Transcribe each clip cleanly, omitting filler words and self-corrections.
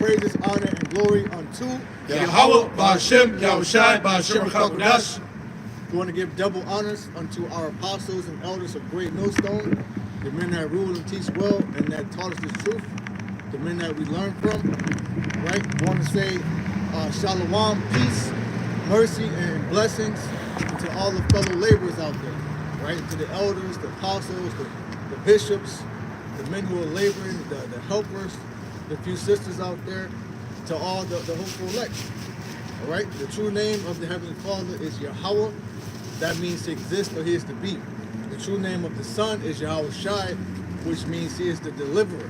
praises, honor, and glory unto Yahweh, Ba'Shem, Yahushai, Ba'Shem Chakudash. We want to give double honors unto our apostles and elders of Great Millstone, the men that rule and teach well and that taught us the truth, the men that we learn from, right? We want to say shalom, peace, mercy, and blessings to all the fellow laborers out there, right? To the elders, the apostles, the bishops, the men who are laboring, the helpers, the few sisters out there, to all the hopeful elect. All right? The true name of the Heavenly Father is Yahweh. That means to exist or he is to be. The true name of the Son is Yahushai, which means he is the deliverer.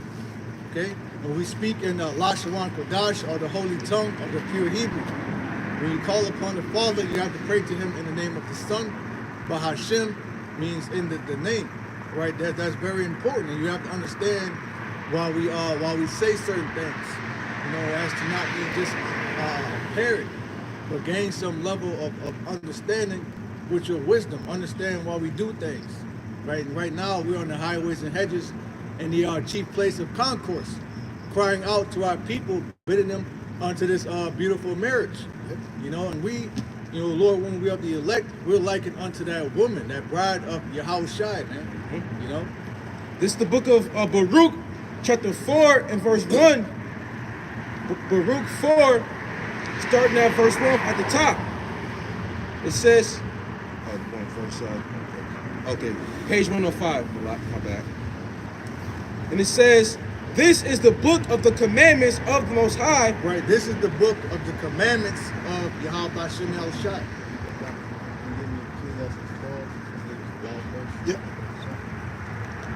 Okay? When we speak in Lashawan Kodash, or the holy tongue of the pure Hebrew, when you call upon the Father, you have to pray to him in the name of the Son. But Hashem means in the name. Right? That's very important. And you have to understand while we say certain things, you know, as to not be just parrot, but gain some level of understanding with your wisdom. Understand why we do things. Right? And right now we're on the highways and hedges in the chief place of concourse, crying out to our people, bidding them unto this beautiful marriage. You know, and we, you know, Lord, when we are the elect, we're likened unto that woman, that bride of Yahushai, man. You know? This is the book of Baruch, chapter 4 and verse 1. Baruch 4, starting at verse 1 at the top. It says, okay, page 105, my bad. And it says, this is the book of the commandments of the Most High. Right, this is the book of the commandments of Yahweh Ba'Shem Yahushai. Yep.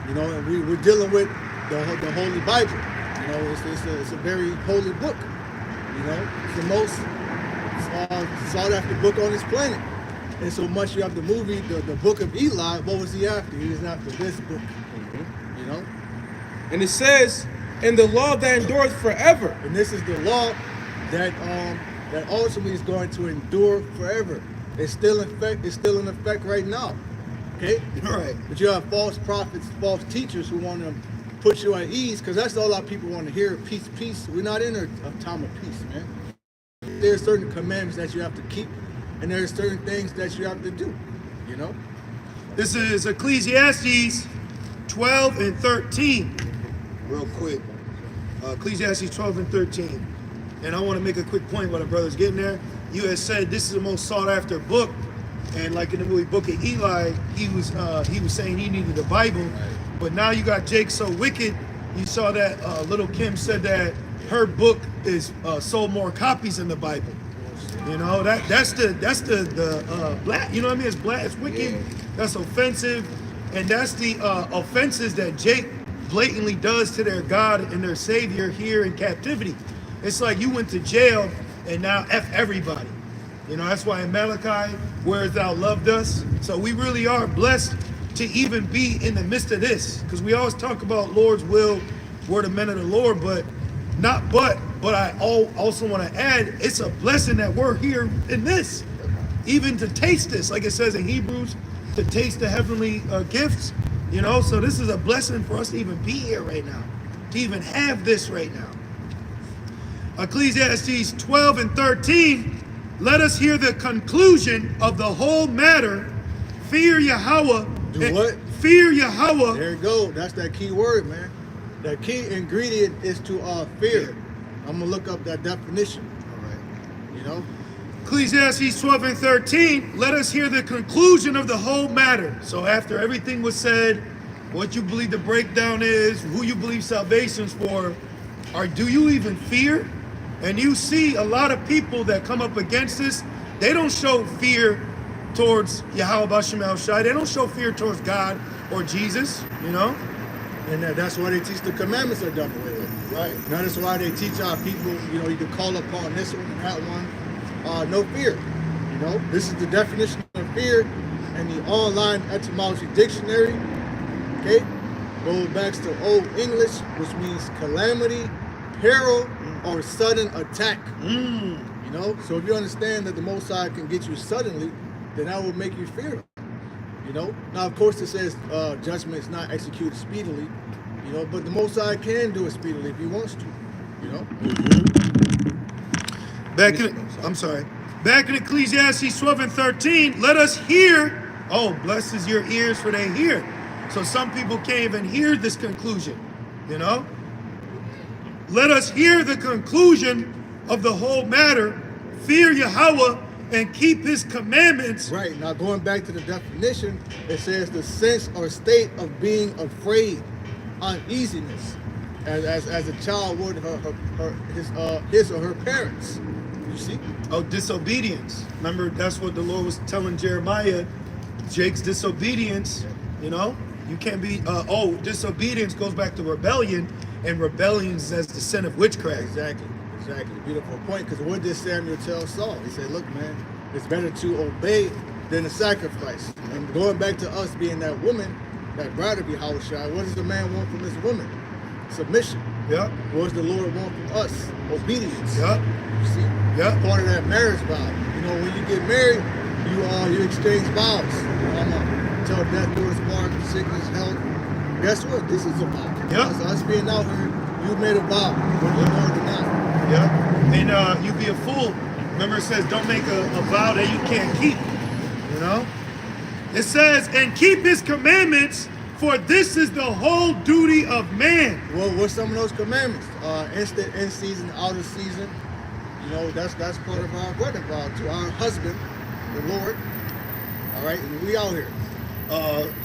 You know, and we're dealing with the Holy Bible. You know, it's a very holy book. You know, it's the most sought after book on this planet. And so much you have the movie, the book of Eli. What was he after? He was after this book. You know? And it says, and the law that endureth forever. And this is the law that ultimately is going to endure forever. It's still in effect. It's still in effect right now. Okay? Right. But you have false prophets, false teachers who want to put you at ease, because that's all our people want to hear. Peace, peace. We're not in a time of peace, man. There's certain commandments that you have to keep, and there's certain things that you have to do. You know? This is Ecclesiastes 12 and 13. Real quick. Ecclesiastes 12 and 13. And I want to make a quick point while the brother's getting there. You had said this is the most sought after book. And like in the movie Book of Eli, he was saying he needed a Bible. But now you got Jake So Wicked. You saw that Little Kim said that her book is sold more copies than the Bible. You know, that's the black, you know what I mean? It's black, it's wicked, yeah. That's offensive. And that's the offenses that Jake blatantly does to their God and their Savior here in captivity. It's like you went to jail and now F everybody. You know, that's why in Malachi, where thou loved us. So we really are blessed to even be in the midst of this. Because we always talk about Lord's will, we're the men of the Lord, but I also want to add, it's a blessing that we're here in this. Even to taste this, like it says in Hebrews, to taste the heavenly gifts. You know, so this is a blessing for us to even be here right now. To even have this right now. Ecclesiastes 12 and 13. Let us hear the conclusion of the whole matter. Fear Yahweh. Do what? Fear Yahweh. There you go. That's that key word, man. The key ingredient is to fear. I'm going to look up that definition. All right. You know? Ecclesiastes 12 and 13. Let us hear the conclusion of the whole matter. So after everything was said, what you believe the breakdown is, who you believe salvation's for, or do you even fear? And you see a lot of people that come up against this, they don't show fear towards Yahweh Ba'Shem Yahushai. They don't show fear towards God or Jesus, you know? And that's why they teach the commandments are done away with. Right. Now that's why they teach our people, you know, you can call upon this one and that one. No fear. You know, this is the definition of fear and the online etymology dictionary. Okay? Goes back to Old English, which means calamity, peril, or sudden attack. You know, so if you understand that the Most High can get you suddenly, then that will make you fear him. You know, now of course it says judgment is not executed speedily. You know, but the Most High can do it speedily if he wants to. You know? Back in Ecclesiastes 12 and 13, let us hear. Oh, blessed is your ears, for they hear. So some people can't even hear this conclusion, you know? Let us hear the conclusion of the whole matter. Fear Yahweh and keep his commandments. Right. Now, going back to the definition, it says the sense or state of being afraid, uneasiness, as a child would his or her parents. You see? Oh, disobedience. Remember, that's what the Lord was telling Jeremiah. Jake's disobedience, you know? You can't be, disobedience goes back to rebellion, and rebellion is as the sin of witchcraft. Exactly. Beautiful point. Because what did Samuel tell Saul? He said, look, man, it's better to obey than to sacrifice. And going back to us being that woman, that bride of Yahushua, what does the man want from this woman? Submission. Yeah. What does the Lord want from us? Obedience. Yeah. You see? Yeah. Part of that marriage vow. You know, when you get married, you exchange vows. I'm until death do us part, sickness, health. Guess what? This is a vow. Yeah. So us being out here, you made a vow. We're more than that. Yeah. And you be a fool. Remember, it says don't make a vow that you can't keep. You know? It says, and keep his commandments, for this is the whole duty of man. Well, what's some of those commandments? Instant, in season, out of season. You know, that's part of our wedding vow to our husband, the Lord. All right, and we out here.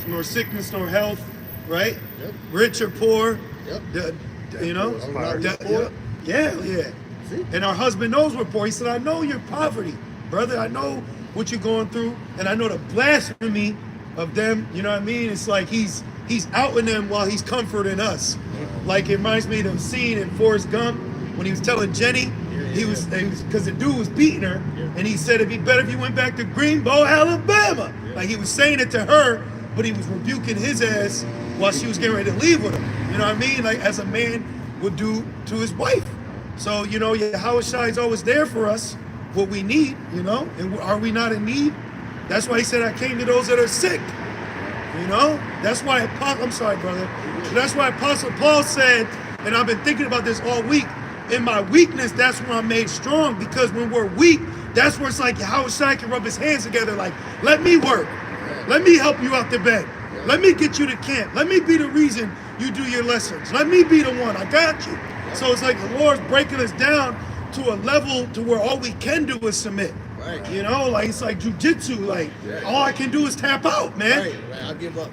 Nor sickness nor health, right? Yep. Rich or poor. Yep. You know? Poor. Yeah. See? And our husband knows we're poor. He said, I know your poverty, brother. I know what you're going through, and I know the blasphemy of them. You know what I mean? It's like he's outing them while he's comforting us. Like it reminds me of the scene in Forrest Gump when he was telling Jenny, he was because the dude was beating her, and he said it'd be better if you went back to Greenbow, Alabama. Like he was saying it to her, but he was rebuking his ass while she was getting ready to leave with him. You know what I mean? Like as a man would do to his wife. So, you know, Yahushua is always there for us, what we need, you know? And are we not in need? That's why he said, I came to those that are sick. You know? That's why, I'm sorry, brother. That's why Apostle Paul said, and I've been thinking about this all week, in my weakness, that's when I'm made strong, because when we're weak, that's where it's like Yahushua can rub his hands together like, let me work. Let me help you out the bed. Let me get you to camp. Let me be the reason you do your lessons. Let me be the one. I got you. So it's like the Lord's breaking us down to a level to where all we can do is submit. Right. You know, like it's like jujitsu. Like all I can do is tap out, man. Right. I'll give up.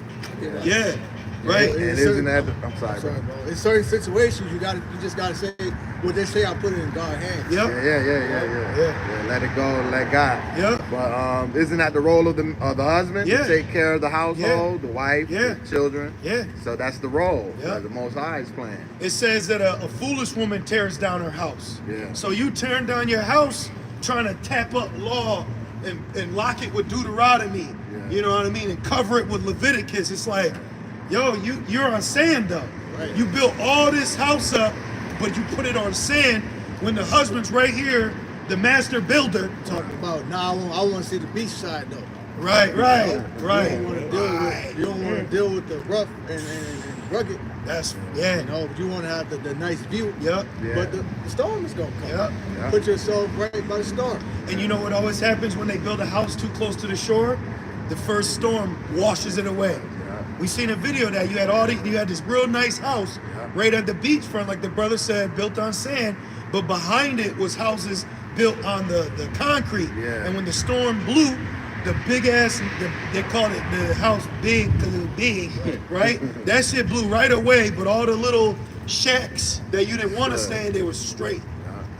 Yeah. Right. And isn't that? I'm sorry, bro. bro. In certain situations, you just gotta say what they say. I put it in God's hands. Yep. Yeah. Let it go and let God. Yeah. But isn't that the role of the husband to take care of the household, the wife, the children? Yeah. So that's the role Yeah. that the Most High is playing. It says that a foolish woman tears down her house. Yeah. So you tearing down your house, trying to tap up law and lock it with Deuteronomy. Yeah. You know what I mean? And cover it with Leviticus. It's like, yo, you're on sand though. Right. You built all this house up, but you put it on sand when the husband's right here, the master builder. Talking about I want to see the beach side though. Right. You don't want to deal with the rough and rugged. That's You know, but you want to have the nice view. Yep. Yeah. But the storm is gonna come. Yep. Yeah. Put yourself right by the storm. And you know what always happens when they build a house too close to the shore? The first storm washes it away. Yeah. We seen a video that you had this real nice house right at the beachfront, like the brother said, built on sand, but behind it was houses built on the concrete. Yeah. And when the storm blew, the big ass, they called it the house big because it was big, right? That shit blew right away, but all the little shacks that you didn't want to stay in, they were straight.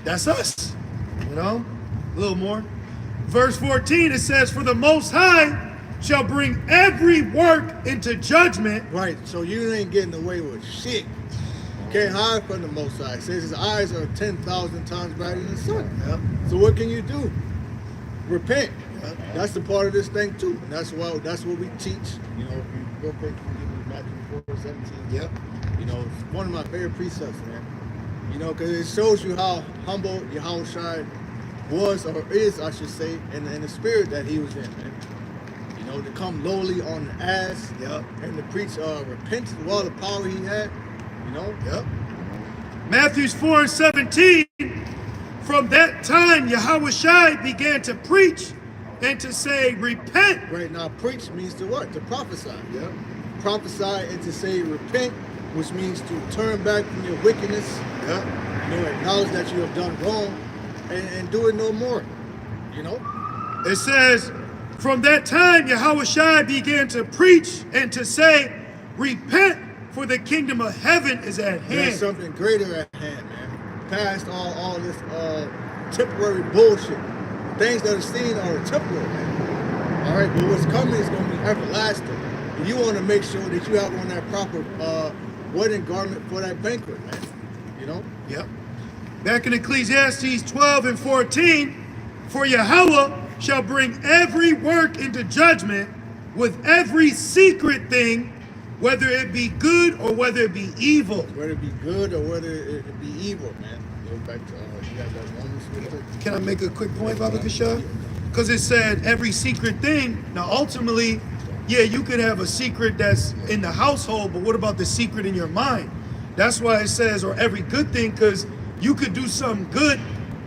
That's us, you know? A little more. Verse 14, it says, for the Most High shall bring every work into judgment. Right. So you ain't getting away with shit. You can't hide from the Most High. It says his eyes are 10,000 times brighter than the sun. Yep. So what can you do? Repent. That's the part of this thing too. And that's what we teach. You know, real quick, Matthew 4:17. Yep. You know, it's one of my favorite precepts, man. You know, because it shows you how humble Yahushua was, or is, I should say, in the spirit that he was in, man. You know, to come lowly on the ass, Yep. and to preach repentance with all the power he had. You know, Yep. Matthew 4:17. From that time, Yahushua began to preach and to say, repent. Right now, preach means to what? To prophesy. Yep. Prophesy and to say repent, which means to turn back from your wickedness. Yep. You know, acknowledge that you have done wrong and do it no more. You know? It says, from that time, Yahushua began to preach and to say, repent, for the kingdom of heaven is at hand. There's something greater at hand, man. Past all this temporary bullshit. Things that are seen are temporary, man. All right, but what's coming is going to be everlasting. And you want to make sure that you have on that proper wedding garment for that banquet, man. You know? Yep. Back in Ecclesiastes 12:14, for Yahweh shall bring every work into judgment with every secret thing, whether it be good or whether it be evil. Whether it be good or whether it be evil, man. Go back to you got that Romans real quick. Can I make a quick point, Baba Kasha? Because it said every secret thing. Now, ultimately, yeah, you could have a secret that's in the household, but what about the secret in your mind? That's why it says, or every good thing, because you could do something good,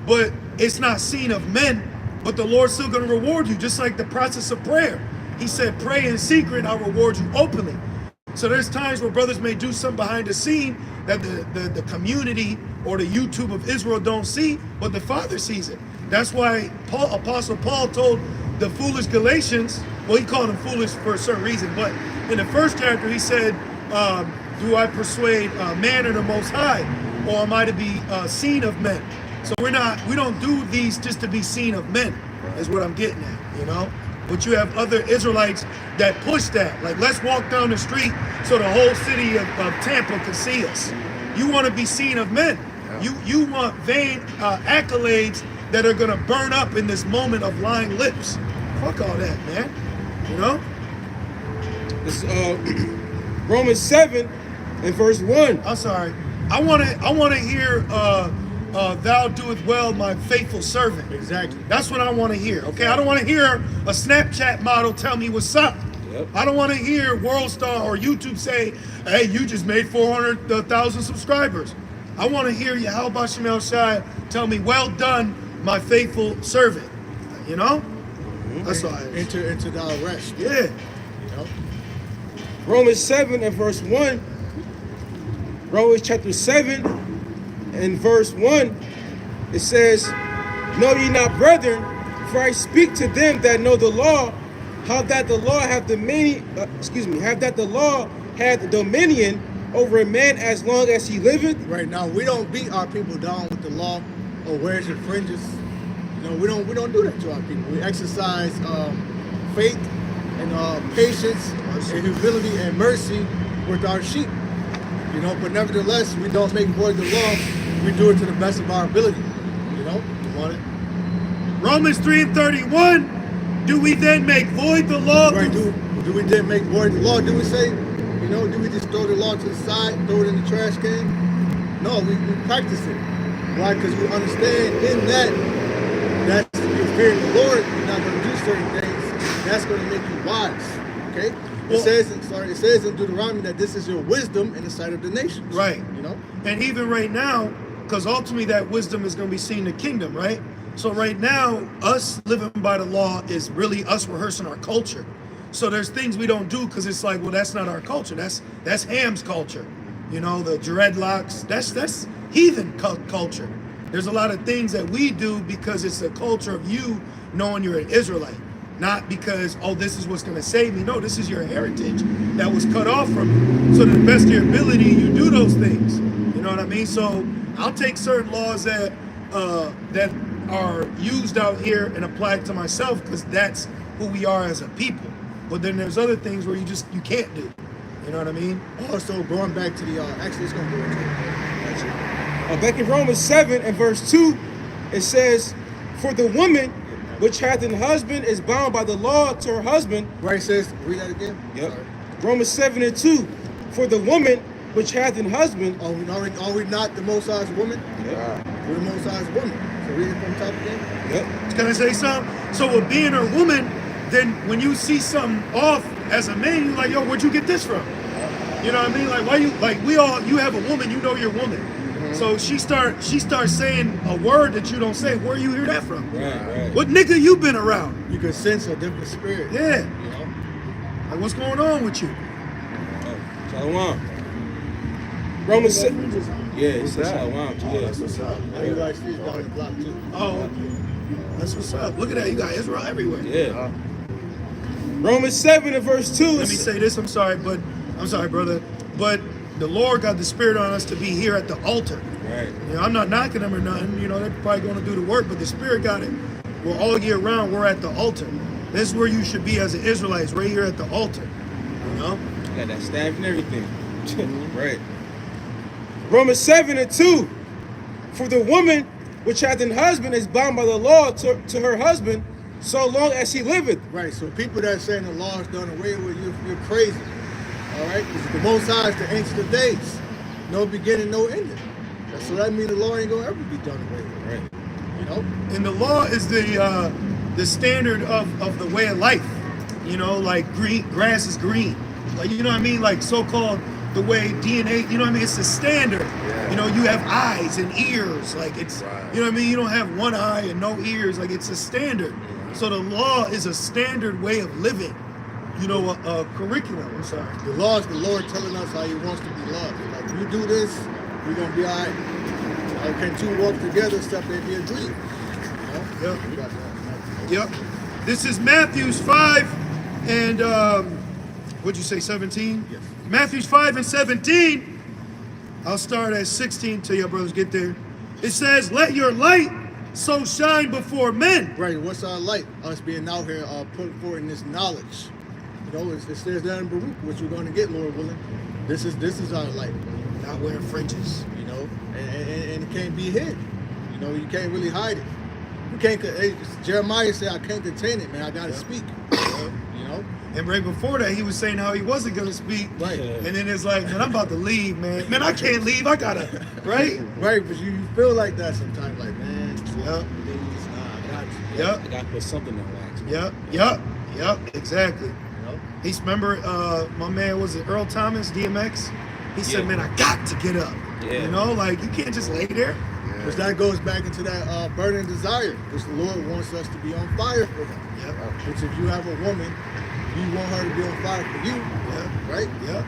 but it's not seen of men, but the Lord's still going to reward you, just like the process of prayer. He said, pray in secret, I'll reward you openly. So there's times where brothers may do something behind the scene that the community or the YouTube of Israel don't see, but the Father sees it. That's why Apostle Paul told the foolish Galatians, well, he called them foolish for a certain reason, but in the first chapter he said, do I persuade man or the Most High, or am I to be seen of men? So we don't do these just to be seen of men, is what I'm getting at, you know? But you have other Israelites that push that. Like, let's walk down the street so the whole city of Tampa can see us. You want to be seen of men. Yeah. You want vain accolades that are going to burn up in this moment of lying lips. Fuck all that, man. You know? This Romans 7 and verse 1. I'm sorry. I want to hear thou doeth well, my faithful servant. Exactly. That's what I want to hear. Okay, I don't want to hear a Snapchat model tell me what's up. Yep. I don't want to hear WorldStar or YouTube say, hey, you just made 400,000 subscribers. I want to hear Yahweh Shemel Shai tell me, well done, my faithful servant. You know? Mm-hmm. That's all. Enter into thy rest. Yeah. You know? Romans 7 and verse 1. Romans chapter 7 and verse 1. It says, know ye not, brethren, for I speak to them that know the law, how that the law hath dominion, over a man as long as he liveth. Right now, we don't beat our people down with the law or where's your fringes. You know, we don't do that to our people. We exercise faith and patience and humility and mercy with our sheep. You know, but nevertheless, we don't make void the law. We do it to the best of our ability. You know, you want it? Romans 3:31. Do we then make void the law? Right. Do we then make void the law? Do we say, you know, do we just throw the law to the side, throw it in the trash can? No, we practice it. Why? Because we understand in that's if you're fearing the Lord, you're not going to do certain things. That's going to make you wise. Okay? It says in Deuteronomy that this is your wisdom in the sight of the nations. Right. You know? And even right now, because ultimately that wisdom is going to be seen in the kingdom, right? So right now, us living by the law is really us rehearsing our culture. So there's things we don't do because it's like, well, that's not our culture. That's Ham's culture. You know, the dreadlocks, that's heathen culture. There's a lot of things that we do because it's a culture of you knowing you're an Israelite. Not because, oh, this is what's going to save me. No, this is your heritage that was cut off from you. So to the best of your ability, you do those things. You know what I mean? So I'll take certain laws that are used out here and apply it to myself because that's who we are as a people. But then there's other things where you can't do. You know what I mean? Also, going back to the, actually, it's going to go into it. Back in Romans 7 and verse 2, it says, for the woman which hath an husband is bound by the law to her husband. Right, it says, read that again? Yep. Sorry. Romans 7 and 2, for the woman which hath an husband. Are we not the Most High's woman? Yeah. We're the Most High's woman. So read it from the top again? Yep. Can I say something? So with being a woman, then when you see something off as a man, you're like, yo, where'd you get this from? You know what I mean? Like, why you have a woman, you know you're a woman. Mm-hmm. So she starts saying a word that you don't say. Where you hear that from? Right. What nigga you been around? You can sense a different spirit. Yeah. You know? Like, what's going on with you? Shalom. Romans 6. Yeah, it's that? Shalom. That's what's up. Now you guys see it down the block too. Oh, okay. That's what's up. Look at that. You got Israel everywhere. Yeah. Romans 7 and verse 2. Let me say this. I'm sorry, brother. But the Lord got the spirit on us to be here at the altar. Right. You know, I'm not knocking them or nothing. You know, they're probably going to do the work, but the spirit got it. Well, all year round, we're at the altar. This is where you should be as an Israelite, right here at the altar. You know? Got that staff and everything. Right. Romans 7 and 2. For the woman which hath an husband is bound by the law to her husband so long as he liveth. Right, so people that are saying the law is done away with, you're crazy. All right? Because the Most High is the ancient of days. No beginning, no ending. So that means the law ain't going to ever be done away with. Right. You know? And the law is the standard of the way of life. You know, like grass is green. Like, you know what I mean? Like so-called the way DNA, you know what I mean? It's the standard. Yeah. You know, you have eyes and ears. Like it's, you know what I mean? You don't have one eye and no ears. Like it's a standard. So the law is a standard way of living. You know, a curriculum. I'm sorry. The law is the Lord telling us how he wants to be loved. Like, if you do this, you're going to be all right. Can two walk together except they be agreed? You know? Yep. This is Matthew 5 and, what'd you say, 17? Yes. Matthew 5 and 17. I'll start at 16 till your brothers get there. It says, let your light so shine before men. Right, what's our light? Us being out here putting forth in this knowledge. You know, it says that in Baruch, which we're going to get, Lord willing. This is our light. Not wearing fringes. You know, and it can't be hid. You know, you can't really hide it. You can't. Jeremiah said, "I can't contain it, man. I gotta speak." You know. And right before that, he was saying how he wasn't gonna speak. Right. And then it's like, man, I'm about to leave, man. Man, I can't leave. I gotta. Right. Right, but you feel like that sometimes, like, man. Yep. I got you. Yep. I gotta put something on wax. Yep. Exactly. You know. He's remember my man was it Earl Thomas, DMX? He said, man, I got to get up. Yeah. You know, like you can't just lay there. Which that goes back into that burning desire, which the Lord wants us to be on fire for Him. Yep. Which if you have a woman, you want her to be on fire for you, right? Yep.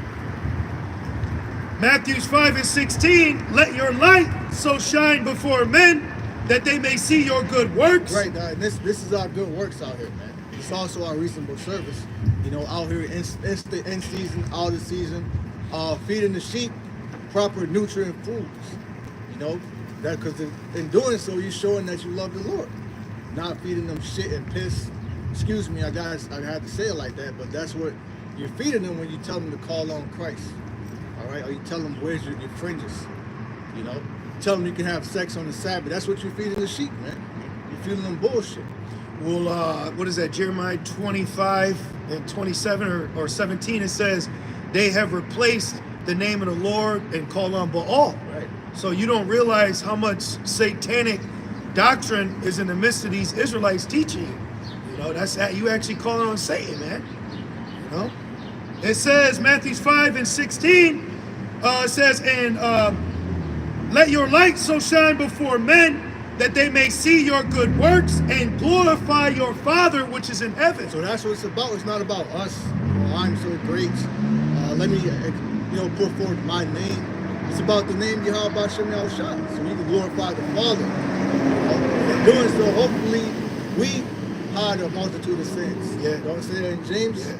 Matthew 5 and 16, let your light so shine before men that they may see your good works. Right, and this is our good works out here, man. It's also our reasonable service. You know, out here in season, out of season, feeding the sheep proper nutrient foods. You know, that because in doing so, you're showing that you love the Lord, not feeding them shit and piss. Excuse me, I had to say it like that, but that's what you're feeding them when you tell them to call on Christ. All right, or you tell them where's your fringes. You know, tell them you can have sex on the Sabbath. That's what you're feeding the sheep, man. You're feeding them bullshit. Well, what is that? Jeremiah 25 and 27 or 17. It says they have replaced the name of the Lord and call on Baal. Right. So you don't realize how much satanic doctrine is in the midst of these Israelites teaching you. You know, that's that you actually calling on Satan, man. You know, it says Matthew 5 and 16. It says, and let your light so shine before men that they may see your good works and glorify your Father which is in heaven. So that's what it's about. It's not about us. Oh, I'm so great. Let me, put forth my name. It's about the name Yahweh Shem Yahushua, so we can glorify the Father. In doing so, hopefully, we hide a multitude of sins. Yeah. Don't say that in James. Yeah.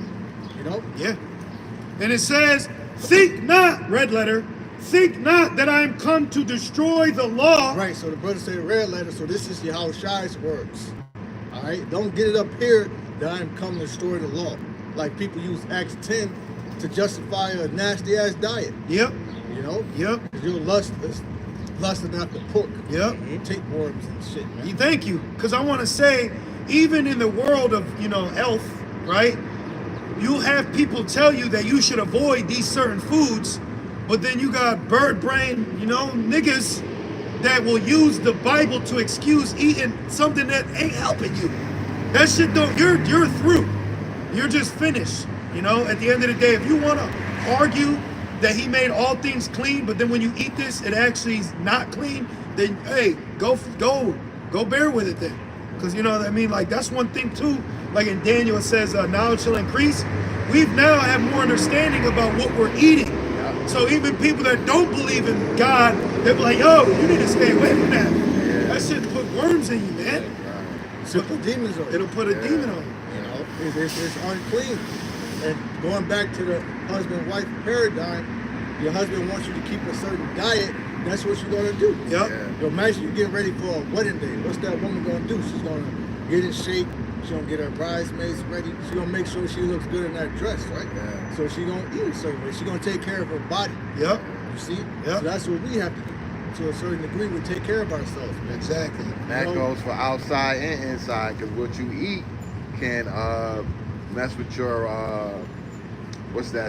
You know. Yeah. And it says, think not, red letter, think not that I am come to destroy the law. Right, so the brother said red letter, so this is Yahushua's words. All right, don't get it up here that I am come to destroy the law. Like people use Acts 10 to justify a nasty ass diet. Yep. You know? Yep. You're lusting after pork. Yep. Tapeworms and shit, man. Thank you. Because I want to say, even in the world of, health, right? You have people tell you that you should avoid these certain foods, but then you got bird brain, niggas that will use the Bible to excuse eating something that ain't helping you. That shit you're through. You're just finished. At the end of the day, if you want to argue that he made all things clean, but then when you eat this, it actually is not clean, then hey, go bear with it then. Because you know what I mean? Like that's one thing too. Like in Daniel it says, knowledge shall increase. We've now have more understanding about what we're eating. So even people that don't believe in God, they're like, yo, you need to stay away from that. That shit put worms in you, man. So put demons on you. It'll put a demon on you. You know, it's unclean. And going back to the husband-wife paradigm, your husband wants you to keep a certain diet. That's what you're gonna do. Yep. So imagine you getting ready for a wedding day. What's that woman gonna do? She's gonna get in shape. She's gonna get her bridesmaids ready. She's gonna make sure she looks good in that dress, right? Yeah. So she's gonna eat a certain way. She's gonna take care of her body. Yep. You see? Yep. So that's what we have to do. To a certain degree, we take care of ourselves. Man. Exactly. That goes for outside and inside, because what you eat can mess with your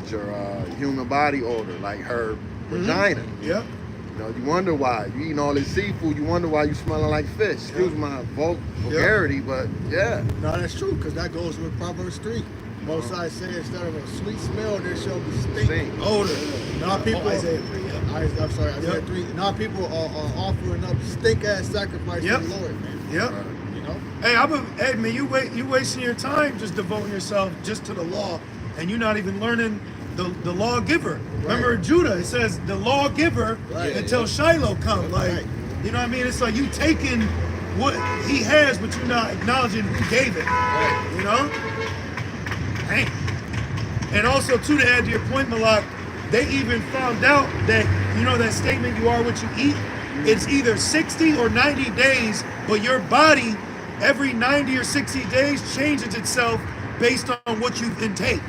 your human body odor, like her vagina. Yep. You know, you wonder why. You eating all this seafood, you wonder why you smelling like fish. Excuse my vulgarity, but yeah. No, that's true, because that goes with Proverbs 3. Most I say, instead of a sweet smell, there shall be stink. Odor. Now people, Isaiah 3, I'm sorry, Isaiah 3. Now people are offering up stink-ass sacrifice to the Lord, man. Yep. You know? Hey, man, you wasting your time just devoting yourself just to the law, and you're not even learning the lawgiver. Right. Remember Judah, it says the lawgiver until Shiloh come. Like, you know what I mean? It's like you taking what he has, but you're not acknowledging who gave it. Right. You know? Dang. And also, too, to add to your point, Malak, they even found out that, you know, that statement, you are what you eat, it's either 60 or 90 days, but your body, every 90 or 60 days, changes itself based on what you've intaked.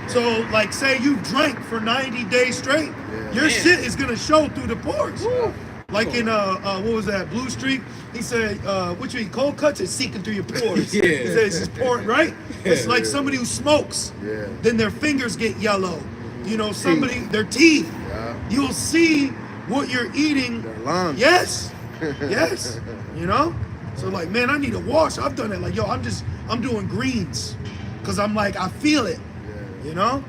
So, like, say you drank for 90 days straight, your shit is going to show through the pores. Woo. Like in, what was that, Blue Streak? He said, what you eat, cold cuts, it's seeking through your pores. He said it's just pouring, right? It's like somebody who smokes, then their fingers get yellow. You know, somebody, their teeth. You'll see what you're eating. Their lungs. Yes. Yes. You know? So like, man, I need to wash. I've done it. Like, yo, I'm doing greens. Because I'm like, I feel it. You know?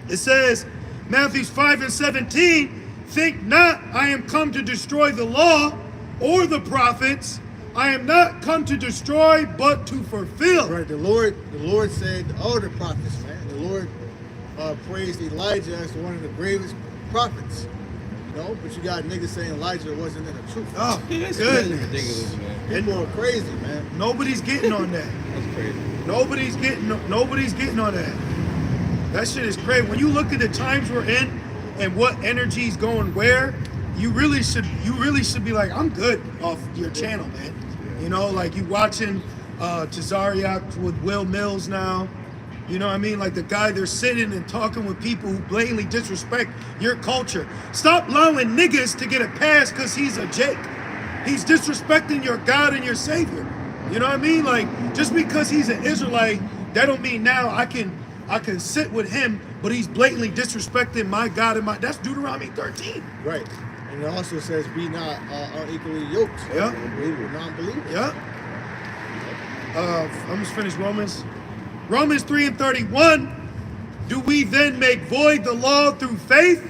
It says, Matthew 5:17, think not I am come to destroy the law or the prophets. I am not come to destroy, but to fulfill. Right. The Lord said all the prophets, man. The Lord praised Elijah as one of the greatest prophets. You know, but you got niggas saying Elijah wasn't in the truth. Oh, that's ridiculous, man. People are crazy, man. Nobody's getting on that. That's crazy. Nobody's getting on that. That shit is crazy. When you look at the times we're in and what energy's going where, you really should be like, I'm good off your channel, man. You know, like you watching Tazariak with Will Mills now. You know what I mean? Like the guy, they're sitting and talking with people who blatantly disrespect your culture. Stop allowing niggas to get a pass because he's a Jake. He's disrespecting your God and your Savior. You know what I mean? Like, just because he's an Israelite, that don't mean now I can sit with him, but he's blatantly disrespecting my God and that's Deuteronomy 13. Right. And it also says, be not unequally yoked. Yeah. Non-believers. Yeah. I'm just finished Romans 3:31. Do we then make void the law through faith?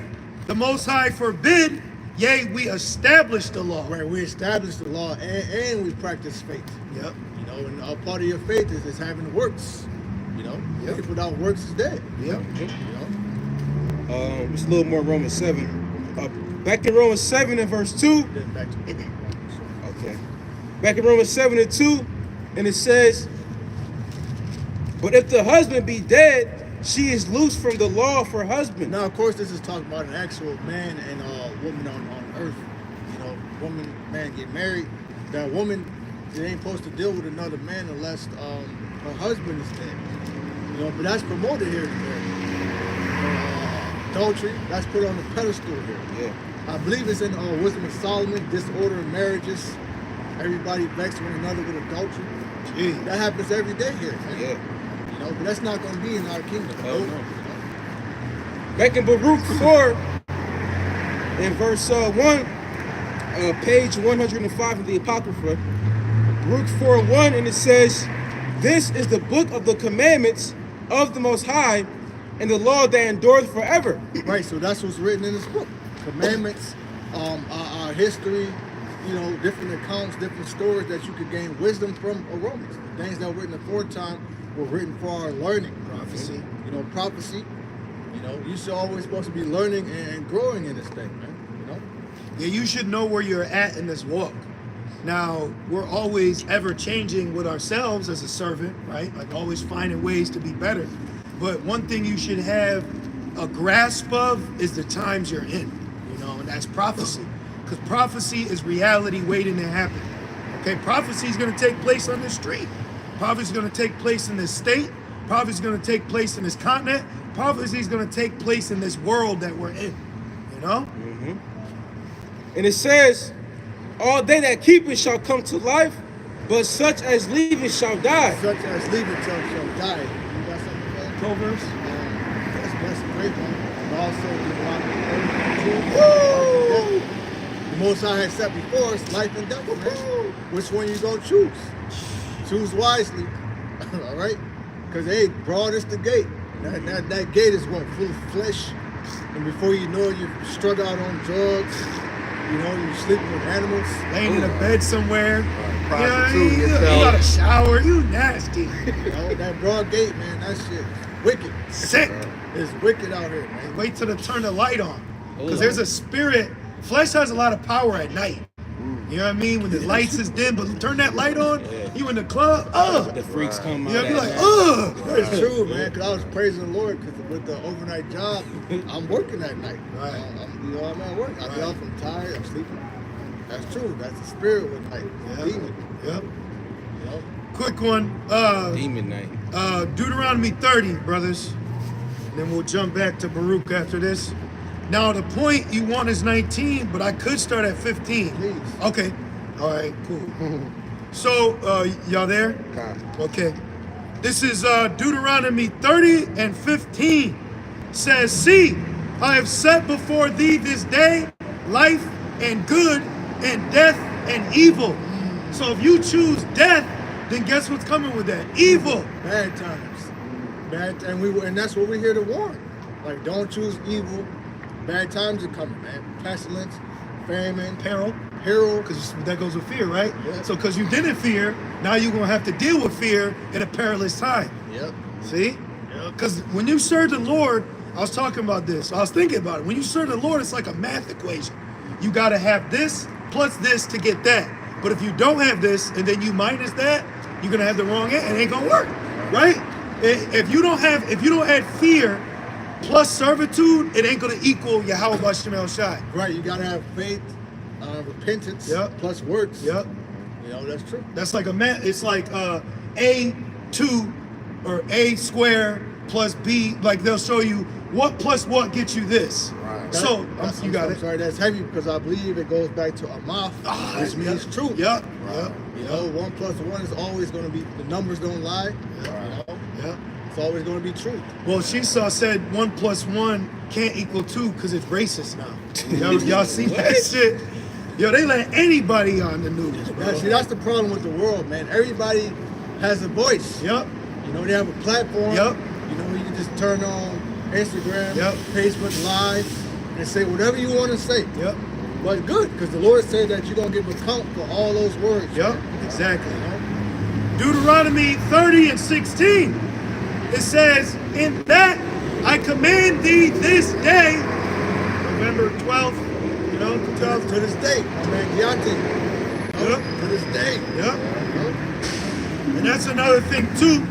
The Most High forbid. Yea, we establish the law. Right, we establish the law and we practice faith. Yep. You know, and a part of your faith is having works. You know, faith without works is dead. Yep. You know. Just a little more Romans 7. Back in Romans 7 and verse 2. Then back to Okay. Back in Romans 7 and 2, and it says, but if the husband be dead, she is loose from the law of her husband. Now, of course, this is talking about an actual man and woman on earth. You know, woman, man get married. That woman, they ain't supposed to deal with another man unless her husband is dead. You know, but that's promoted here today. Adultery, that's put on the pedestal here. Yeah. I believe it's in Wisdom of Solomon, disorder in marriages. Everybody vexed one another with adultery. Gee. That happens every day here. Man. Yeah. You know, but that's not going to be in our kingdom. Hell no. You know? Back in Baruch 4, in verse 1, page 105 of the Apocrypha, Baruch 4:1, and it says, this is the book of the commandments of the Most High, and the law that endureth forever. Right, so that's what's written in this book. Commandments, our history, you know, different accounts, different stories that you could gain wisdom from Romans. The things that were written aforetime were written for our learning. Prophecy. You know, prophecy. You know, you should always supposed to be learning and growing in this thing, man. You know? Yeah, you should know where you're at in this walk. Now, we're always ever changing with ourselves as a servant, right? Like always finding ways to be better. But one thing you should have a grasp of is the times you're in, you know, and that's prophecy. Because prophecy is reality waiting to happen. Okay, prophecy is going to take place on the street. Prophecy is going to take place in this state. Prophecy is going to take place in this continent. Prophecy is going to take place in this world that we're in, you know? And it says, all they that keep it shall come to life, but such as leave it shall die. Such as leave it shall die. You got something to say? Proverbs. That's a great one. And also Deuteronomy 32. The Most High had set before us life and death, man. Which one you gonna choose? Choose wisely, all right? Because hey, broad is the gate. That gate is what, full of flesh, and before you know it, you're struck out on drugs. You know, you're sleeping with animals, Laying in a bed somewhere. Prostitute You yourself. got a shower. You nasty. You know, that broad gate, man, that shit is wicked. Sick. It's wicked out here, man. Wait till they turn the light on. Because there's a spirit. Flesh has a lot of power at night. You know what I mean? When the lights is dim, but turn that light on, you in the club, The freaks come out. You'll be like, It's true, man, because I was praising the Lord because with the overnight job, I'm working at night. Right. You know, I'm at work. I get off, I'm tired, I'm sleeping. That's true. That's the spirit with night. Yeah. Demon. Yep. You know? Quick one. Demon night. Deuteronomy 30, brothers. And then we'll jump back to Baruch after this. Now, the point you want is 19, but I could start at 15. Please. Okay. All right, cool. So, y'all there? Okay. This is Deuteronomy 30 and 15. Says, see, I have set before thee this day life and good and death and evil. So if you choose death, then guess what's coming with that? Evil. Bad times. And that's what we're here to warn. Like, don't choose evil. Bad times are coming, man. Pestilence, famine, Peril. because Because that goes with fear, right? Yeah. So because you didn't fear, now you're going to have to deal with fear in a perilous time. Yep. See? Because when you serve the Lord, I was talking about this. I was thinking about it. When you serve the Lord, it's like a math equation. You got to have this plus this to get that. But if you don't have this and then you minus that, you're going to have the wrong end. It ain't going to work, right? If you don't add fear plus servitude, it ain't going to equal Yahweh B'Shem Shai. Right, you gotta have faith, repentance, Yep. plus works. Yep. You know, that's true. That's like a math. It's like A2 or A square plus B. Like they'll show you what plus what gets you this. Right. So you got I'm it. sorry, that's heavy because I believe it goes back to Amath, which means truth. Yep. Right. You know, 1 plus 1 is always going to be, the numbers don't lie. You know? Yep. It's always going to be truth. Well, Seesaw said 1 plus 1 can't equal 2 because it's racist now. Y'all see that shit? Yo, they let anybody on the news, bro. Yeah, see, that's the problem with the world, man. Everybody has a voice. Yep. You know, they have a platform. Yep. You know, you can just turn on Instagram, Yep. Facebook Live, and say whatever you want to say. Yep. But good, because the Lord said that you're going to give account for all those words. Yep. man. Exactly. You know? Deuteronomy 30 and 16. It says, in that I command thee this day, November 12th, you know, 12th. To this day, man, Yate. Yep. To this day. Yep. And that's another thing too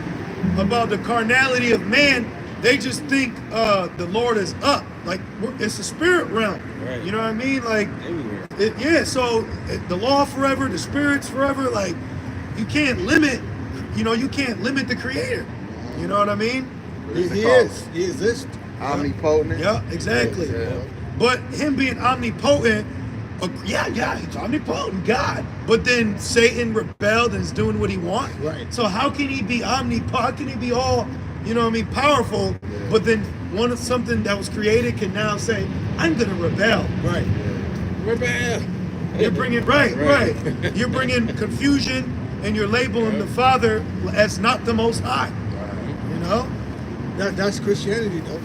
about the carnality of man. They just think the Lord is up, like it's a spirit realm. Right. You know what I mean? Like, Everywhere. So the law forever, the spirits forever. Like, you can't limit. You know, you can't limit the Creator. You know what I mean? He is. He exists. Omnipotent. Yeah, exactly. Yeah. But him being omnipotent, he's omnipotent, God. But then Satan rebelled and is doing what he wants. Right. So how can he be omnipotent? How can he be all, you know what I mean, powerful? But then something that was created can now say, I'm gonna rebel. Right. Rebel. You're bringing right. You're bringing confusion, and you're labeling the Father as not the Most High. You know. That's Christianity, though.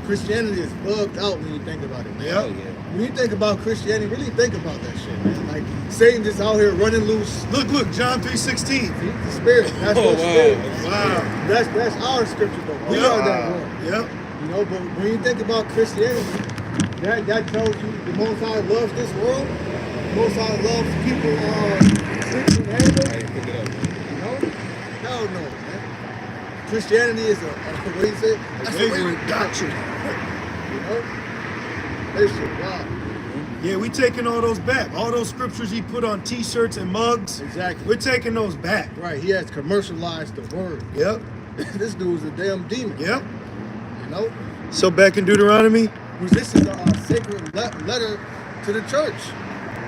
Christianity is bugged out when you think about it, man. Yeah. When you think about Christianity, really think about that shit, man. Like Satan just out here running loose. Look, John 3:16. The spirit. That's Oh, what wow. spirit. Wow. That's our scripture, though. We Yeah. are that one. Yep. You know, but when you think about Christianity, that tells you the Most High loves this world. The Most High loves people sleeping in animals. Pick it up. You know? Hell no, man. Christianity is what do you say? That's the way we doctrine. You know? That shit, wow. Yeah, we taking all those back. All those scriptures he put on T-shirts and mugs. Exactly. We're taking those back. Right, he has commercialized the word. Yep. This dude's a damn demon. Yep. You know? So back in Deuteronomy, Because this is a sacred letter to the church.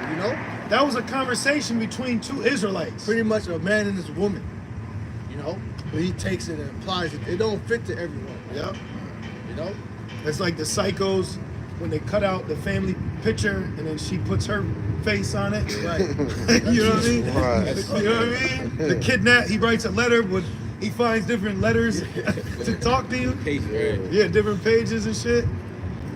You know? that was a conversation between two Israelites. Pretty much a man and his woman. You know? But he takes it and applies it. It don't fit to everyone. Yep. You know? It's like the psychos when they cut out the family picture and then she puts her face on it. Right. You know what I mean? Right. You know what I mean? The kidnap, he writes a letter, but he finds different letters to talk to you. Page, right? Yeah, different pages and shit.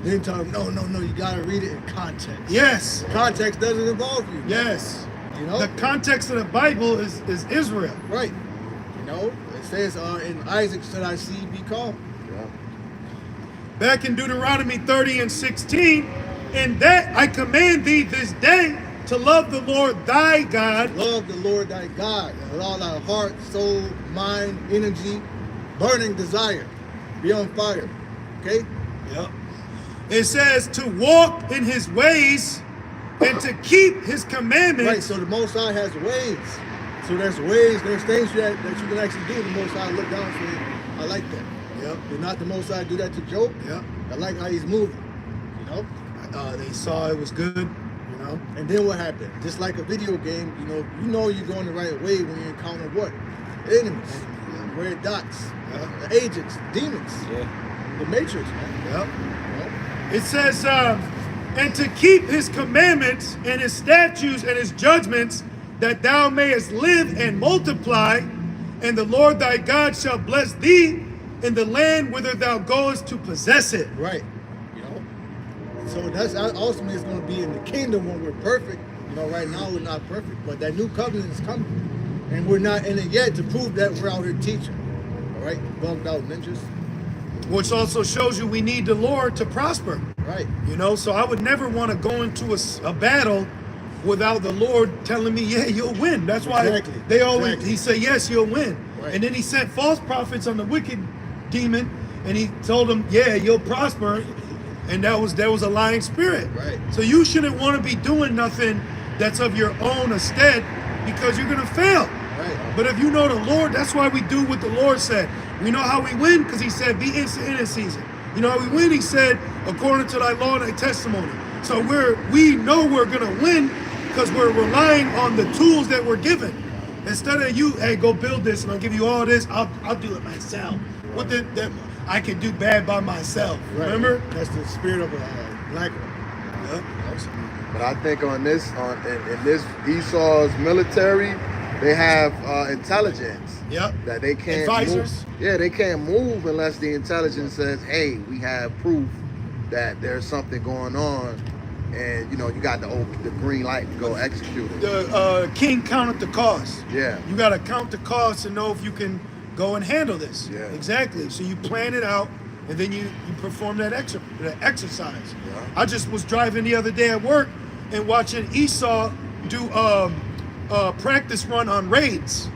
Then tell him, no, you gotta read it in context. Yes. Context doesn't involve you. Yes. You know? The context of the Bible is Israel. Right. You know? It says, in Isaac should I see be called. Yeah. Back in Deuteronomy 30 and 16, in that I command thee this day to love the Lord thy God. Love the Lord thy God with all thy heart, soul, mind, energy, burning desire. Be on fire. Okay? Yep. It says to walk in his ways and to keep his commandments. Right, so the Most High has ways. So there's ways, there's things that you can actually do. The Most High look down and say, I like that. Yep. Did not the Most High do that to Job? Yep. I like how he's moving. You know? They saw it was good, you know. And then what happened? Just like a video game, you know you're going the right way when you encounter what? Enemies. Red dots. Yeah. The agents, demons. Yeah. The Matrix, man. Yep. You know? It says, and to keep his commandments and his statutes and his judgments, that thou mayest live and multiply, and the Lord thy God shall bless thee in the land whither thou goest to possess it. Right. You know? So that's ultimately it's going to be in the kingdom when we're perfect. You know, right now we're not perfect, but that new covenant is coming. And we're not in it yet to prove that we're out here teaching. All right? Bugged out ninjas. Which also shows you we need the Lord to prosper. Right. You know, so I would never want to go into a battle without the Lord telling me, yeah, you'll win. That's why Exactly. they always, Exactly. he said, yes, you'll win. Right. And then he sent false prophets on the wicked demon, and he told them, yeah, you'll prosper. And there was a lying spirit. Right. So you shouldn't want to be doing nothing that's of your own instead, because you're going to fail. Right. But if you know the Lord, that's why we do what the Lord said. We know how we win because he said, be instant in season. You know how we win? He said, according to thy law and thy testimony. So we know we're going to win because we're relying on the tools that we're given. Instead of you, hey, go build this and I'll give you all this, I'll do it myself. What that I can do bad by myself. Right. Remember? That's the spirit of a black one. Yep. But I think in this Esau's military, they have intelligence. Yep. That they can't Advisors. move. Yeah, they can't move unless the intelligence says, hey, we have proof that there's something going on, and you got the green light to go execute it. The king counted the cost. Yeah. You got to count the cost to know if you can go and handle this. Yeah. Exactly. So you plan it out, and then you perform that exercise. Yeah. I just was driving the other day at work and watching Esau do practice run on raids.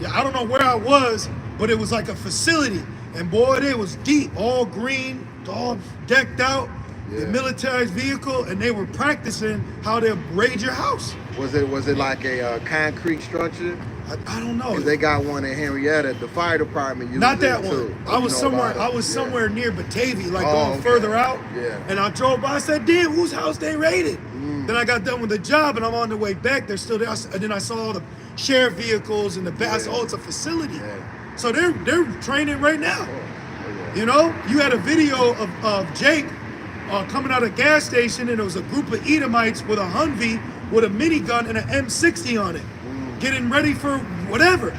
Yeah, I don't know where I was, but it was like a facility, and boy, it was deep, all green, all decked out. The Yeah. militarized vehicle, and they were practicing how to raid your house. Was it like a concrete structure? I don't know. 'Cause they got one in Henrietta. The fire department uses Not that it one. too. I was You know somewhere. about it. I was Yeah. somewhere near Batavia, like Oh, going okay. further out. Yeah. And I drove by. I said, "Damn, whose house they raided?" Then I got done with the job, and I'm on the way back. They're still there. And then I saw all the sheriff vehicles and the back. I said, "Oh, it's a facility." Yeah. So they're training right now. Oh, yeah. You know, you had a video of Jake coming out of a gas station, and it was a group of Edomites with a Humvee with a minigun and an M60 on it, getting ready for whatever.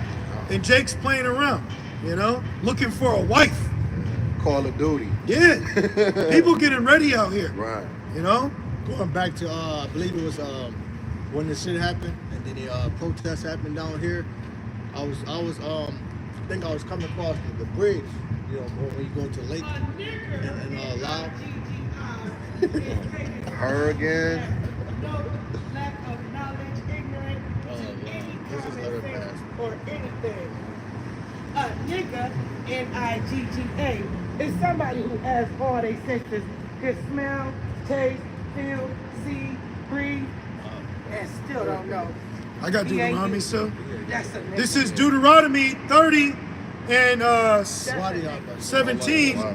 And Jake's playing around, looking for a wife. Call of Duty. Yeah. People getting ready out here. Right. You know? Going back to, I believe it was when the shit happened and then the protest happened down here. I think I was coming across the bridge, you know, when you go to Lake and Loud. Her again. Lack of knowledge, ignorant to This is letter anything pass. or anything. A nigga, N-I-G-G-A, is somebody who has all their senses, can smell, taste, feel, see, breathe, and still don't know. I got He ain't Deuteronomy you. still. That's a nigga. This is Deuteronomy 30 and Swati out there. 17. Wow.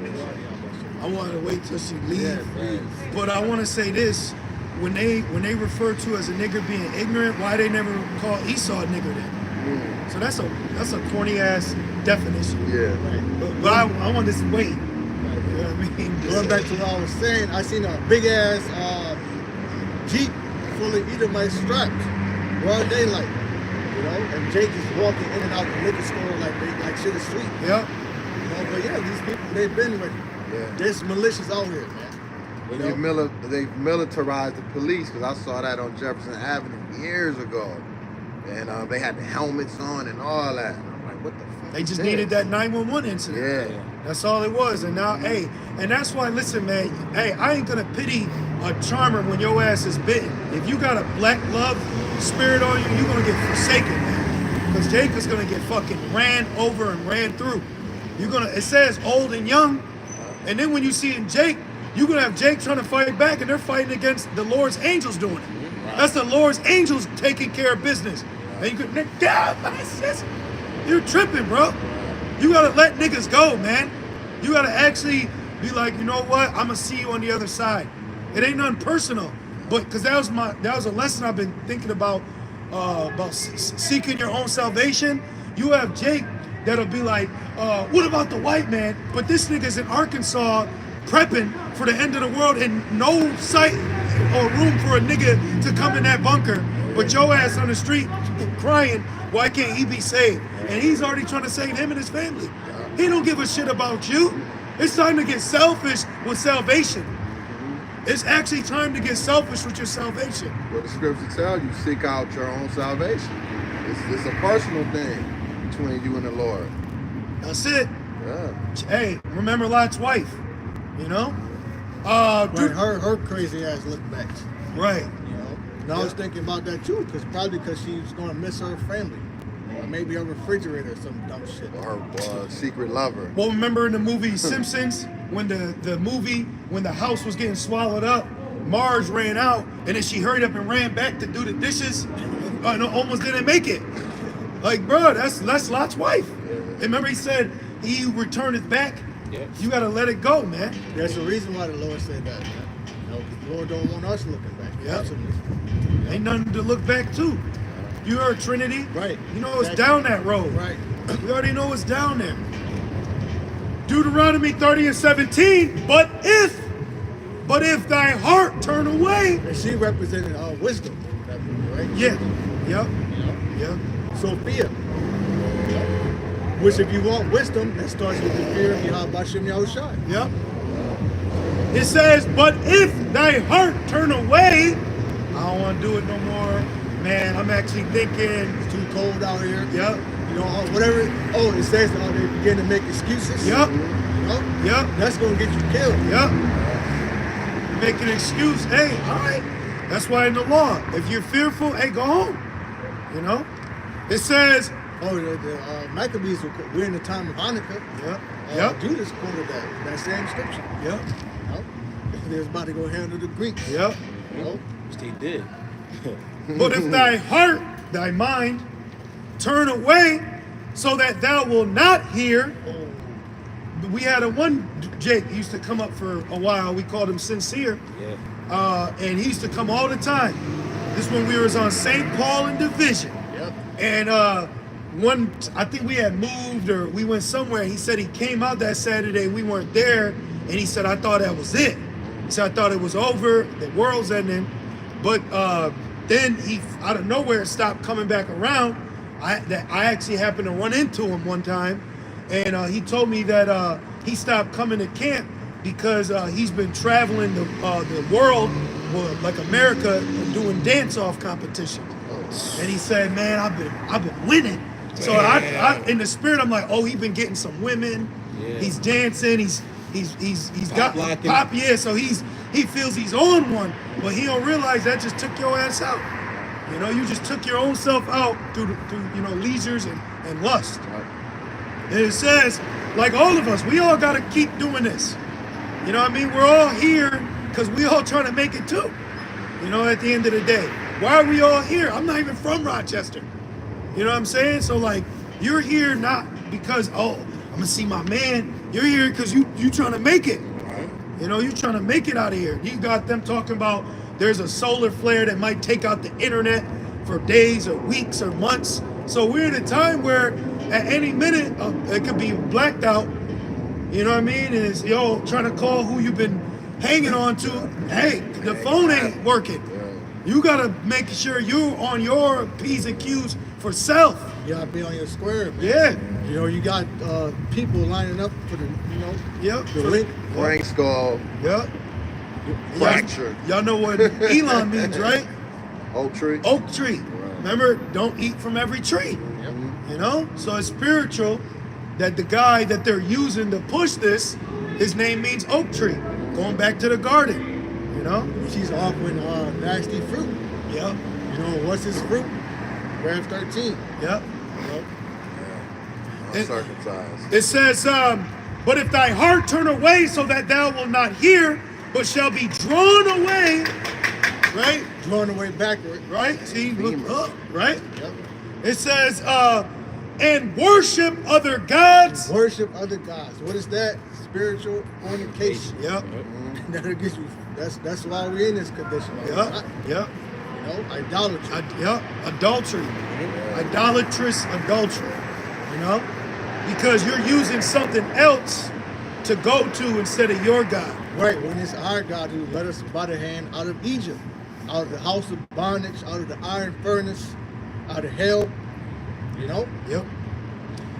I wanted to wait till she leaves. Yeah, please. But I want to say this. When they refer to as a nigger being ignorant, why they never call Esau a nigger then? So that's a corny ass definition. Yeah. But I want to wait. You know what I mean? Going back to what I was saying, I seen a big ass Jeep full of Edomite strapped, broad daylight, you know, and Jake is walking in and out the liquor store like shit is sweet. Yep. You know, but yeah, these people, they've been ready. Yeah. There's militias out here, man. They've militarized the police, because I saw that on Jefferson Avenue years ago. And they had the helmets on and all that. I'm like, what the fuck? They is just this? needed that 911 incident. Yeah. That's all it was. And now, hey, and that's why, listen, man, hey, I ain't gonna pity a charmer when your ass is bitten. If you got a black love spirit on you, you're gonna get forsaken, man. Because Jake is gonna get fucking ran over and ran through. It says old and young, and then when you see in Jake, you're gonna have Jake trying to fight back, and they're fighting against the Lord's angels doing it. That's the Lord's angels taking care of business. And you could, you're tripping, bro. You gotta let niggas go, man. You gotta actually be like, you know what? I'm gonna see you on the other side. It ain't nothing personal, but because that was a lesson I've been thinking about seeking your own salvation. You have Jake that'll be like, what about the white man? But this nigga's in Arkansas prepping for the end of the world and no sight or room for a nigga to come in that bunker. But your ass on the street crying, why can't he be saved? And he's already trying to save him and his family. He don't give a shit about you. It's time to get selfish with salvation. It's actually time to get selfish with your salvation. What the scripture tells you, seek out your own salvation. It's a personal thing between you and the Lord. That's it. Yeah. Hey, remember Lot's wife, you know? Right, Dude, her crazy ass look back, right. you know. And I was thinking about that too, probably because she's gonna miss her family. Or maybe a refrigerator or some dumb shit. Or her secret lover. Well, remember in the movie Simpsons, when when the house was getting swallowed up, Marge ran out, and then she hurried up and ran back to do the dishes, and almost didn't make it. Like, bro, that's Lot's wife. And remember he said, he returneth back. Yeah. You gotta let it go, man. There's a reason why the Lord said that, man. You know, 'cause the Lord don't want us looking back. Yeah. Absolutely. Ain't nothing to look back to. You heard Trinity? Right. You know it's Exactly. down that road. Right. We already know it's down there. Deuteronomy 30 and 17, but if thy heart turn away. And she represented wisdom, that movie, right? Yeah. Yep. You know? Yep. Sophia. Which, if you want wisdom, that starts with the fear of Yahweh Shem Yahushai. Yep. It says, but if thy heart turn away, I don't want to do it no more. Man, I'm actually thinking, It's too cold out here. yep, You know, whatever. Oh, it says they begin to make excuses. yep, You know? yep, That's going to get you killed. yep. Make an excuse. Hey, all right. That's why in the law, if you're fearful, hey, go home. You know? It says, Oh, the Maccabees, we're in the time of Hanukkah. yep, yep, Judas quoted that same scripture. yep, You know? They was about to go handle the Greeks. yep. You know? Which they did. But if thy heart, thy mind, turn away, so that thou will not hear. We had one Jake, he used to come up for a while. We called him Sincere. Yeah. And he used to come all the time. This when we was on St. Paul and Division. Yep. And I think we had moved or we went somewhere. He said he came out that Saturday. We weren't there. And he said, I thought that was it. He said, I thought it was over. The world's ending. But then he, out of nowhere, stopped coming back around. I actually happened to run into him one time. And he told me that he stopped coming to camp because he's been traveling the world, well, like America, doing dance-off competition. And he said, man, I've been winning. So I in the spirit, I'm like, oh, he's been getting some women. Yeah. He's dancing. He's got locking. pop. Yeah, so he feels he's on one, but he don't realize that just took your ass out. You know, you just took your own self out through you know, leisures and lust. And it says, like all of us, we all got to keep doing this. You know what I mean? We're all here because we all trying to make it too. You know, at the end of the day, why are we all here? I'm not even from Rochester. You know what I'm saying? So like, you're here not because, oh, I'm gonna see my man. You're here because you trying to make it. You know, you trying to make it out of here. You got them talking about there's a solar flare that might take out the internet for days or weeks or months. So we're in a time where at any minute it could be blacked out. You know what I mean? And it's, yo, trying to call who you've been hanging on to. Hey, the phone ain't working. You gotta make sure you're on your P's and Q's for self. You gotta be on your square, man. Yeah. You know, you got people lining up for the, you know, Yep. the link. Brain skull, Yep. fracture, Y'all know what Elon means, right? oak tree. Oak tree. Remember, don't eat from every tree. You know? So it's spiritual that the guy that they're using to push this, his name means oak tree. Going back to the garden. You know? She's offering nasty fruit. Yep. You know, what's his fruit? Rev 13. Yep. Uncircumcised. It says, but if thy heart turn away so that thou wilt not hear, but shall be drawn away, right? Drawn away backward. Right? See, look up, right? Yep. It says, and worship other gods. Worship other gods. What is that? Spiritual fornication. Yep. That'll get you. That's why we're in this condition. Yep. Yep. You know, idolatry. Yep. Adultery. Idolatrous adultery. You know? Because you're using something else to go to instead of your God. Right, when it's our God who led us by the hand out of Egypt, out of the house of bondage, out of the iron furnace, out of hell. You know? Yep.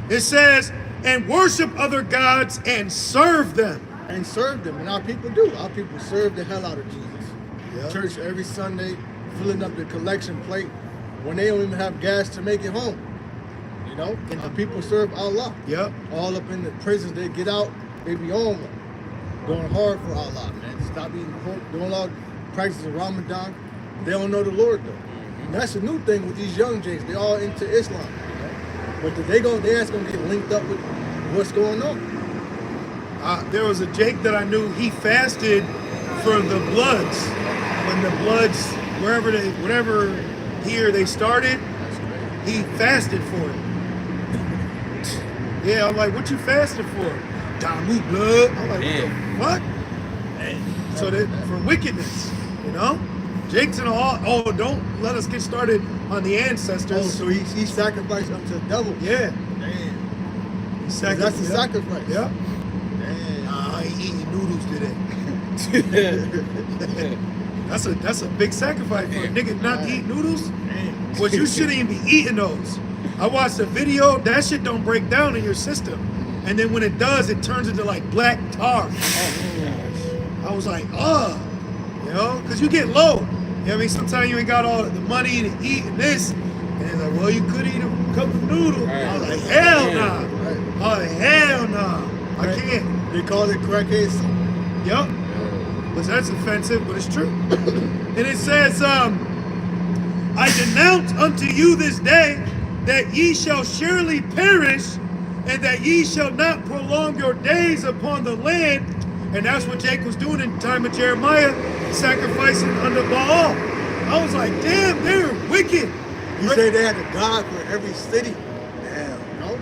It says, and worship other gods and serve them. And serve them. And our people do. Our people serve the hell out of Jesus. Yep. Church every Sunday, filling up the collection plate when they don't even have gas to make it home. You know? And our people serve Allah. Yep. All up in the prisons, they get out, they be on one. Going hard for Allah, man. Stop eating pork, doing all practices of Ramadan. They don't know the Lord though. That's a new thing with these young Jays. They all into Islam. You know? But they ask gonna get linked up with what's going on. There was a Jake that I knew, he fasted for the Bloods. When the Bloods, whatever here they started, he fasted for it. Yeah, I'm like, what you fasting for? Damu blood. I'm like, what the fuck? So that for wickedness, you know? Jake's in all, oh, don't let us get started on the ancestors. Oh, so he sacrificed unto the devil. Yeah. Damn. He That's the sacrifice. Yeah. Damn. I ain't eating noodles today. That's a big sacrifice for a nigga not to eat noodles. Damn. But you shouldn't even be eating those. I watched a video, that shit don't break down in your system. And then when it does, it turns into like black tar. I was like, you know, because you get low. You know what I mean? Sometimes you ain't got all the money to eat and this. And it's like, well, you could eat a cup of noodles. I was like, hell nah. Right. I was like, hell nah. I Right. can't. They call it crackhead soup. Yep. But that's offensive, but it's true. And it says, I denounce unto you this day that ye shall surely perish, and that ye shall not prolong your days upon the land. And that's what Jake was doing in the time of Jeremiah, sacrificing under Baal. I was like, damn, they're wicked. You say they had a god for every city. Damn. You know?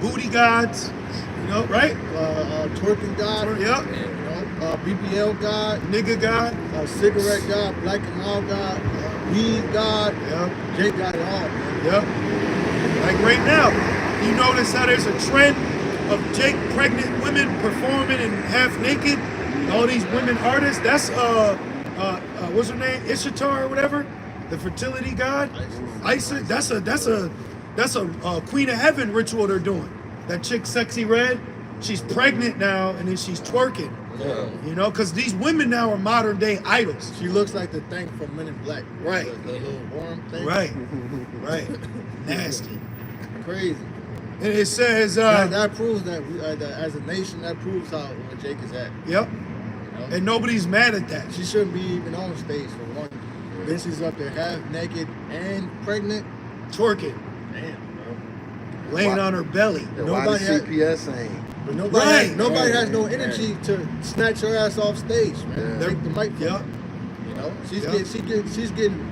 Booty gods, you know, right? Twerking god. Yep. You know? BBL god. Nigga god. Cigarette god. Black and mild god. Weed god. Yep. Jake got it all, man. Yep. Like right now, you notice how there's a trend of Jake pregnant women performing and half naked. All these women artists. That's what's her name? Ishtar or whatever, the fertility god. Isis. That's a Queen of Heaven ritual they're doing. That chick, Sexy Red. she's pregnant now, and then she's twerking. You know, because these women now are modern day idols. She looks like the thing from Men in Black. Right. The little worm thing. Right. Nasty. Crazy. And it says, that proves that, that as a nation, that proves how Jake is at. yep. You know? And nobody's mad at that. She shouldn't be even on stage for one. Then she's up there half naked and pregnant. Twerking. Damn, bro. Laying on her belly. Then why Nobody the had- CPS ain't? But nobody has no energy to snatch her ass off stage, man. Yeah. Take the mic from Yep. her. You know, Yep. she's getting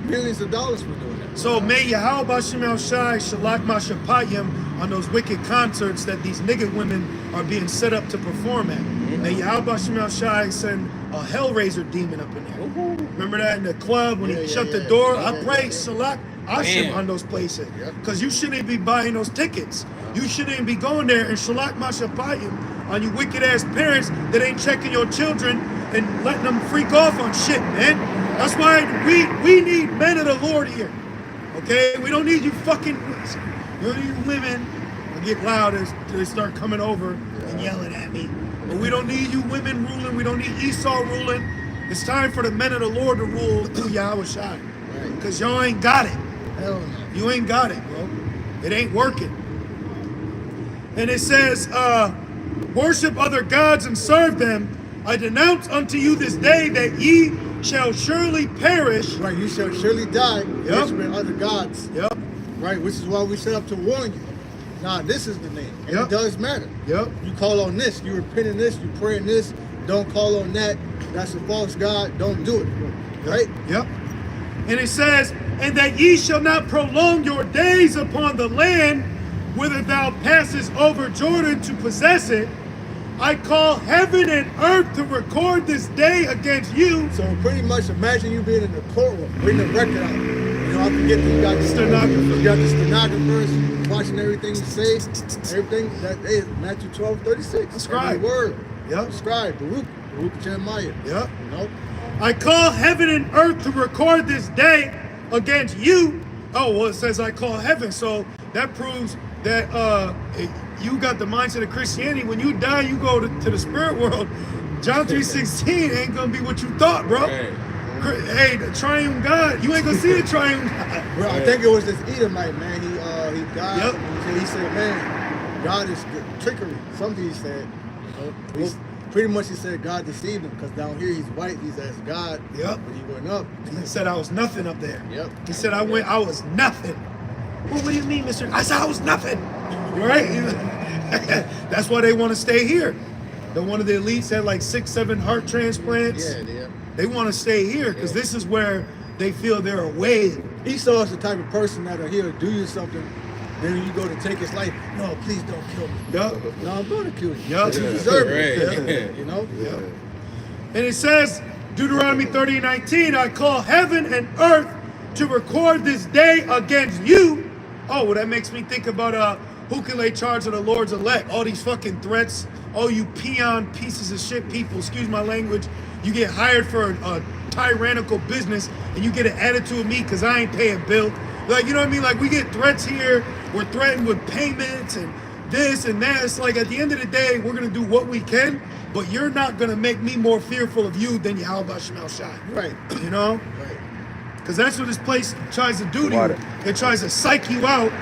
millions of dollars for doing that. So may Yahweh Shemel Shai Shalak Mashapayim on those wicked concerts that these nigga women are being set up to perform at. May Yahweh Shemel Shai send a Hellraiser demon up in there. Remember that in the club when he shut the door? I pray Shalak Ashim on those places. Because you shouldn't be buying those tickets. You shouldn't be going there and Shalak Mashapayim on you wicked ass parents that ain't checking your children and letting them freak off on shit, man. That's why we need men of the Lord here. Okay? We don't need you fucking, we don't need you women to get loud as they start coming over and yelling at me. But we don't need you women ruling. We don't need Esau ruling. It's time for the men of the Lord to rule through Yahweh Shai. Because y'all ain't got it. Hell no. You ain't got it, bro. It ain't working. And it says, worship other gods and serve them. I denounce unto you this day that ye shall surely perish. Right, you shall surely die, Yep. worshiping other gods. Yep, Right, which is why we set up to warn you. Nah, this is the name. And Yep. it does matter. yep, You call on this, you repent in this, you pray in this, don't call on that. That's a false god, don't do it. Right? yep. And it says, and that ye shall not prolong your days upon the land whither thou passest over Jordan to possess it. I call heaven and earth to record this day against you. So pretty much imagine you being in the courtroom, reading the record out. You know, I forget that you got the Stenographer. You got the stenographers watching everything you say, everything that is Matthew 12:36. Scribe. Every word. Yep. Scribe, Baruch Jeremiah. Yep. You know? I call heaven and earth to record this day against you. Oh, well, it says I call heaven, so that proves that you got the mindset of Christianity. When you die, you go to the spirit world. John 3:16 ain't gonna be what you thought, bro. Hey, the triune God, you ain't gonna see the triune God. Bro, I think it was this Edomite, man. He died. Yep. He said, man, God is trickery. Something he said. You know? Pretty much he said God deceived him because down here he's white, he's as God. Yep. But he went up. He said I was nothing up there. Yep. He said I was nothing. Well, what do you mean, mister? I said I was nothing. Right? That's why they want to stay here. One of the elites had like 6, 7 heart transplants. Yeah. They want to stay here because this is where they feel they're away. Esau is the type of person that he'll do you something, then when you go to take his life, no, please don't kill me. Yup. No, I'm going to kill you. Yup. You deserve Right. it. You know? Yep. And it says, Deuteronomy 30:19, I call heaven and earth to record this day against you. Oh, well, that makes me think about who can lay charge of the Lord's elect? All these fucking threats. Oh, you peon pieces of shit people, excuse my language. You get hired for a tyrannical business and you get an attitude with me because I ain't paying bill. Like, you know what I mean? Like, we get threats here. We're threatened with payments and this and that. It's like, at the end of the day, we're going to do what we can, but you're not going to make me more fearful of you than Yahweh Shemel Shai. Right. You know? Right. Because that's what this place tries to do to you. It tries to psych you out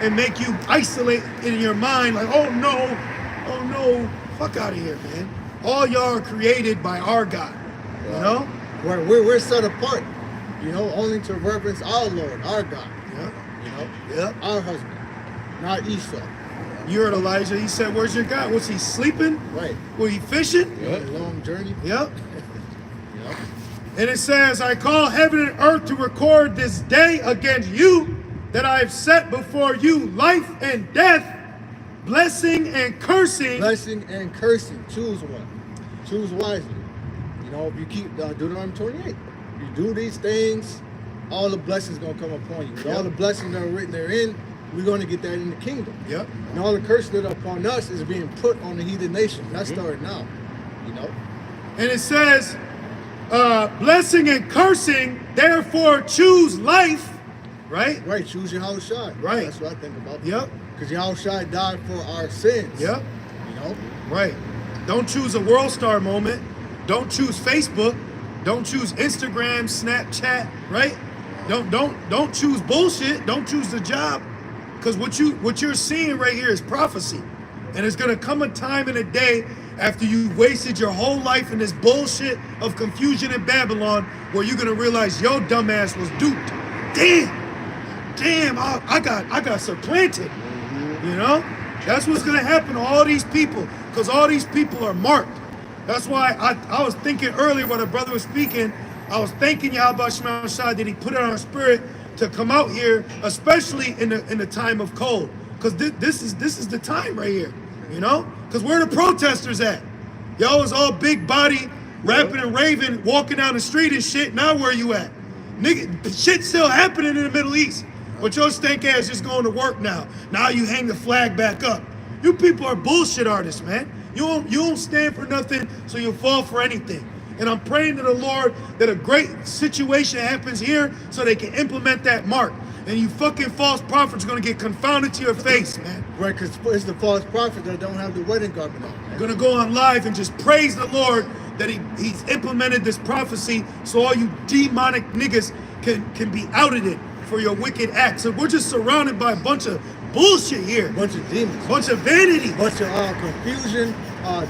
and make you isolate in your mind, like, oh no, fuck out of here, man. All y'all are created by our God, you know? Right. We're set apart, you know, only to reverence our Lord, our God. Yeah. You know? Yeah. Our husband, not Esau. You heard Elijah, he said, where's your God? Was he sleeping? Right. Was he fishing? A long journey. Yep. Yep. And it says, I call heaven and earth to record this day against you, that I have set before you life and death, blessing and cursing. Blessing and cursing. Choose one. Choose wisely. You know, if you keep Deuteronomy 28, you do these things, all the blessings gonna come upon you. With all the blessings that are written therein, we're gonna get that in the kingdom. Yep. And all the curses that are upon us is being put on the heathen nation. That's starting now. You know? And it says, blessing and cursing, therefore choose life, right? Right, choose your house shot. Right. That's what I think about. Yep. Because Yahushua died for our sins. Yep. You know? Right. Don't choose a world star moment. Don't choose Facebook. Don't choose Instagram, Snapchat, right? Don't choose bullshit. Don't choose the job. Because what you're seeing right here is prophecy. And it's gonna come a time in a day after you've wasted your whole life in this bullshit of confusion in Babylon where you're gonna realize your dumbass was duped. Damn, I got supplanted. You know? That's what's gonna happen to all these people, because all these people are marked. That's why I was thinking earlier when a brother was speaking, I was thanking Yahweh Shema Shai that he put it on our spirit to come out here, especially in the time of cold. Because this is the time right here, you know? Because where the protesters at? Y'all was all big body, rapping and raving, walking down the street and shit. Now where you at? Nigga, shit's still happening in the Middle East. But your stank ass just going to work now. Now you hang the flag back up. You people are bullshit artists, man. You don't stand for nothing, so you fall for anything. And I'm praying to the Lord that a great situation happens here so they can implement that mark. And you fucking false prophets are gonna get confounded to your face, man. Right, because it's the false prophet that don't have the wedding garment on. Man. Gonna go on live and just praise the Lord that he's implemented this prophecy so all you demonic niggas can be outed it for your wicked acts. So we're just surrounded by a bunch of bullshit here. Bunch of demons. Bunch of vanity. Bunch of confusion.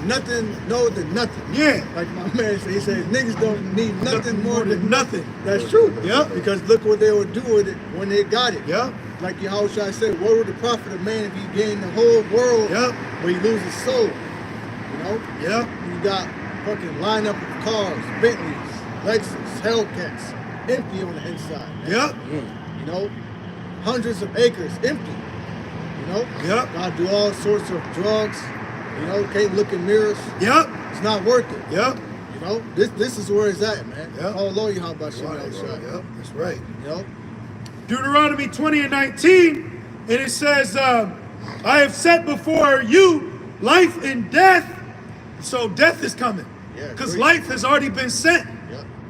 Nothing, no than nothing. Yeah. Like my man said, he said niggas don't need nothing more than nothing. That's true. Yeah. Because look what they would do with it when they got it. Yeah. Like Yahushua said, what would the profit of man if he gained the whole world, but he loses his soul? You know? Yeah. You got fucking lineup of cars, Bentleys, Lexus, Hellcats, empty on the inside. Man. Yeah. You know? Hundreds of acres empty. You know? Yeah. Gotta do all sorts of drugs. You know, can't look in mirrors. Yep. It's not worth it. Yep. You know, this is where it's at, man. Yep. All Lord, how about you? Right, yep. That's right. You know? Deuteronomy 20:19, and it says, I have set before you life and death. So death is coming. Yeah, Because great. life has already been sent.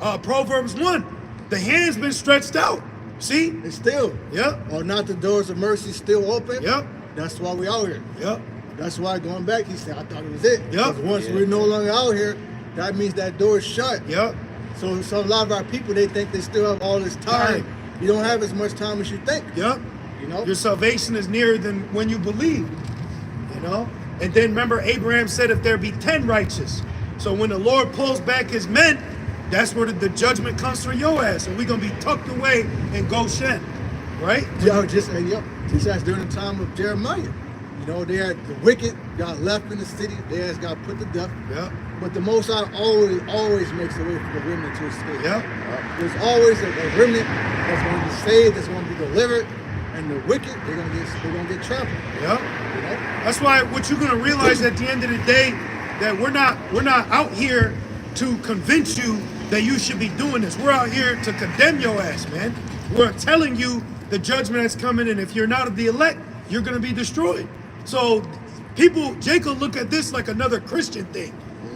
Yep. Proverbs 1. The hand's been stretched out. See? It's still. Yep. Are not the doors of mercy still open? Yep. That's why we out here. Yep. That's why going back, he said, I thought it was it. Yep. Because once we're no longer out here, that means that door is shut. Yep. So a lot of our people, they think they still have all this time. You don't have as much time as you think. Yep. You know? Your salvation is nearer than when you believe. You know? And then remember, Abraham said, if there be 10 righteous. So when the Lord pulls back his men, that's where the judgment comes for your ass. And we're going to be tucked away in Goshen. Right? Just as during the time of Jeremiah. You know, they had the wicked got left in the city. They ass got put to death. Yeah. But the Most High always makes a way for the remnant to escape. Yeah. There's always a remnant that's going to be saved, that's going to be delivered, and the wicked they're going to get trampled. Yeah. You know? That's why what you're gonna realize at the end of the day, that we're not out here to convince you that you should be doing this. We're out here to condemn your ass, man. We're telling you the judgment that's coming, and if you're not of the elect, you're gonna be destroyed. So people, Jacob, look at this like another Christian thing.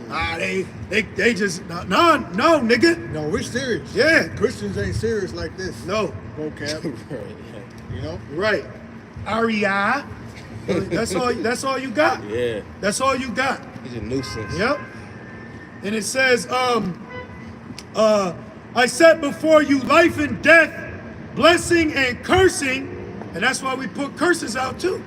They just no nigga. No, we're serious. Yeah. Christians ain't serious like this. No. Vocab. You know? Right. Aria. That's all you got. Yeah. That's all you got. He's a nuisance. Yep. And it says, I set before you life and death, blessing and cursing. And that's why we put curses out too.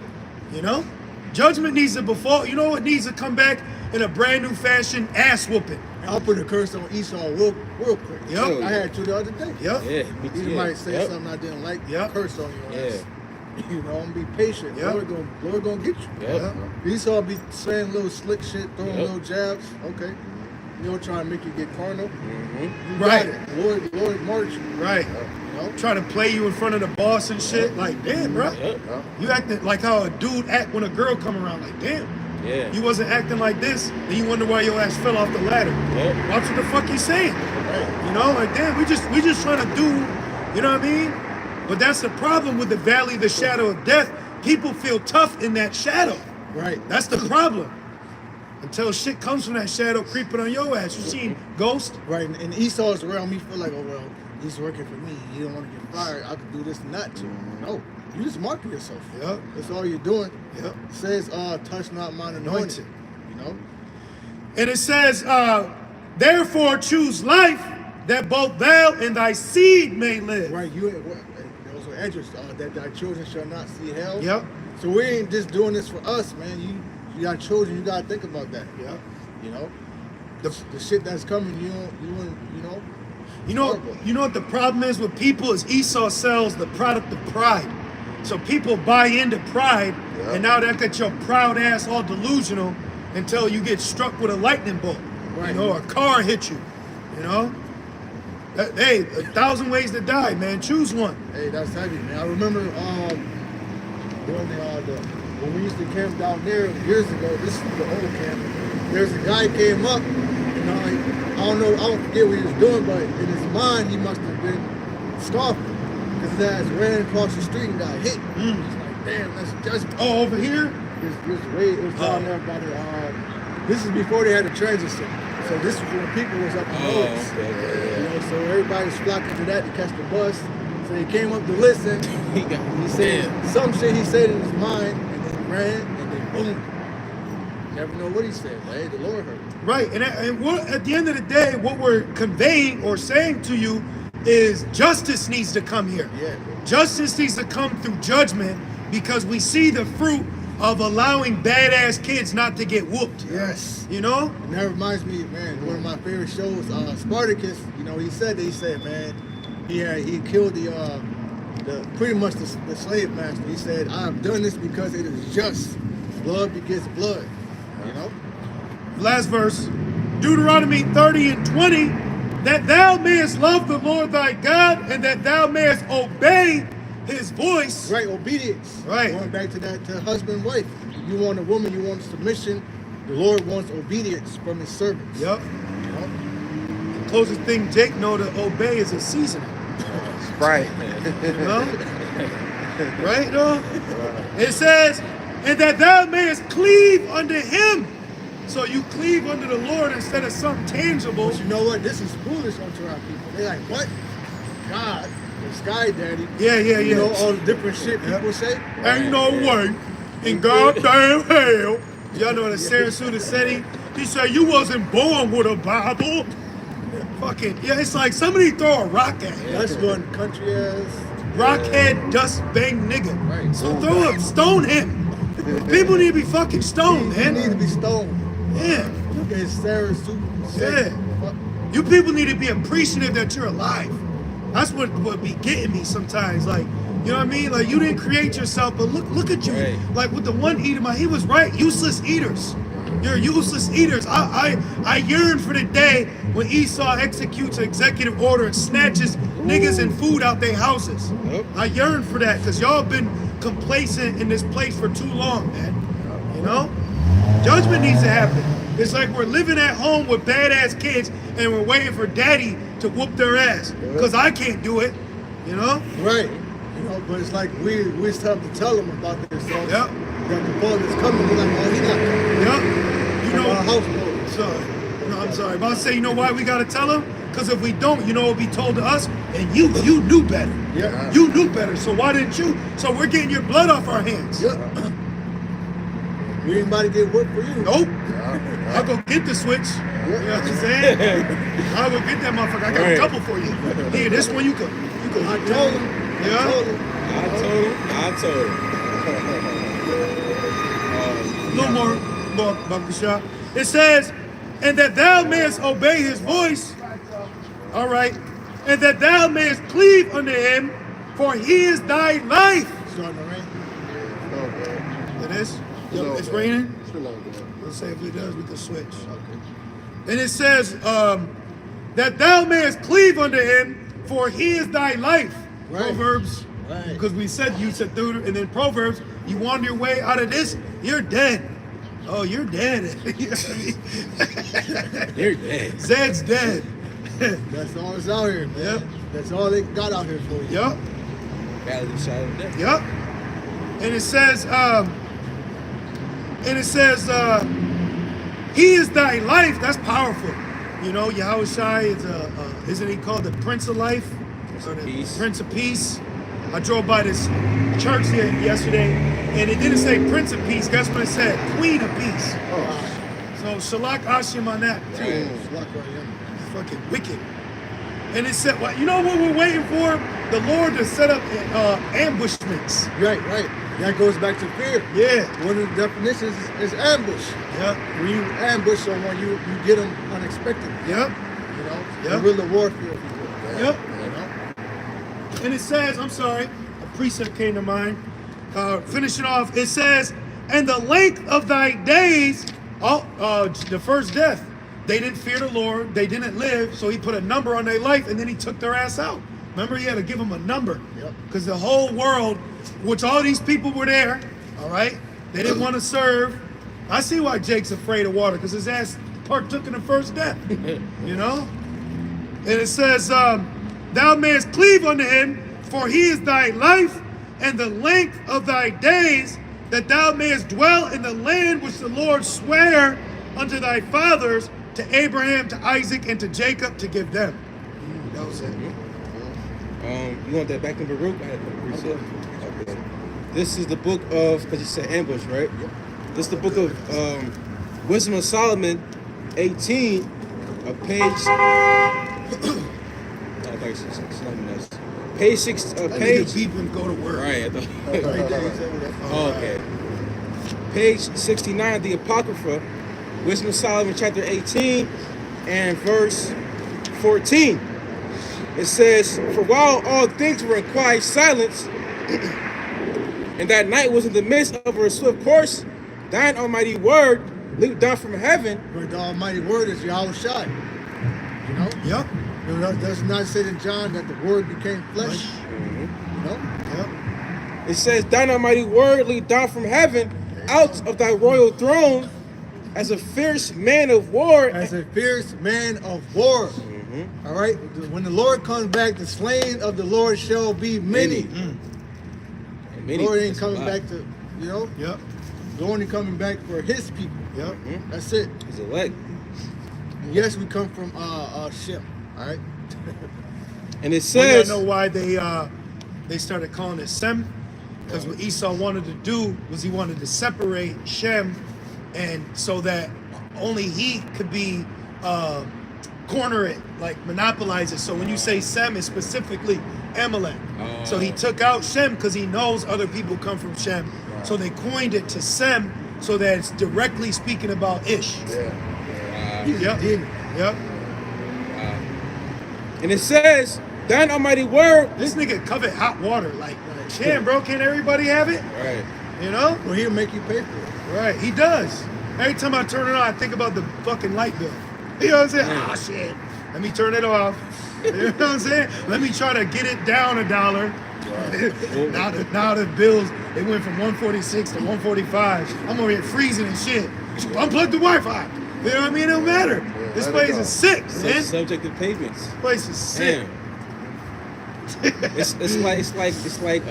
You know? Judgment needs to befall. You know what needs to come back in a brand new fashion? Ass whooping. I'll put a curse on Esau real quick. Yep. I had to the other day. Yep. Yeah. Me too. You might say Yep. something I didn't like. Yep. Curse on your ass. You know, I'm be patient. Yep. Lord gonna get you. Yep. Esau be saying little slick shit, throwing Yep. little jabs. Okay. You know, trying to make you get carnal. Mm-hmm. You Right. got it. Lord march you. Right. You know? Trying to play you in front of the boss and shit. Like, damn, bro. Yep. You acting like how a dude act when a girl come around. Like, damn. Yeah. You wasn't acting like this, then you wonder why your ass fell off the ladder. Yep. Watch what the fuck you saying. You know, like damn, we just trying to do, you know what I mean? But that's the problem with the valley of the shadow of death. People feel tough in that shadow. Right. That's the problem. Until shit comes from that shadow creeping on your ass. You seen Ghost? Right. And Esau's around me feel like, oh well, he's working for me. He don't want to get fired. I could do this and that too. No. You just market yourself. Yep. That's all you're doing. Yep. It says, touch not mine anointed. know? And it says, therefore choose life, that both thou and thy seed may live. Right, those are address, that thy children shall not see hell. Yep. So we ain't just doing this for us, man. You got children, you gotta think about that. Yep. You know? The shit that's coming, you know? You know what the problem is with people is Esau sells the product of pride. So people buy into pride, and now they get your proud ass all delusional until you get struck with a lightning bolt. Right. You know, or a car hit you. You know? Hey, 1,000 ways to die, man. Choose one. Hey, that's heavy, man. I remember during when we used to camp down there years ago, this is the old camp, there's a guy came up, I don't forget what he was doing, but in his mind, he must have been scoffing. Because his ass ran across the street and got hit. He's like, damn, that's judgment. Oh, over here? It was down there by the, this is before they had the transit center. So this was when people was up the roads. Okay. You know, so everybody was flocking to that to catch the bus. So he came up to listen. He said some shit he said in his mind, and then he ran, and then boom. Never know what he said. Hey, the Lord heard. Right, and what, at the end of the day, what we're conveying or saying to you is justice needs to come here. Yeah. Justice needs to come through judgment because we see the fruit of allowing badass kids not to get whooped. Yes. You know? And that reminds me, man, one of my favorite shows, Spartacus. You know, he said, man, he killed the pretty much the slave master. He said, I have done this because it is just. Blood begets blood. You know? Last verse, Deuteronomy 30:20, that thou mayest love the Lord thy God and that thou mayest obey his voice. Right, obedience. Right. Going back to that, to husband and wife. You want a woman, you want submission. The Lord wants obedience from his servants. Yep. You know? The closest thing Jake know to obey is a seasoning. Right. You know? Right, no? It says, and that thou mayest cleave unto him. So you cleave unto the Lord instead of something tangible. But you know what? This is foolish unto our people. They're like, what? God, the sky daddy. Yeah. You know, all the different shit people say. Ain't no way in goddamn hell. Y'all know what Sarasota said? He said, you wasn't born with a Bible. Fucking, yeah, it's like somebody throw a rock at him. That's one country ass. Rockhead, dust bang nigga. Right. So throw him, stone him. People need to be fucking stoned, He man. need to be stoned. Yeah. Look at Sarah's suit. Yeah. You people need to be appreciative that you're alive. That's what be getting me sometimes. Like, you know what I mean? Like, you didn't create yourself, but look at you. Right. Like with the one eater, he was right. Useless eaters. You're useless eaters. I yearn for the day when Esau executes an executive order and snatches niggas and food out their houses. Yep. I yearn for that because y'all been complacent in this place for too long, man. You know? Judgment needs to happen. It's like we're living at home with badass kids and we're waiting for daddy to whoop their ass because I can't do it. You know? Right. You know, but it's like we start to tell them about themselves. Yep. That the father's coming. We're like, oh, he's not coming. Yep. You know, Our household. sorry. No, I'm sorry. But I say, you know why we gotta tell them? Because if we don't, you know what will be told to us? And you knew better. Yeah. You knew better, so why didn't you? So we're getting your blood off our hands. Yeah. We ain't about to get work for you. Nope. I'll go get the switch. You know what I'm saying? I'll go get that motherfucker. I got a couple for you. Here, this one you go. I told him. Yeah? I told him. A little more Baba Shah. It says, and that thou mayest obey his voice. All right. And that thou mayest cleave unto him, for he is thy life. Starting to rain. It is? No, It's man. raining? Still on there. Let's say if it does, we can switch. Okay. And it says, that thou mayest cleave unto him, for he is thy life. Right. Proverbs. Right. Because you said through, and then Proverbs, you wander your way out of this, you're dead. Oh, you're dead. You know what I mean? You're dead. Zed's dead. That's all that's out here, man. Yep. That's all they got out here for you. Yup. Valley shot of death. Yup. And it says, he is thy life. That's powerful. You know, Yahushua is, isn't he called the Prince of Life? Prince Or of the Peace. Prince of Peace. I drove by this church here yesterday, and it didn't say Prince of Peace. Guess what it said? Queen of Peace. Shalak Ashim on that too. Shalak Rayam. It's fucking wicked. And it said, well, you know what we're waiting for? The Lord to set up ambushments. Right. That goes back to fear. Yeah. One of the definitions is ambush. Yep. When you ambush someone, you get them unexpected. Yep. You know, Yep. guerrilla warfare. If you will. Yep. You know? And it says, I'm sorry, a precept came to mind. Finishing off, it says, and the length of thy days, the first death, they didn't fear the Lord, they didn't live, so he put a number on their life, and then he took their ass out. Remember, he had to give them a number. Yep. Because the whole world, which all these people were there, all right, they didn't want to serve. I see why Jake's afraid of water, because his ass partook in the first death, you know? And it says, thou mayest cleave unto him, for he is thy life, and the length of thy days, that thou mayest dwell in the land which the Lord sware unto thy fathers, to Abraham, to Isaac, and to Jacob, to give them. That was it. You want that back in Baruch? I had to reset. Okay. This is the book of, because you said ambush, right? Yep. This is the book of Wisdom of Solomon, 18, page 6, page beep and go to work. right. Oh, okay. Page 69, the Apocrypha, Wisdom of Solomon, chapter 18, and verse 14. It says, for while all things were in quiet silence, and that night was in the midst of her swift course, thine almighty word leaped down from heaven. But the almighty word is Yahweh Shai. You know? Yep. You know, does not say in John that the word became flesh. Mm-hmm. You know? Yep. It says, thine almighty word leaped down from heaven out of thy royal throne as a fierce man of war. As a fierce man of war. All right? When the Lord comes back, the slain of the Lord shall be many. The Lord ain't coming back to, you know? Yep. The only coming back for his people. Yep. That's it. His elect. And yes, we come from Shem. All right? And it Well, you says, know why they started calling it Sem? Because what Esau wanted to do was he wanted to separate Shem, and so that only he could be corner it, like monopolize it. So when you say Sem, it's specifically Amalek. So he took out Shem because he knows other people come from Shem. So they coined it to Sem so that it's directly speaking about Ish. He's Yep. a demon. Yep. and it says, thine almighty word. This nigga covet hot water. Like, damn, bro, can everybody have it? Right. You know? Well, he'll make you pay for it. Right, he does. Every time I turn it on, I think about the fucking light bill. You know what I'm saying? Ah, shit. Let me turn it off. You know what I'm saying? Let me try to get it down $1. now the bills, they went from 146 to 145. I'm over here freezing and shit. Unplug the Wi-Fi. You know what I mean? It don't matter. This place is sick, man. Subject to payments. This place is sick. Damn. it's like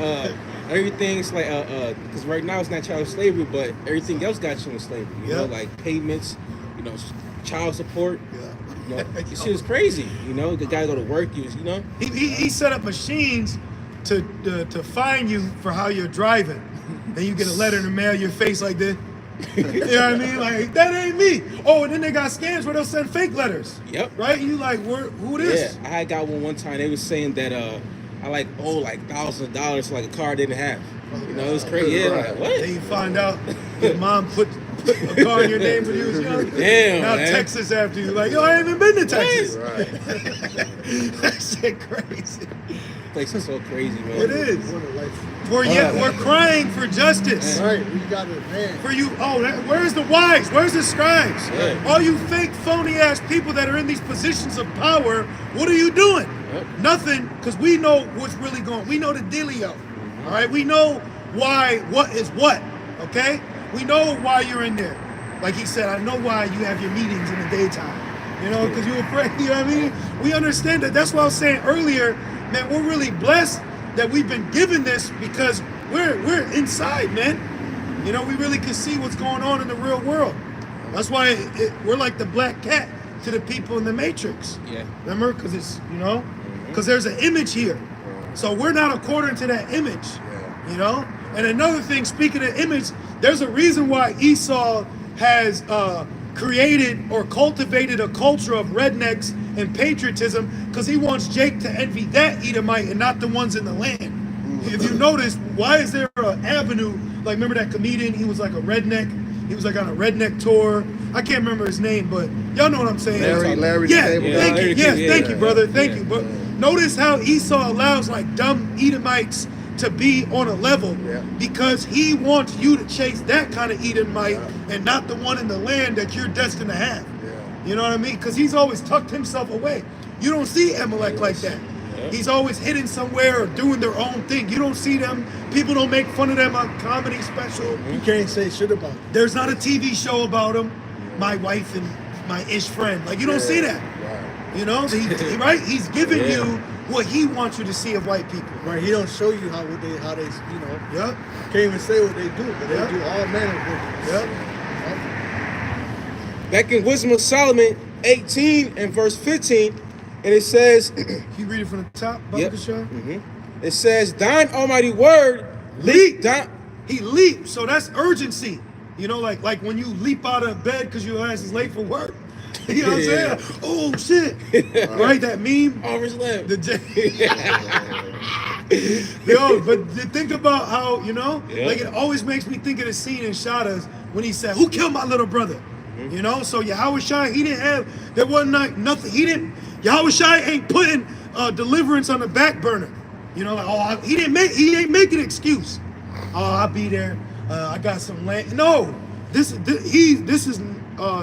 everything's like because right now it's not child slavery, but everything else got you in slavery. You know, like payments, you know, child support. You know, this shit is crazy. You know, the guy go to work. You know, He set up machines to fine you for how you're driving. Then you get a letter in the mail, your face like this. You know what I mean? Like, that ain't me. Oh, and then they got scams where they'll send fake letters. Yep. Right? You like, who this? Yeah, I had got one time. They was saying that I like owe like $1,000 for like a car I didn't have. You know, it was crazy. Yeah, like what? Then you find out your mom put a car in your name when you was young. Damn, now man. Texas after you. Like, yo, I ain't even been to Texas. Right. That shit crazy. Place is so crazy, man. It is. What a life. We're crying for justice. Right, we got it, man. For you, where's the wise? Where's the scribes? Yeah. All you fake, phony ass people that are in these positions of power, what are you doing? Yep. Nothing, because we know what's really going. We know the dealio. All right, we know what is what. Okay, we know why you're in there. Like he said, I know why you have your meetings in the daytime. You know, because you're afraid. You know what I mean? We understand that. That's what I was saying earlier. Man, we're really blessed that we've been given this because we're inside, man. You know, we really can see what's going on in the real world. That's why we're like the black cat to the people in the Matrix. Yeah. Remember? Because it's, you know, because there's an image here. So we're not according to that image, you know? And another thing, speaking of image, there's a reason why Esau has created or cultivated a culture of rednecks and patriotism because he wants Jake to envy that Edomite and not the ones in the land. If you notice, why is there an avenue? Like, remember that comedian? He was like a redneck. He was like on a redneck tour. I can't remember his name, but y'all know what I'm saying. Larry Yeah, the Cable Guy. thank you. Yes, Yeah, thank you, brother. Thank yeah. you. But notice how Esau allows like dumb Edomites to be on a level Yeah. because he wants you to chase that kind of Edomite and not the one in the land that you're destined to have. Yeah. You know what I mean? Because he's always tucked himself away. You don't see Amalek like that. Yeah. He's always hidden somewhere or doing their own thing. You don't see them. People don't make fun of them on comedy special. You can't say shit about it. There's not a TV show about him. My wife and my ish friend. Like, you don't see that. Right. You know, right? He's giving Yeah. you what he wants you to see of white people. Right? He don't show you how they Yep. can't even say what they do, but Yeah. they do all manner of wickedness. Yep. Back in Wisdom of Solomon 18 and verse 15, and it says, Can you read it from the top, Yep. Baba Shah? it says, thine almighty word leap down. He leaped, so that's urgency. You know, like when you leap out of bed because your ass is late for work. You know what I'm Yeah. saying? Oh shit! Right, that meme. Orange lamp. Yo, but think about how, you know, Yeah. like it always makes me think of the scene in Shadas when he said, "Who killed my little brother?" You know, so Yahweh Shai, he didn't have, there wasn't like nothing. Yahweh Shai ain't putting deliverance on the back burner. You know, like, he ain't make an excuse. Oh, I'll be there. I got some land. No, this is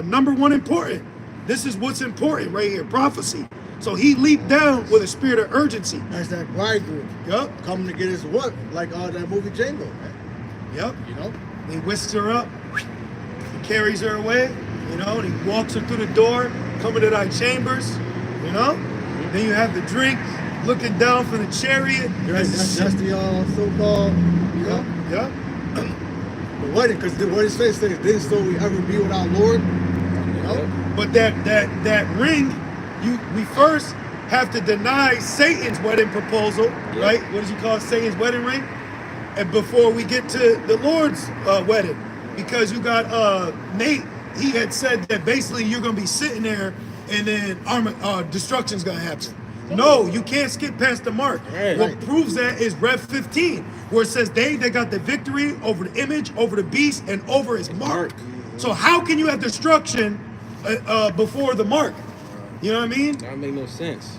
number one important. This is what's important right here, prophecy. So he leaped down with a spirit of urgency. That's that bridegroom Yup, coming to get his work, like that movie Django, man. yup. You know? He whisks her up, he carries her away, you know, and he walks her through the door, coming to thy chambers, you know. Then you have the drink, looking down from the chariot. Right, that's the so-called, you know, Yeah. the wedding, because what it says, then so we ever be with our Lord, you know? But that ring, we first have to deny Satan's wedding proposal, right? What does he call Satan's wedding ring? And before we get to the Lord's wedding, because you got Nate, he had said that basically you're gonna be sitting there and then destruction's gonna happen. No, you can't skip past the mark. Right. What proves that is Rev 15, where it says they got the victory over the image, over the beast, and over his mark. So how can you have destruction before the mark? You know what I mean? That make no sense.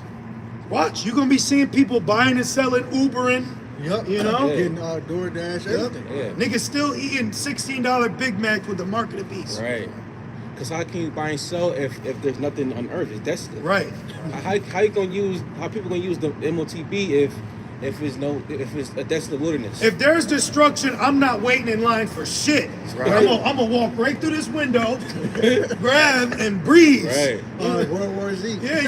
Watch, you're gonna be seeing people buying and selling, Ubering. Yep. You know? Yeah. Getting DoorDash, everything. Yeah. Niggas still eating $16 Big Mac with the mark of the beast. Right. Because how can you buy and sell if there's nothing on earth? It's desolate. Right. How people gonna use the MOTB if it's a desolate wilderness? If there's destruction, I'm not waiting in line for shit. Right. I'm gonna walk right through this window, grab and breathe. Right. World War Z. Yeah,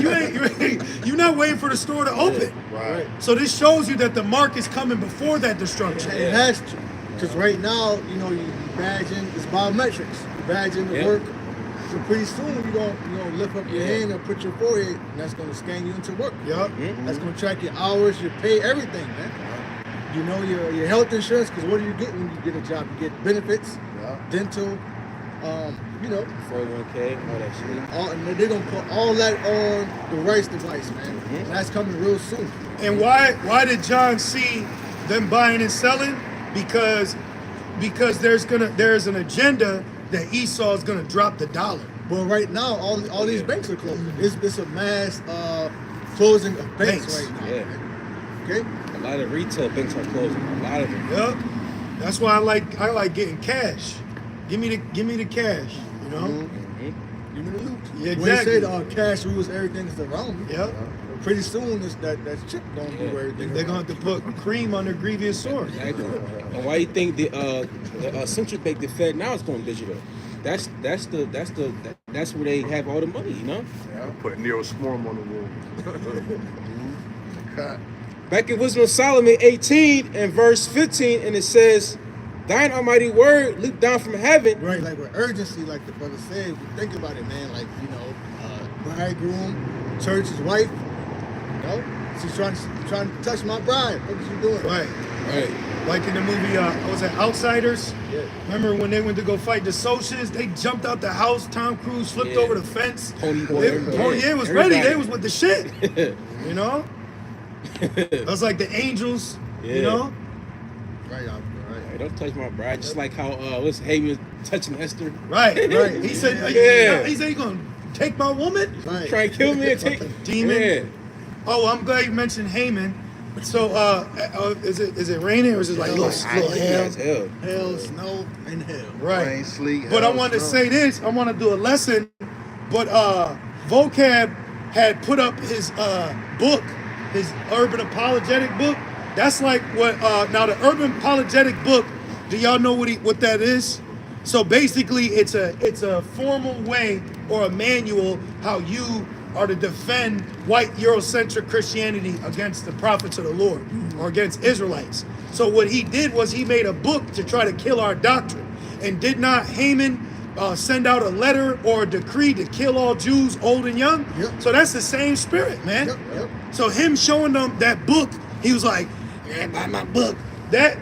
you're not waiting for the store to open. Right. So this shows you that the mark is coming before that destruction. It has to. Because right now, you know, you badge in, it's biometrics. You badge in to Yeah. work. So pretty soon you're gonna lift up your hand and put your forehead, and that's gonna scan you into work. Yup. That's gonna track your hours, your pay, everything, man. You know your health insurance, because what do you get when you get a job? You get benefits, Yeah. dental, you know, 401k, all that shit. and they're gonna put all that on the rice device, man. And that's coming real soon. And why did John see them buying and selling? Because there's an agenda that Esau is gonna drop the dollar. Well, right now, all these banks are closing. It's a mass closing of banks right now. Yeah. Man. Okay. A lot of retail banks are closing. A lot of them. Yep. That's why I like getting cash. Give me the cash. You know. Give me the loot. Yeah, When they exactly. say cash rules everything that's around me. Yep. Pretty soon, that chip gonna do everything. They're gonna have to put cream on their grievous sword. Exactly. And why you think the central bank, the Fed, now is going digital? That's where they have all the money, you know. Put Neoswarm on the wall. Cut. Back in Wisdom of Solomon 18 and verse 15, and it says, "Thine almighty word leaped down from heaven." Right, like with urgency, like the brother said. If you think about it, man, like, you know, bridegroom, church's wife, you know, she's trying to touch my bride. What is she doing? Right. Right. Like in the movie, what was it, Outsiders? Yeah. Remember when they went to go fight the Socialists? They jumped out the house. Tom Cruise flipped Yeah. over the fence. Pony boy, They, everybody. Pony was ready. Everybody. They was with the shit. You know? That's like the Angels. Yeah. You know? Right out there, Hey, don't touch my bride. Just like how what's Haman touching Esther. Right. Right. He said, Yeah. he said, you gonna take my woman? right. Try and kill me and take Demon. Yeah. Oh, I'm glad you mentioned Haman. So, is it raining or is it like little Hell. hail? Hell. Hell, snow, and hell. Right. Rain, sleet, But I hail, wanted to snow. say this. I want to do a lesson. But Vocab had put up his book, his urban apologetic book. That's like what now the urban apologetic book. Do y'all know what that is? So basically, it's a formal way or a manual how you are to defend white Eurocentric Christianity against the prophets of the Lord or against Israelites. So what he did was he made a book to try to kill our doctrine. And did not Haman send out a letter or a decree to kill all Jews, old and young? Yep. So that's the same spirit, man. Yep. So him showing them that book, he was like, yeah, buy my book. That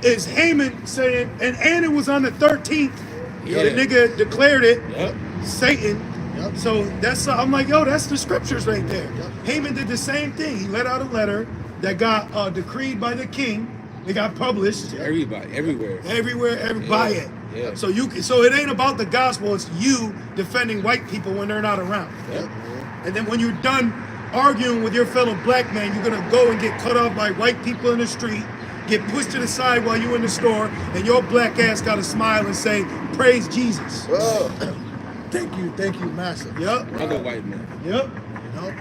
is Haman saying, and it was on the 13th. Yeah. The nigga declared it, Yep. Satan. Yep. So that's, I'm like, yo, that's the scriptures right there. Yep. Haman did the same thing. He let out a letter that got decreed by the king. It got published Everybody, everywhere. everywhere, buy it. Yeah. So so it ain't about the gospel, it's you defending white people when they're not around. Yep. And then when you're done arguing with your fellow black man, you're gonna go and get cut off by white people in the street, get pushed to the side while you're in the store, and your black ass gotta smile and say, praise Jesus. Oh, Thank you, master. Yep. Other white man. Yep. You know?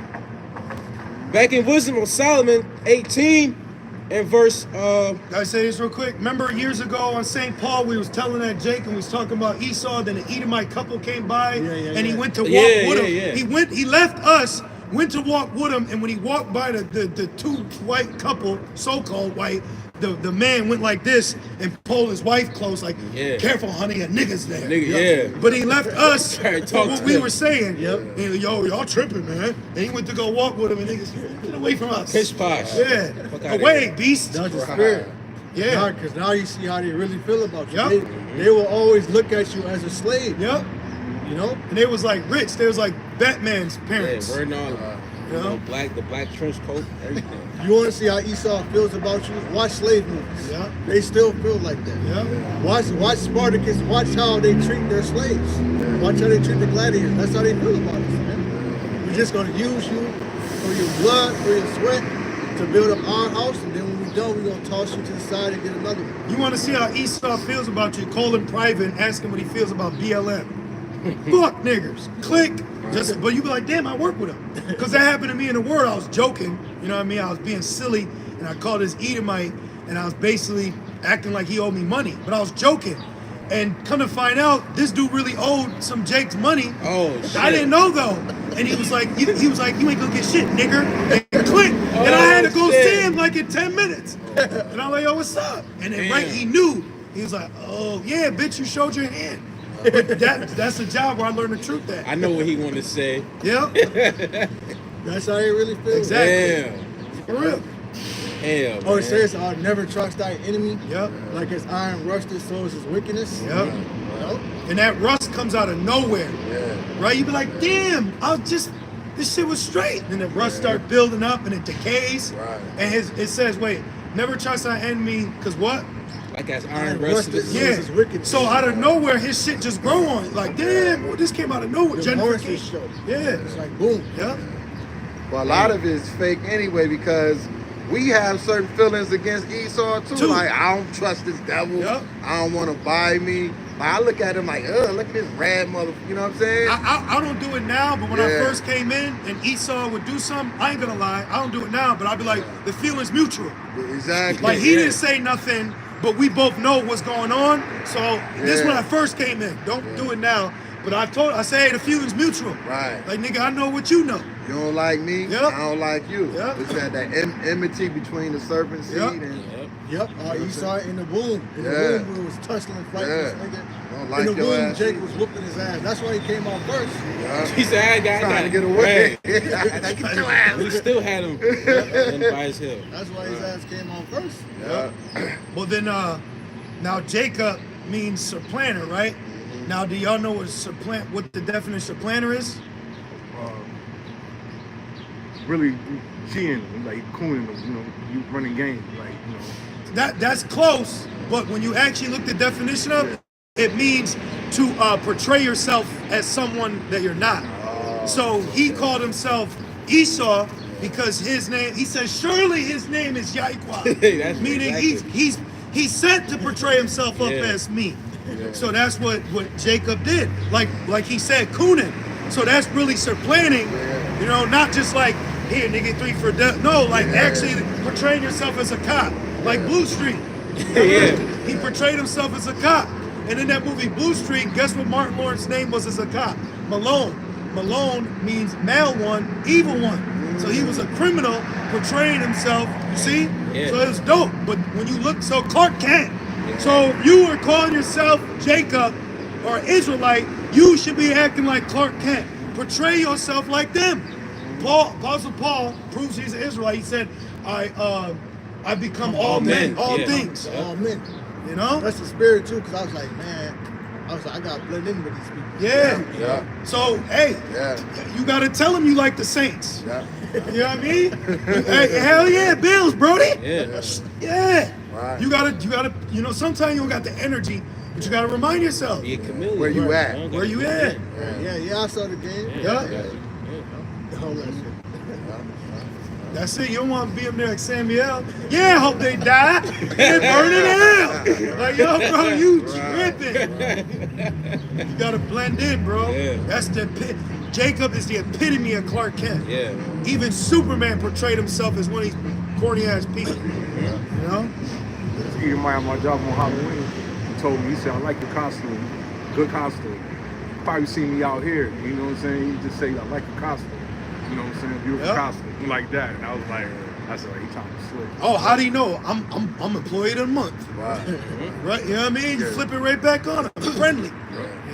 Back in Wisdom of Solomon 18 and verse Gotta say this real quick. Remember years ago on St. Paul, we was telling that Jake and we was talking about Esau, then the Edomite couple came by and he went to walk with him. He left us, went to walk with him, and when he walked by the two white couple, so-called white, the man went like this and pulled his wife close, like, Yeah. careful, honey, a nigga's there. Nigga, yeah. But he left us Try to for talk what to we him. were saying. Yep. And yo, y'all tripping, man. And he went to go walk with him, and niggas, get away from us. Pish posh. Yeah. Fuck outta Away, here. beast. That's the spirit. Yeah. Because now you see how they really feel about you. Yep. They will always look at you as a slave. Yep. You know? And they was like rich. They was like Batman's parents. Yeah, wearing all You know? the black trench coat, everything. You want to see how Esau feels about you? Watch slave movies. Yeah. They still feel like that. Yeah. Watch Spartacus. Watch how they treat their slaves. Watch how they treat the gladiators. That's how they feel about us, man. We're just gonna use you for your blood, for your sweat, to build up our house, and then when we're done, we're gonna toss you to the side and get another one. You want to see how Esau feels about you? Call him private and ask him what he feels about BLM. Fuck niggers. Click. But you be like, damn, I work with him. Because that happened to me in the Word. I was joking. You know what I mean? I was being silly, and I called this Edomite, and I was basically acting like he owed me money. But I was joking. And come to find out, this dude really owed some Jake's money. Oh, shit. I didn't know though. And he was like, you ain't gonna get shit, nigger. And click. And I had to go shit. see him like in 10 minutes. And I'm like, yo, what's up? And then right, he knew. He was like, oh yeah, bitch, you showed your hand. But that's the job where I learned the truth at. I know what he wanted to say. Yeah, That's how they really feel. exactly. Damn. For real. Hell, Oh, it man. says, never trust thy enemy. Yep. Like as iron rusted, so is his wickedness. Yep. You know? And that rust comes out of nowhere. Right? You be like, damn, this shit was straight. And the rust start building up and it decays. Right. And it says, wait, never trust thy enemy, because what? Like as Iron iron rusted, rusted. so Yeah. is his wickedness. So out of nowhere, his shit just grow on it. Like, damn, well, this came out of nowhere. The horns just Gentrification. show. Yeah. It's like boom. Yeah. well, a lot of it's fake anyway because we have certain feelings against Esau too. Like, I don't trust this devil. Yep. I don't want to buy me. Like, I look at him like, look at this rad mother. You know what I'm saying? I don't do it now, but when I Yeah. first came in and Esau would do something, I ain't gonna lie, I don't do it now, but I'd be like, the feeling's mutual. Exactly. Like, he Yeah. didn't say nothing, but we both know what's going on. So this Yeah. when I first came in. Don't do it now. But I say, hey, the feeling's mutual. Right. Like, nigga, I know what you know. You don't like me, Yep. I don't like you. Yep. It's that enmity between the serpent seed Yep. and Yep, Esau in the womb. In Yeah. the womb, we was tussling, fighting this Yeah. nigga. Don't like in the your womb, ass. Jake was whooping his ass. That's why he came out first. Yeah. He said, I got Trying to get away. Hey. Get your ass. He still had him by his heel. That's why his ass came out first. Yeah. Well, then, now Jacob means supplanter, right? Now, do y'all know what the definition of supplanter is? Really cheating them, like cooning them, you know, you running game, like, you know. That's close, but when you actually look the definition of it, it means to portray yourself as someone that you're not. So he called himself Esau because his name, he says, surely his name is Yahweh. That's Meaning exactly. he's sent to portray himself up as me. So that's what Jacob did. Like he said, cooning. So that's really supplanting, you know, not just like, here, nigga, 3 for death. No, like actually portraying yourself as a cop. Like Blue Street. He portrayed himself as a cop. And in that movie Blue Street, guess what Martin Lawrence's name was as a cop? Malone. Malone means male one, evil one. So he was a criminal portraying himself, you see? Yeah. So it was dope. But when you look, so Clark Kent. So you were calling yourself Jacob or Israelite, you should be acting like Clark Kent. Portray yourself like them. Apostle Paul proves he's an Israelite. He said, I become all men, all things. All men. You know? That's the spirit too, because I was like, man, I got to blend in with these people. Yeah. Yeah. So, hey, Yeah. you got to tell them you like the Saints. Yeah. You know what I mean? Hey, hell yeah, Bills, Brody. Yeah. Yeah. Right. You gotta, you know, sometimes you don't got the energy, but you gotta remind yourself. Be a chameleon. Where you Right. at? Where you at? Yeah, I saw the game. Yeah. All that shit. That's it. You don't want to be up there like Samuel. Yeah, I hope they die. They burn in hell. Like, yo, bro, you tripping. You gotta blend in, bro. Yeah. That's the Jacob is the epitome of Clark Kent. Yeah. Even Superman portrayed himself as one of these corny ass people. You know? Even my job on Halloween, he told me, he said, I like your costume, good costume. Probably see me out here, you know what I'm saying? He just say, I like your costume. You know what I'm saying? Beautiful Yep. costume, like that. And I was like, I said, he trying to slick. Oh, how do you know? I'm employee of the month. Right. Right? You know what I mean? You Yeah. flip it right back on. I'm friendly.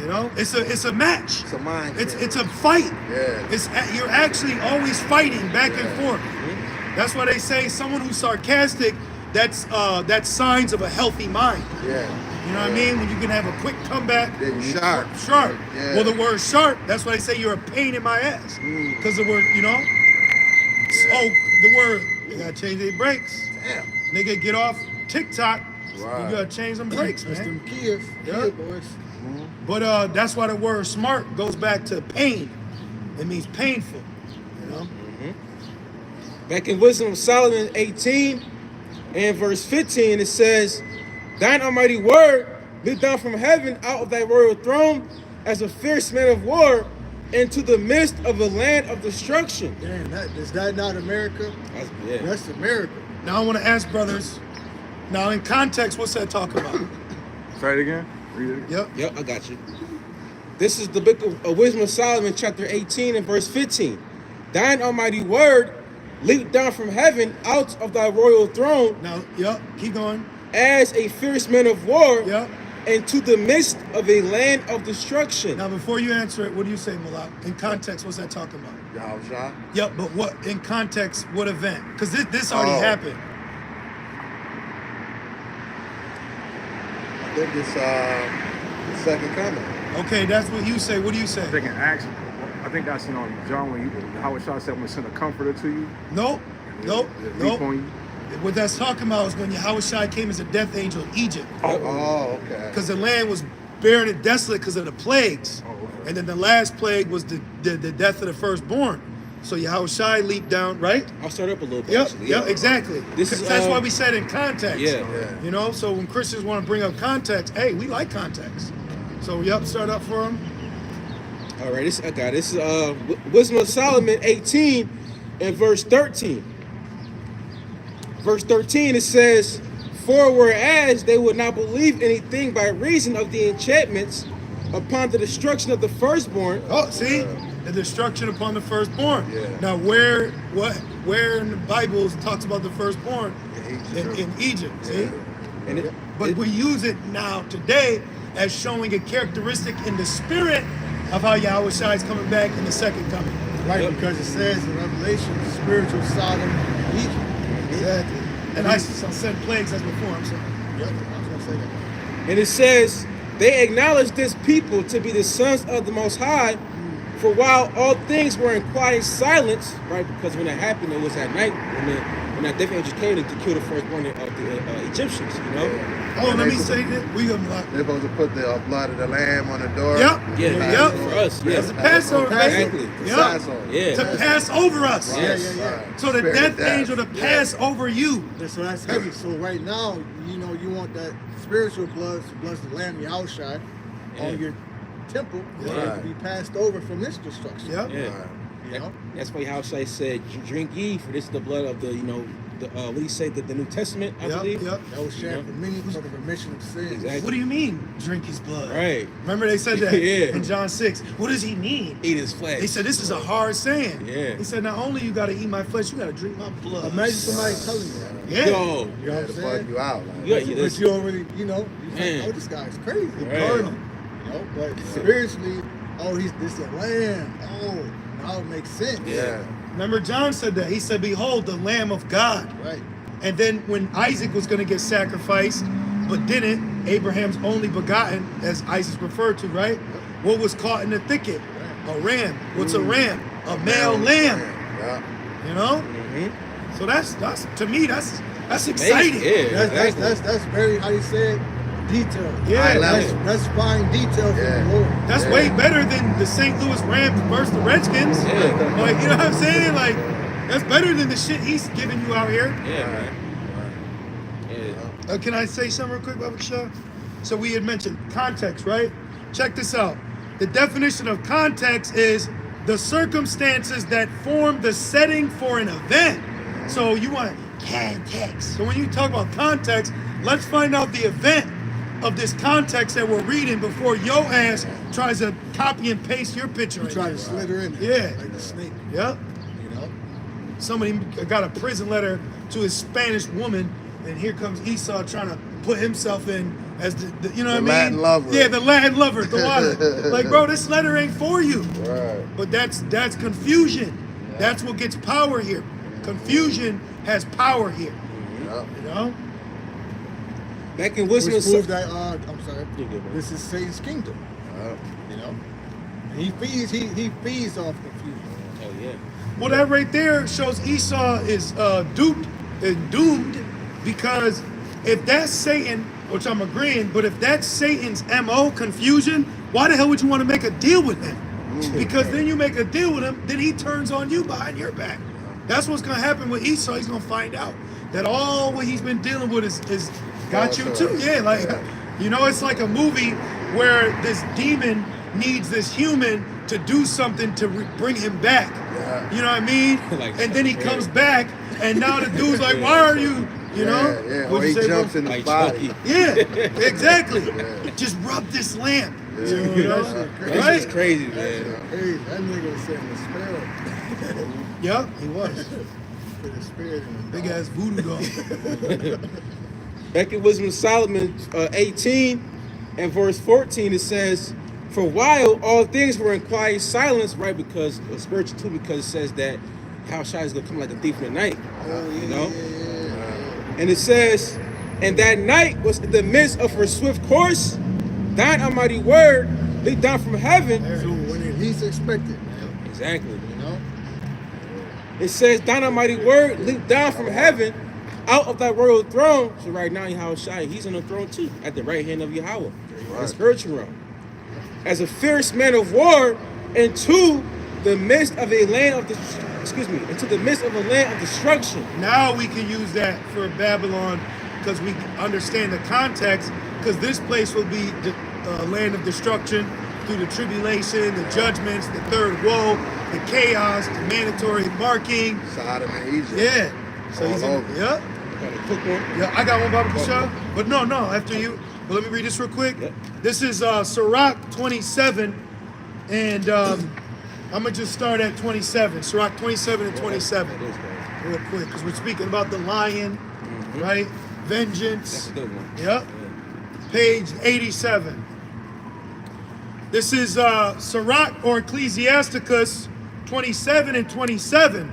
You know? It's a match. It's a mind. It's a fight. Yeah. You're actually always fighting back and forth. That's why they say someone who's sarcastic, that's signs of a healthy mind. Yeah. You know what I mean? When you can have a quick comeback. Yeah, you sharp. Sharp. Yeah. Well, the word sharp, that's why they say you're a pain in my ass. Because the word, you know? Oh, the word, they gotta change their brakes. Damn. Nigga, get off TikTok. Right. You gotta change them brakes, That's man. them kids. Yeah. Yeah, boys. But that's why the word smart goes back to pain. It means painful. You know? Back in Wisdom of Solomon 18 and verse 15, it says, Thine almighty word lit down from heaven out of thy royal throne as a fierce man of war into the midst of a land of destruction. Damn, is that not America? Yeah. That's America. Now I want to ask brothers. Now in context, what's that talking about? Say it again. Read it again. Yep. Yep, I got you. This is the book of Wisdom of Solomon, chapter 18 and verse 15. Thine almighty word leaped down from heaven out of thy royal throne Now, yep. Keep going. as a fierce man of war Yep. into the midst of a land of destruction. Now before you answer it, what do you say, Malak? In context, what's that talking about? Y'all shot. Yep. But what in context? What event? Because this already Oh. happened. I think it's the second coming. Okay, that's what you say. What do you say? I think in Acts, I think that's, you know, John, when Howard Shaw said, I'm going to send a comforter to you. Nope. Nope. Leap Nope. on you. What that's talking about is when Yahushua came as a death angel in Egypt. Oh, okay. Because the land was barren and desolate because of the plagues. Oh, okay. And then the last plague was the death of the firstborn. So Yahushua leaped down, right? I'll start up a little bit. Yep, actually. yep, exactly. This is, That's why we said in context. Yeah. Yeah. You know, so when Christians want to bring up context, hey, we like context. So, yep, start up for them. All right, I got it. This is Wisdom of Solomon 18 and verse 13. Verse 13, it says, For whereas they would not believe anything by reason of the enchantments upon the destruction of the firstborn. Oh, see? The destruction upon the firstborn. Yeah. Now, where in the Bible talks about the firstborn? in Egypt. See? And it, But we use it now today as showing a characteristic in the spirit of how Yahweh Shai is coming back in the second coming. Right, because it says in Revelation, spiritual Sodom and Egypt. Exactly. And I sent plagues as before. I'm sorry. Yep, I was gonna say that. and it says, they acknowledge this people to be the sons of the Most High, for while all things were in quiet silence, right? Because when that happened, it was at night when that death angel came to kill the firstborn of the Egyptians, you know? Oh, let me say that. We gonna block. They're supposed to put the blood of the lamb on the door. Yep. Yeah, Yep. for us, yeah. That's the Passover, Exactly. basically. The Yep. Passover. Yeah. To pass over us. Yes. So the Spirit death of death. angel to pass over you. Yeah, so that's heavy. So right now, you want that spiritual blood, the blood of the Lamb, Yahushua, on your temple, so it can be passed over from this destruction. Yep. Yeah. You know? That's why Yahushua said, drink ye, for this is the blood of the, what do you say, the New Testament, I believe? Yep. That was shed for many for the remission of sins. Exactly. What do you mean, drink his blood? Right. Remember they said that Yeah. in John 6. What does he mean? Eat his flesh. They said this is a hard saying. Yeah. He said not only you gotta eat my flesh, you gotta drink my blood. Imagine somebody telling you that. Yeah. Yo. You know what Yeah, I'm to saying? fuck you out. Like, Yeah, But this- you already, you Man. think, oh, this guy's crazy. Right. Carnal. You know, but spiritually, oh, this is a lamb. Oh, now it makes sense. Yeah. Remember John said that. He said, behold, the Lamb of God. Right. And then when Isaac was going to get sacrificed, but didn't, Abraham's only begotten, as Isaac's referred to, right? What was caught in the thicket? A ram. What's a ram? A male lamb. Yeah. You know? Mm-hmm. So that's to me, that's exciting. Yeah, That's very, how you say it, detailed. Yeah, That's fine detail from Yeah. the Lord. That's way better than the St. Louis Rams versus the Redskins. Yeah. Like, you know what I'm saying? Like, that's better than the shit he's giving you out here. Yeah, man. Yeah. Can I say something real quick, Baba Shah? So we had mentioned context, right? Check this out. The definition of context is the circumstances that form the setting for an event. So you want context. So when you talk about context, let's find out the event of this context that we're reading before your ass tries to copy and paste your picture. You try to slither in. Yeah. Like the snake. Yep. You know? Somebody got a prison letter to his Spanish woman, and here comes Esau trying to put himself in as the you know what I mean? Latin lover. Yeah, the Latin lover, the water. Like, bro, this letter ain't for you. Right. But that's confusion. That's what gets power here. Confusion has power here. Yeah. You know? Back in Which Wisdom, proves that, I'm sorry, You're good, bro. this is Satan's kingdom. Yeah. You know? He feeds off confusion. oh yeah, Well, that right there shows Esau is duped and doomed, because if that's Satan, which I'm agreeing, but if that's Satan's MO, confusion, why the hell would you want to make a deal with him? Because then you make a deal with him, then he turns on you behind your back. That's what's going to happen with Esau. He's going to find out that all what he's been dealing with is got you too. Yeah, like, you know, it's like a movie where this demon needs this human to do something to bring him back. Yeah. You know what I mean? Like, And then he yeah. comes back, and now the dude's like, why are you, you know? Yeah. Or What'd he you say, bro? jumps in the like body. Chucky. Yeah, exactly. Yeah. Just rub this lamp. Yeah. You know? This Right? is crazy, man. Hey, that nigga was saying the spirit. Yep, he was. Put the spirit in the Big ass voodoo doll. Back in Wisdom of Solomon 18 and verse 14, it says, for while all things were in quiet silence, right? Because spiritual too, because it says that how Shai is gonna come like a thief in the night. You know? And it says, and that night was in the midst of her swift course, thine almighty word leaped down from heaven. So when it least expected, man. Exactly. You know? It says, thine almighty word leaped down from heaven out of thy royal throne. So right now, Yahweh Shai, he's on the throne too, at the right hand of Yahweh, the spiritual realm. As a fierce man of war into the midst of a land of into the midst of a land of destruction. Now we can use that for Babylon, because we understand the context, because this place will be the land of destruction through the tribulation, the judgments, the third woe, the chaos, the mandatory marking. Sodom and Egypt. Yeah. So All he's in, over. yeah. Got a quick one. Yeah, I got one, Baba Kasha. But no, after you. But let me read this real quick. Yep. This is Sirach 27, and I'm going to just start at 27. Sirach 27 and 27. Real quick, because we're speaking about the lion right? That's Vengeance. a good one. Yep. Page 87. This is Sirach or Ecclesiasticus 27 and 27.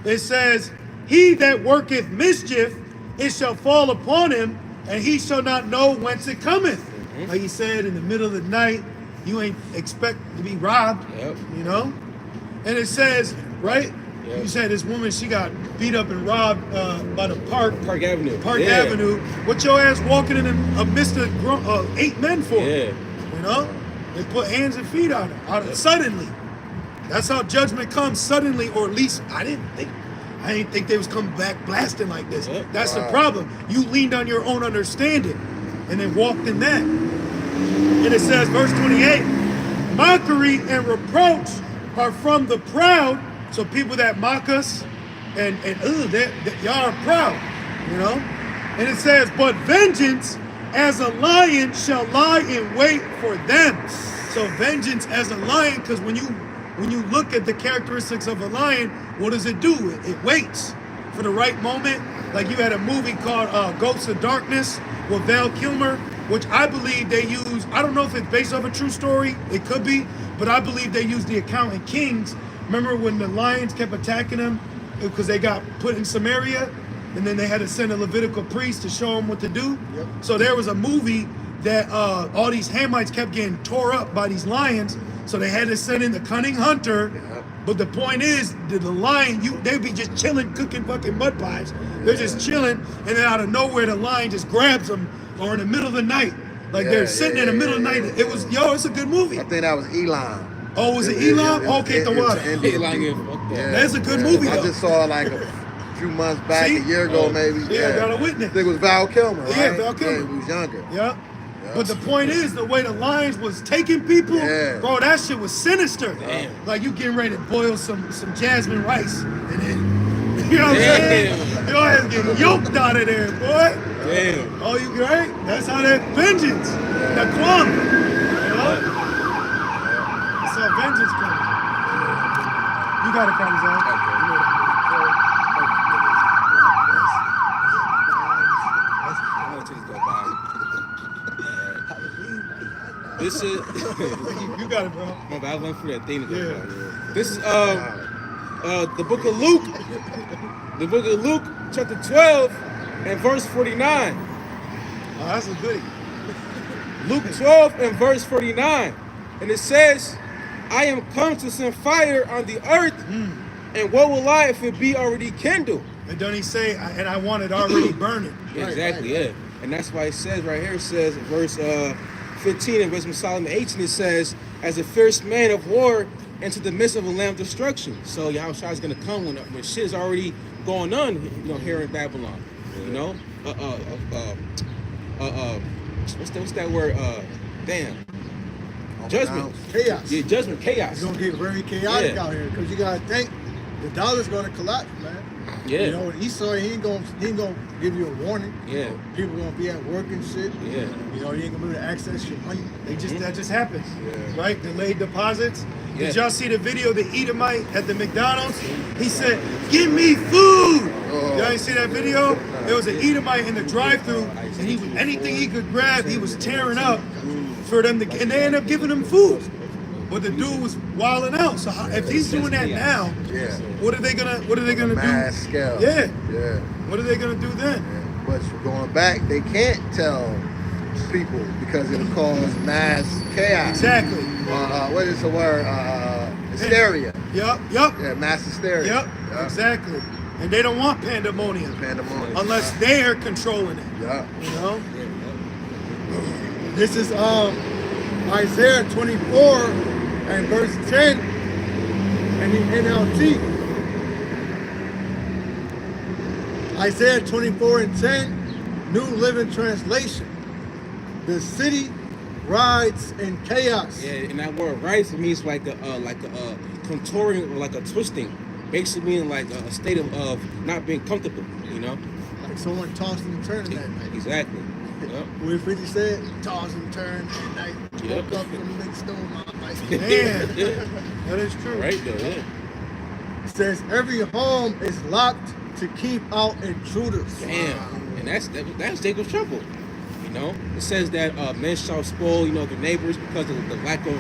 It says, he that worketh mischief, it shall fall upon him, and he shall not know whence it cometh. Like he said, in the middle of the night, you ain't expect to be robbed, Yep. you know? And it says, right? Yep. You said this woman, she got beat up and robbed by the park. Park Avenue. Park Yeah. Avenue. What your ass walking in amidst of 8 men for? Yeah. You know? They put hands and feet on her suddenly. That's how judgment comes suddenly, or at least I didn't think they was coming back blasting like this. Yep. That's the problem. You leaned on your own understanding and then walked in that. And it says, verse 28, mockery and reproach are from the proud. So people that mock us and y'all are proud, you know? And it says, but vengeance as a lion shall lie in wait for them. So vengeance as a lion, because when you look at the characteristics of a lion, what does it do? It waits for the right moment. Like you had a movie called Ghosts of Darkness with Val Kilmer, which I believe they use. I don't know if it's based off a true story. It could be, but I believe they used the account in Kings. Remember when the lions kept attacking them because they got put in Samaria, and then they had to send a Levitical priest to show them what to do. Yep. So there was a movie that all these Hamites kept getting tore up by these lions. So they had to send in the cunning hunter. But the point is, the lion, they'd be just chilling, cooking fucking mud pies. They're just chilling, and then out of nowhere, the lion just grabs them, or in the middle of the night. Like they're sitting in the middle of the night. It was, it's a good movie. I think that was Elam. Oh, was it Elam? Okay, the water. That's a good movie, I though. just saw it like a few months back, See? a year ago maybe. Yeah, I got a witness. I think it was Val Kilmer, right? Yeah, Val Kilmer. Yeah, he was younger. Yeah. But the point is, the way the lions was taking people, bro, that shit was sinister. Damn. Like you getting ready to boil some jasmine rice, and then, you know what I'm saying? Your ass getting yoked out of there, boy. Damn. Oh, you right? That's how that vengeance, that quam, you know? That's how vengeance comes. You got it, Carlos. This is You got it, bro. my bad. I was waiting for that thing to go by. This is the book of Luke. The book of Luke, chapter 12 and verse 49. Oh, that's a goodie. Luke 12 and verse 49. And it says, I am come to send fire on the earth, and what will I if it be already kindled? And don't he say, and I want it already burning? Exactly, yeah. And that's why it says right here, it says verse 15 in Wisdom of Solomon 18, it says, as a fierce man of war into the midst of a land of destruction. So Yahushua is going to come when shit is already going on, here in Babylon. You know? What's that word? Judgment. Chaos. Yeah, judgment, chaos. It's gonna get very chaotic Yeah. out here because you gotta think the dollar's gonna collapse, man. Yeah. You know, Esau, he ain't gonna give you a warning. Yeah. People gonna be at work and shit. Yeah. You know, you ain't gonna be able to access your money. That just happens, right? Delayed deposits. Yeah. Did y'all see the video of the Edomite at the McDonald's? He said, "Give me food." Y'all ain't see that video? There was an Edomite in the drive-thru, and anything he could grab, he was tearing up for them to, and they ended up giving him food. But the dude was wilding out. So if he's doing that now, what are they gonna do? Mass scale. Yeah. Yeah. What are they gonna do then? But going back, they can't tell people because it'll cause mass chaos. Exactly. What is the word? Hysteria. Yup. Yeah, mass hysteria. Yep. Exactly. And they don't want pandemonium Pandemonium. unless they're controlling it. Yeah. You know? This is Isaiah 24 and verse 10 and the NLT. Isaiah 24 and 10, New Living Translation. The city rides in chaos. Yeah, and that word "rides" it means like a contouring or like a twisting, basically meaning like a state of not being comfortable. Like someone tossing and turning that night. Exactly. Yep. Where 50 said, toss and turn at night. Yep. Woke up in the next door, my life. Man, Yeah. that is true. Right though. Yeah. It says every home is locked to keep out intruders. Damn. and that's Jacob's trouble. You know, it says that men shall spoil, their neighbors because of the lack of,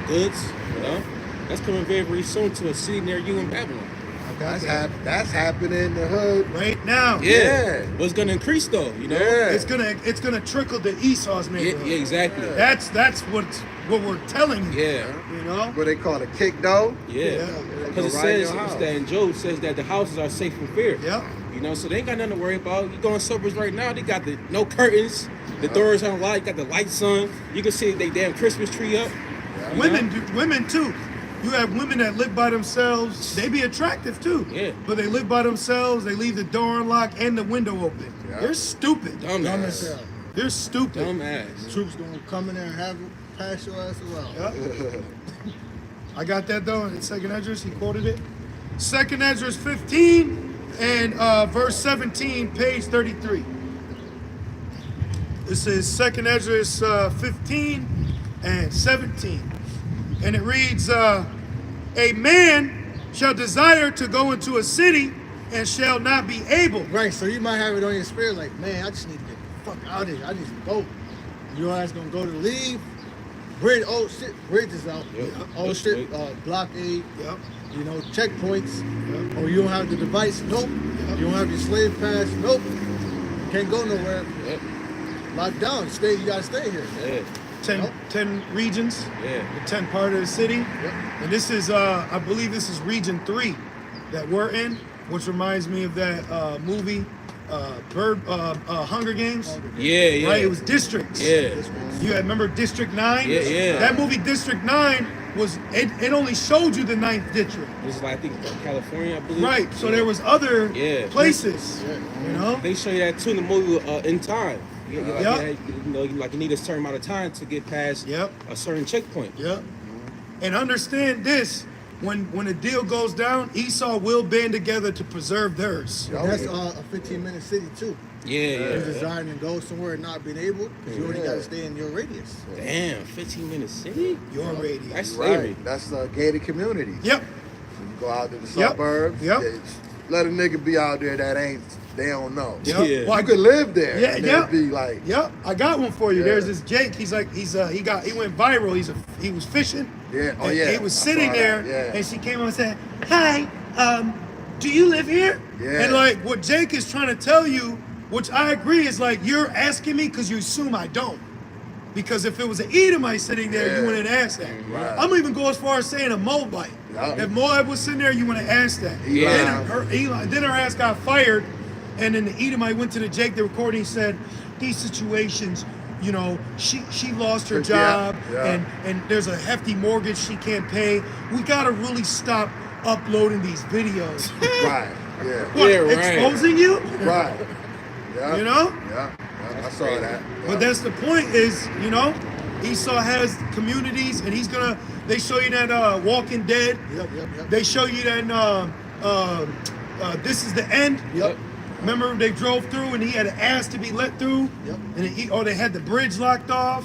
goods. You know, that's coming very, very soon to a city near you in Babylon. That's happening in the hood. Right now. Yeah. But it's gonna increase though. You know. Yeah. It's gonna trickle to Esau's neighborhood. Yeah, exactly. That's what we're telling you. Yeah. You know. What they call it, kick dough. Yeah. Because it Go right in says your house. that in Job says that the houses are safe from fear. Yep. You know, so they ain't got nothing to worry about. You go in suburbs right now, they got no curtains, the doors unlocked, got the lights on. You can see they damn Christmas tree up. You know? Women too. You have women that live by themselves. They be attractive too. Yeah. But they live by themselves. They leave the door unlocked and the window open. Yeah. They're stupid. Dumb as Dumbass. hell. They're stupid. Dumbass. Troops gonna come in there and have pass your ass around. Yep. I got that though in 2nd Esdras. He quoted it. 2nd Esdras 15 and verse 17, page 33. This is 2nd Esdras 15 and 17. And it reads, a man shall desire to go into a city and shall not be able. Right, so you might have it on your spirit like, man, I just need to get the fuck out of here. I need to go. Your ass gonna go to leave. Bridge, oh shit, bridge is out. Yep. Oh That's shit, right. blockade. Yep. Checkpoints. Or you don't have the device. Nope. You don't have your slave pass. Nope. Can't go nowhere. Yep. Locked down. You gotta stay here. Yeah. 10 regions. Yeah. The 10 part of the city. Yep. And this is, I believe this is region 3 that we're in, which reminds me of that movie, Hunger Games. Yeah. Right? It was districts. Yeah. You remember District 9? Yeah. That movie District 9 was, it only showed you the 9th district. This is like, I think California, I believe. Right. So Yeah. there was other Yeah. places. Yeah. You know? They show you that too in the movie In Time. You Yep. you need a certain amount of time to get past Yep. a certain checkpoint. Yep. And understand this, when a deal goes down, Esau will band together to preserve theirs. That's a 15-minute city too. Yeah. You're desiring to go somewhere and not being able because you only gotta stay in your radius. Damn, 15-minute city? Your radius. That's slavery. Right. That's a gated community. Yep. When you go out to the Yep. suburbs, Yep. let a nigga be out there that they don't know. Yep. Yeah. Well, You could live there. Yeah, and yeah. it'd be like, Yep, I got one for you. Yeah. There's this Jake. He went viral. He was fishing. Yeah. Oh, and yeah. He was I sitting saw there, that. Yeah. and she came on and said, "Hi, do you live here?" Yeah. And like what Jake is trying to tell you, which I agree, is like you're asking me because you assume I don't. Because if it was an Edomite sitting there, you Yeah. wouldn't ask that. Right. I'm even go as far as saying a Moabite. Yeah. If Moab was sitting there, you wouldn't ask that. Yeah. Then her ass got fired, and then the Edomite went to the Jake the recording and said, these situations, she lost her Yeah, job, yeah. and there's a hefty mortgage she can't pay. We gotta really stop uploading these videos. right. Yeah. What, Yeah, right. exposing you? Right. Yeah. You know? Yeah. I saw that. Yeah. But that's the point is, Esau has communities, and they show you that Walking Dead. Yep. They show you that This Is the End. Yep. Remember they drove through and he had to ask to be let through. Yep. And they had the bridge locked off.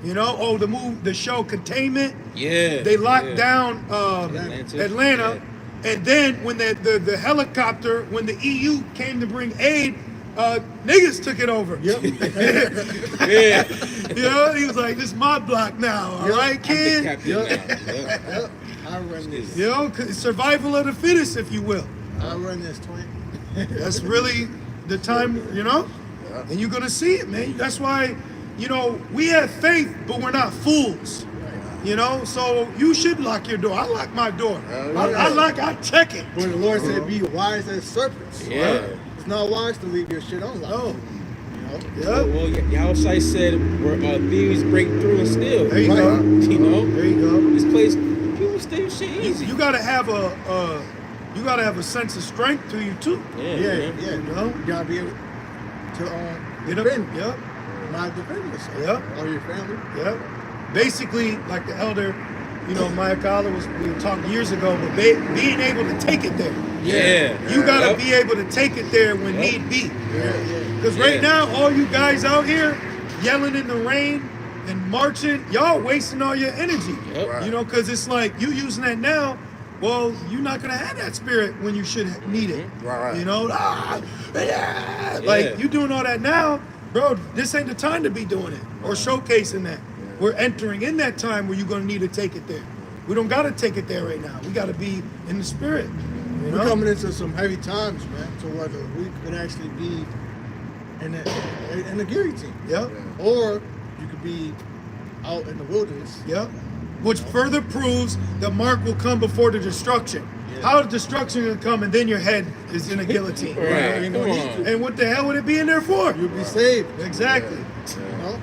Yeah. The show Containment. Yeah. They locked yeah. down Atlanta. Atlanta. And then when the helicopter, when the EU came to bring aid, niggas took it over. Yep. Yeah. He was like, this is my block now, all right, I'm the kid? captain now. Yeah. Yep. I run this. Survival of the fittest, if you will. I run this, twin. That's really the time, and you're gonna see it, man. That's why, we have faith, but we're not fools. So you should lock your door. I lock my door. I check it. When the Lord said, "Be wise as serpents," Yeah. right? It's not wise to leave your shit unlocked. No. You know? Well, Yahushua said, "Where thieves break through and steal." There you go. There you go. This place, people steal shit easy. You gotta have a sense of strength to you too. Yeah. You gotta be able to Get up. defend. Yep. Not defend yourself. Yep. Or your family. Yep. Basically, like the elder, Maya Kala we were talking years ago, but being able to take it there. Yeah. You gotta Yep. be able to take it there when need be. Yeah. Because right Yeah. now, all you guys out here yelling in the rain and marching, y'all wasting all your energy. Yep. Right. Because it's like you using that now well, you're not gonna have that spirit when you should need it. Right. You know, like you doing all that now, bro. This ain't the time to be doing it or showcasing that. We're entering in that time where you're gonna need to take it there. We don't gotta take it there right now. We gotta be in the spirit. You know? We're coming into some heavy times, man. To whether we could actually be in the guillotine, Yep. or you could be out in the wilderness. Yep. Which further proves the mark will come before the destruction. Yeah. How the destruction gonna come and then your head is in a guillotine? Right. You know, Come on. And what the hell would it be in there for? you'll be saved. Exactly. You know.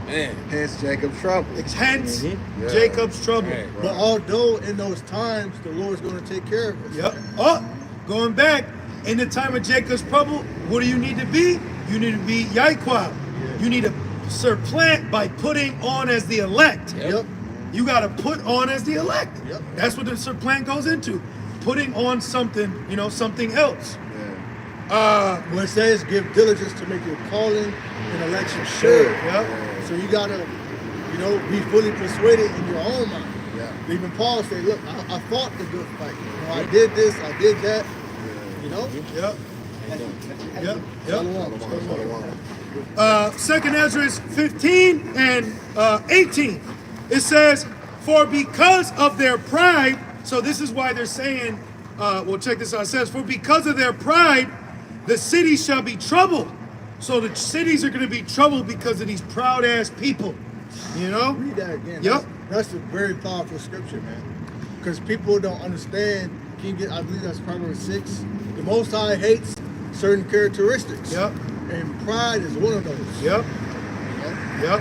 Man. Hence Jacob's trouble. It's hence Yeah. Jacob's trouble. Right. But although in those times the Lord's going to take care of us. Yep. man. Oh, going back in the time of Jacob's trouble, what do you need to be? You need to be Yahweh. You need to supplant by putting on as the elect. Yep. You got to put on as the elect. Yep. That's what the supplant goes into. Putting on something, you know, something else. When it says give diligence to make your calling and election sure. Yep. So you gotta, you know, be fully persuaded in your own mind. Yeah. Even Paul said, look, I fought the good fight. You know, I did this, I did that. You know? Yep. Yep. Yep. Shalom. Second Ezra 15 and 18. It says, for because of their pride, so this is why they're saying, well, check this out. It says, for because of their pride, the city shall be troubled. So the cities are going to be troubled because of these proud ass people. You know? Read that again. Yep. That's a very powerful scripture, man. Because people don't understand. I believe that's Proverbs 6. The Most High hates certain characteristics. Yep. And pride is one of those. Yep. You know? Yep.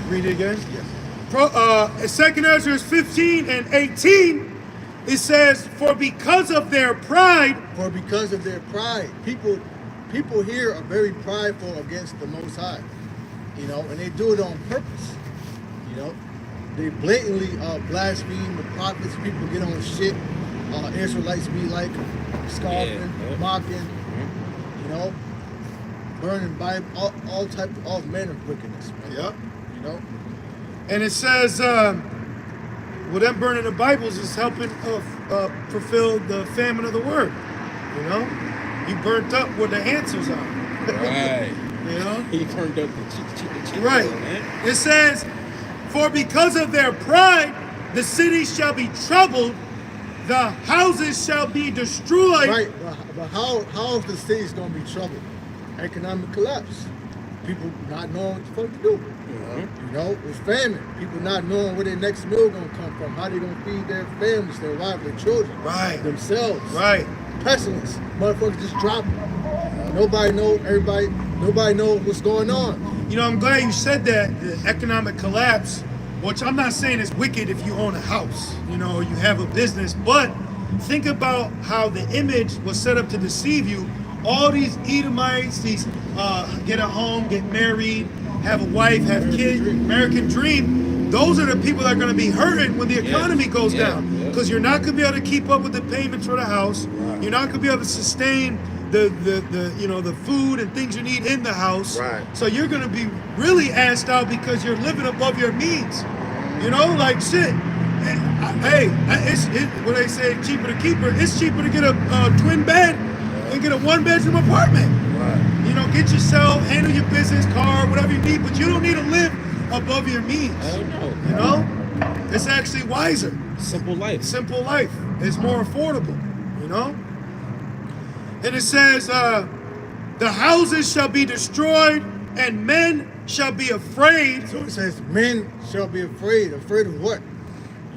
Read it again. Yes. 2 Ezra 15 and 18, it says, for because of their pride, For because of their pride, people here are very prideful against the Most High, you know, and they do it on purpose. You know, they blatantly blaspheme the prophets. People get on shit. Israelites be like scoffing, mocking, you know, burning Bible, all manner of wickedness. Man. Yep. You know, and it says, well, them burning the Bibles is helping fulfill the famine of the word. You know, you burnt up where the answers are. Right. You know, He turned up the cheek. right. Man. It says, for because of their pride, the city shall be troubled, the houses shall be destroyed. right? But how is the city's gonna be troubled? Economic collapse. People not knowing what the fuck to do. You know, it's famine. People not knowing where their next meal gonna come from. How they gonna feed their families, their wives, their children, Right. themselves. Right. Pestilence. Motherfuckers just dropping. Nobody knows what's going on. You know, I'm glad you said that, the economic collapse, which I'm not saying is wicked if you own a house, you know, you have a business, but think about how the image was set up to deceive you. All these Edomites, these get a home, get married, have a wife, have kids, American dream, those are the people that are going to be hurting when the economy goes down. Because you're not going to be able to keep up with the payments for the house. You're not going to be able to sustain the you know, the food and things you need in the house. Right. So you're going to be really assed out because you're living above your means. You know, like shit. Hey, when they say cheaper to keep her, it's cheaper to get a twin bed and get a one-bedroom apartment. Right. You know, get yourself, handle your business, car, whatever you need, but you don't need to live above your means. Oh no. You know, it's actually wiser. Simple life. Simple life. It's more affordable. You know. And it says, the houses shall be destroyed, and men shall be afraid. So it says, men shall be afraid. Afraid of what?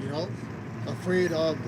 You know, afraid of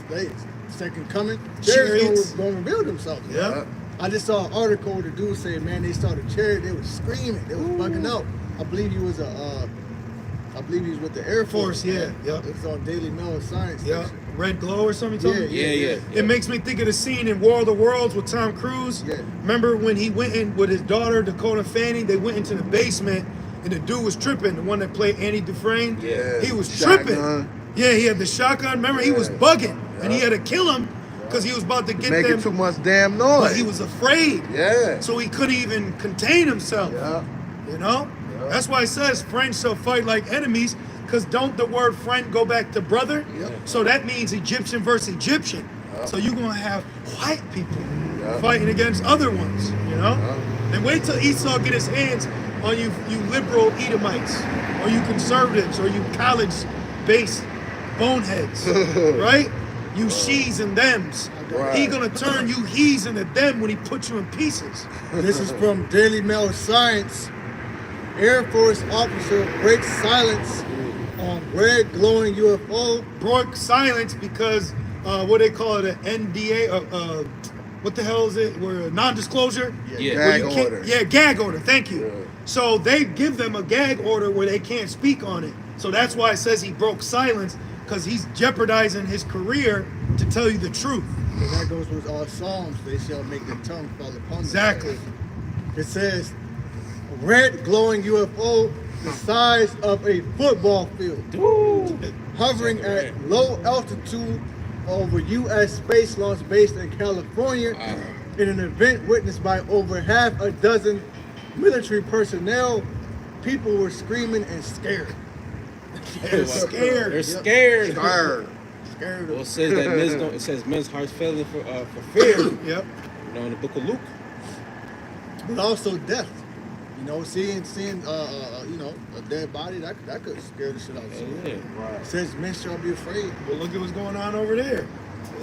the second coming. Chariots going to reveal themselves. Yeah. I just saw an article where the dude said, man, they started chariot. They was screaming. They was bugging out. I believe he was with the Air Force. Yeah. Yep. It was on Daily Mail and Science. Yeah. section. Red glow or something. You told me? Yeah. It makes me think of the scene in War of the Worlds with Tom Cruise. Yeah. Remember when he went in with his daughter, Dakota Fanning? They went into the basement and the dude was tripping. The one that played Andy Dufresne. Yeah. He was Shotgun. tripping. Yeah, he had the shotgun. Remember, he was bugging and he had to kill him because he was about to get Making them. too much damn noise. But he was afraid. Yeah. So he couldn't even contain himself. Yeah. You know? That's why it says friends shall fight like enemies, Because don't the word friend go back to brother? Yep. So that means Egyptian versus Egyptian. Yep. So you're going to have white people Yep. fighting against other ones, you know? Yep. And wait till Esau get his hands on you liberal Edomites, or you conservatives, or you college-based boneheads, right? You she's and thems. Right. He gonna turn you he's into them when he puts you in pieces. This is from Daily Mail Science. Air Force officer breaks silence on red glowing UFO. Broke silence because what they call it, an NDA, what the hell is it? Where non-disclosure? Yeah. Where Gag you can't- order. Yeah, gag order. Thank you. Yeah. So they give them a gag order where they can't speak on it. So that's why it says he broke silence, because he's jeopardizing his career to tell you the truth. And that goes with all Psalms. They shall make the tongue fall upon Exactly. them. It says, red glowing UFO the size of a football field, hovering at low altitude over U.S. space launch based in California in an event witnessed by over half a dozen military personnel. People were screaming and scared. They're scared. They're scared. Scared. Scared Well, it of, says that it says men's hearts failing for fear. Yep. You know, in the book of Luke. but also death. You know, seeing you know, a dead body, that could scare the shit out of someone. Yeah. It says men shall be afraid. Well, look at what's going on over there.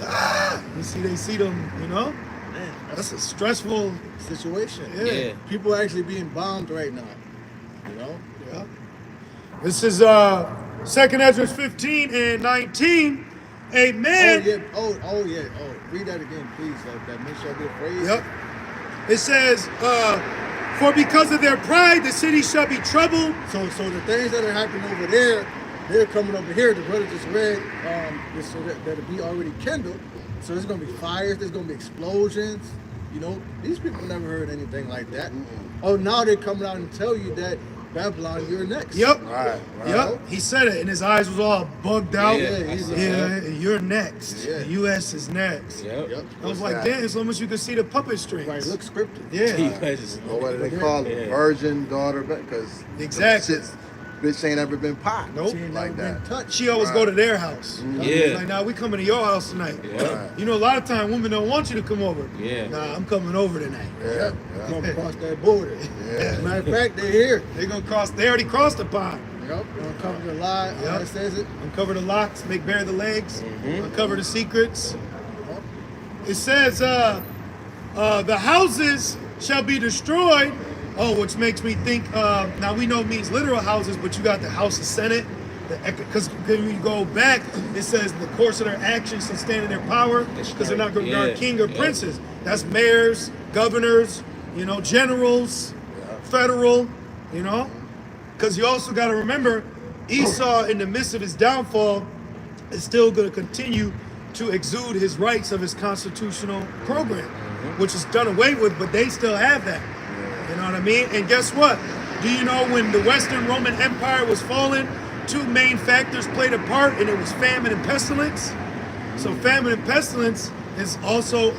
Ah, you see, they see them, you know? Man, That's a stressful, situation. Yeah. Yeah. People are actually being bombed right now. You know? yeah. This is 2nd Ezra 15 and 19. A man. Oh yeah. Oh, read that again, please. That men shall be afraid. Yep. It says, for because of their pride, the city shall be troubled. So the things that are happening over there, they're coming over here. The brother just read this, so that'll be already kindled. So there's gonna be fires. There's gonna be explosions. You know, these people never heard anything like that. Oh, now they're coming out and tell you that Babylon, you're next. Yep. Right. Yep. He said it, and his eyes was all bugged out. Yeah, I saw Yeah, you're next. Yeah. The U.S. is next. Yep. Yep. I was What's like, that? damn, as long as you can see the puppet strings. Right. Look scripted. Yeah. Or what do they call it? Yeah. Virgin daughter, because Exactly. Bitch ain't ever been popped. Nope. She ain't Like never that. been touched. She always go to their house. Yeah. Like, nah, we coming to your house tonight. Yeah. You know, a lot of time women don't want you to come over. Yeah. Nah, I'm coming over tonight. Yeah. Come across that border. Yeah. Matter of fact, they're here. They gonna cross. They already crossed the pond. Yep. Gonna cover the lie. Yep. It says it. Uncover the locks, make bare the legs, uncover the secrets. It says, the houses shall be destroyed. Oh, which makes me think, now we know it means literal houses, but you got the House of Senate. Because when you go back, it says the course of their actions shall stand in their power, because they're not going to regard king or princes. That's mayors, governors, you know, generals, federal, you know. Because you also got to remember, Esau, in the midst of his downfall, is still going to continue to exude his rights of his constitutional program, which is done away with, but they still have that. You know what I mean? And guess what? Do you know when the Western Roman Empire was falling, two main factors played a part, and it was famine and pestilence? So famine and pestilence is also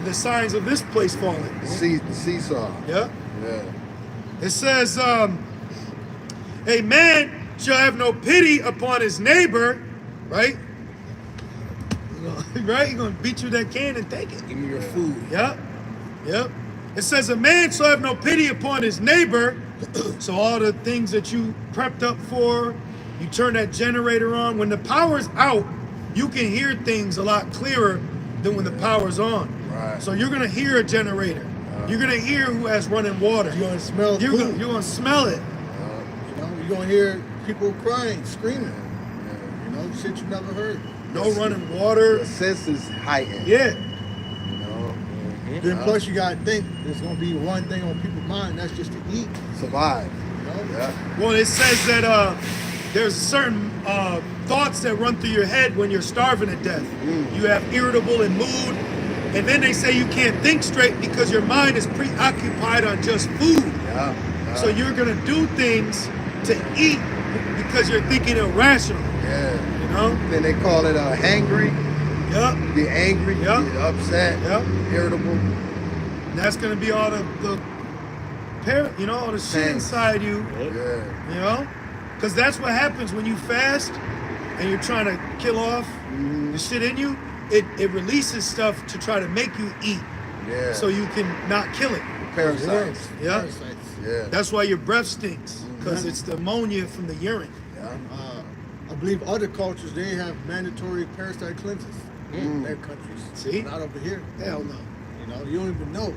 the signs of this place falling. Seesaw. Yeah. Yeah. It says, a man shall have no pity upon his neighbor, right? Right? You're going to beat you with that can and take it. Give me your food. Yep. Yep. It says, a man shall have no pity upon his neighbor. So all the things that you prepped up for, you turn that generator on. When the power's out, you can hear things a lot clearer than when the power's on. Right. So you're going to hear a generator. You're going to hear who has running water. You're gonna smell You're food. gonna smell it. You know, you're gonna hear people crying, screaming. You know, shit you never heard. No running water. The senses heightened. Yeah. You know, Then plus you gotta think there's gonna be one thing on people's mind, that's just to eat. survive. You know? Yeah. Well, it says that there's certain thoughts that run through your head when you're starving to death. You have irritable and mood. And then they say you can't think straight because your mind is preoccupied on just food. Yeah. So you're gonna do things to eat because you're thinking irrational. Yeah. You know? Then they call it hangry. Yep. Get angry. Yeah. Get upset. Yeah. Irritable. And that's gonna be all the all the shit Thanks. inside you. Yeah. You know? Because that's what happens when you fast and you're trying to kill off the shit in you. It releases stuff to try to make you eat. Yeah. So you can not kill it. Parasites. Yeah. Parasites. Yeah. That's why your breath stinks. Because it's the ammonia from the urine. Yeah. I believe other cultures, they have mandatory parasite cleanses in their countries. See? Not over here. Hell no. You know, you don't even know.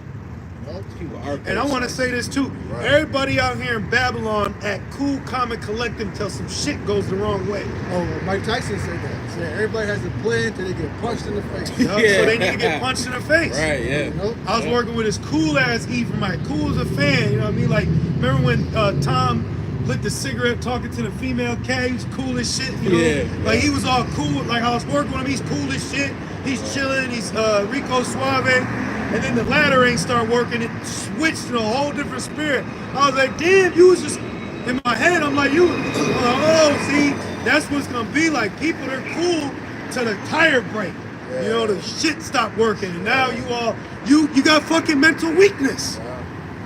You know? People are And I want to say this too. Right. Everybody out here in Babylon act cool, calm, and collected until some shit goes the wrong way. Oh, Mike Tyson said that. He said everybody has a plan till they get punched in the face. Yup, Yeah. So they need to get punched in the face. Right, yeah. You know? I was working with this cool ass Ephraimite, cool as a fan, you know what I mean? Like, remember when Tom lit the cigarette talking to the female cat? He was cool as shit, you know? Yeah. Like, he was all cool. Like, I was working with him, he's cool as shit. He's chilling, he's Rico Suave. And then the ladder ain't start working, it switched to a whole different spirit. I was like, damn, you was just, in my head, I'm like, oh, see, that's what's gonna be like. People are cool till the tire break. You know, the shit stopped working, and now you got fucking mental weakness.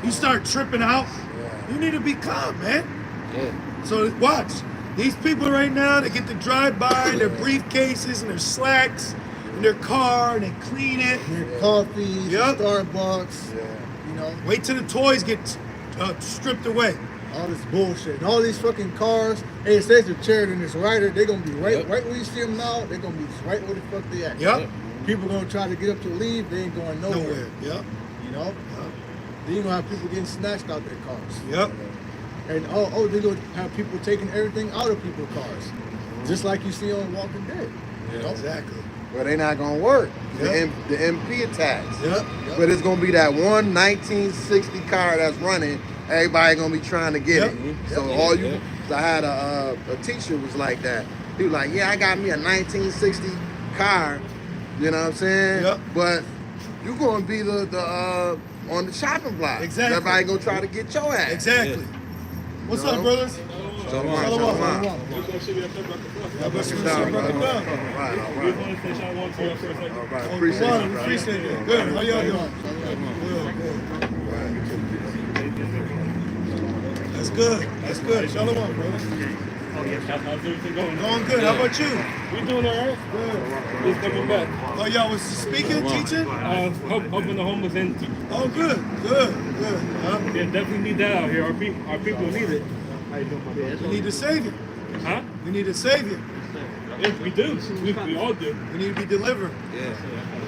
You start tripping out. You need to be calm, man. Yeah. So watch. These people right now, they get to drive by their briefcases and their slacks and their car, and they clean it. Their coffees, Yup. Starbucks, you know, Wait till the toys get stripped away. all this bullshit. And all these fucking cars, hey, it says the chariot and this rider, they're gonna be right Yep. right where you see them now, they're gonna be right where the fuck they at. Yep. People gonna try to get up to leave, they ain't going nowhere. Nowhere. Yep. You know? Then you gonna have people getting snatched out their cars. Yep. And they're gonna have people taking everything out of people's cars. Just like you see on Walking Dead. You know? Exactly. But they not gonna work. Yep. The MP attacks. Yep. But it's gonna be that one 1960 car that's running. Everybody gonna be trying to get Yep. it. So Yep. all Yeah. you, so I had a teacher was like that. He was like, yeah, I got me a 1960 car. You know what I'm saying? Yep. But you gonna be the on the shopping block. Exactly. Everybody gonna try to get your ass. Exactly. What's No. up, brothers? Shalom, Shalom. shalom. Shalom. All God bless you, right, brother. all right. Appreciate One, it, we bro. appreciate it. Good. How y'all doing? Good. That's good. That's good. Shalom, brother. How's everything going? Going good. How about you? We doing all right. Good. Just coming back. Oh, y'all was speaking, teaching? Helping the homeless and Oh, good. Good. Good. yeah, definitely need that out here. Our people need it. How you doing, my We brother? need a savior. Huh? We need a savior. Yeah, we do. We all do. We need to be delivered. Yeah.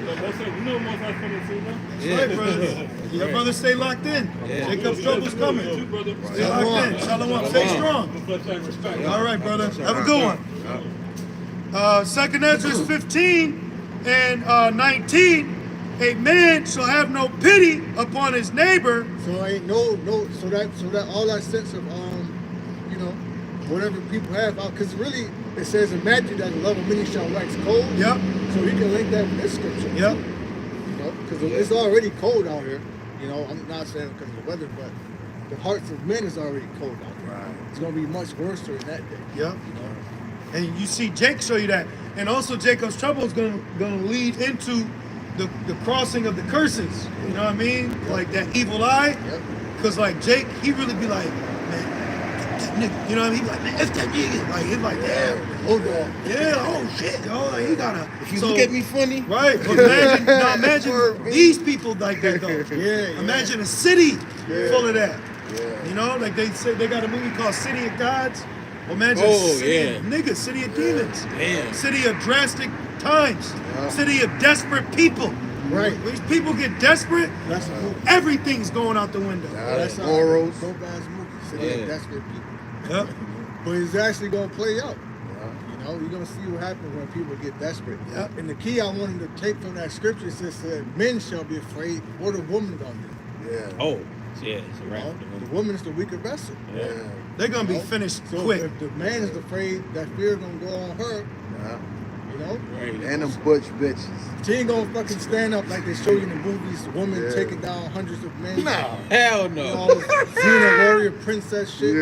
You know most I've coming soon, though. That's right, brothers. Your brothers stay locked in. Yeah. Jacob's trouble's Too, coming. brother. Stay locked in. Shalom. Stay strong. Flesh and respect. All right, brother. Have a good one. Second Ezra 15 and 19. A man shall have no pity upon his neighbor. So ain't no so that all that sense of you know, whatever people have out, because really it says in Matthew that the love of many shall wax cold. Yep. So you can link that with this scripture. Yep. You know, because it's already cold out here. You know, I'm not saying because of the weather, but the hearts of men is already cold out here. Right. It's gonna be much worse during that day. Yep. You know. And you see Jake show you that. And also Jacob's trouble is gonna lead into the crossing of the curses. You know what I mean? Like that evil eye. Yep. Cause like Jake, he really be like, man, that nigga. You know what I mean? He be like, man, that's that nigga. Like he's like, damn. Hold on. Yeah, oh shit, yo, like, he gotta. If you look at me funny, Right, but imagine, now imagine these people like that though. Yeah. Imagine a city Yeah. full of that. Yeah. You know, like they say they got a movie called City of Gods. Imagine Oh, a city yeah. of niggas, city of demons. Damn. City of drastic times. Yeah. City of desperate people. Right. When these people get desperate, That's a movie. everything's going out the window. That's how morals. Bob's movie. So Yeah. desperate people. Yep. But it's actually gonna play out. You know, you're gonna see what happens when people get desperate. Yep. And the key I wanted to take from that scripture says that men shall be afraid. What a woman gonna do? Yeah. oh, yeah, it's a You wrap. know? The woman is the weaker vessel. Yeah. They're gonna be You know? finished So quick. if the man is afraid, that fear gonna go on her. Yeah. You know, Right. And them butch bitches. she ain't gonna fucking stand up like they show you in the movies. The woman Yeah. taking down hundreds of men. No. Hell You no. know, all this Xena warrior princess shit. Yeah.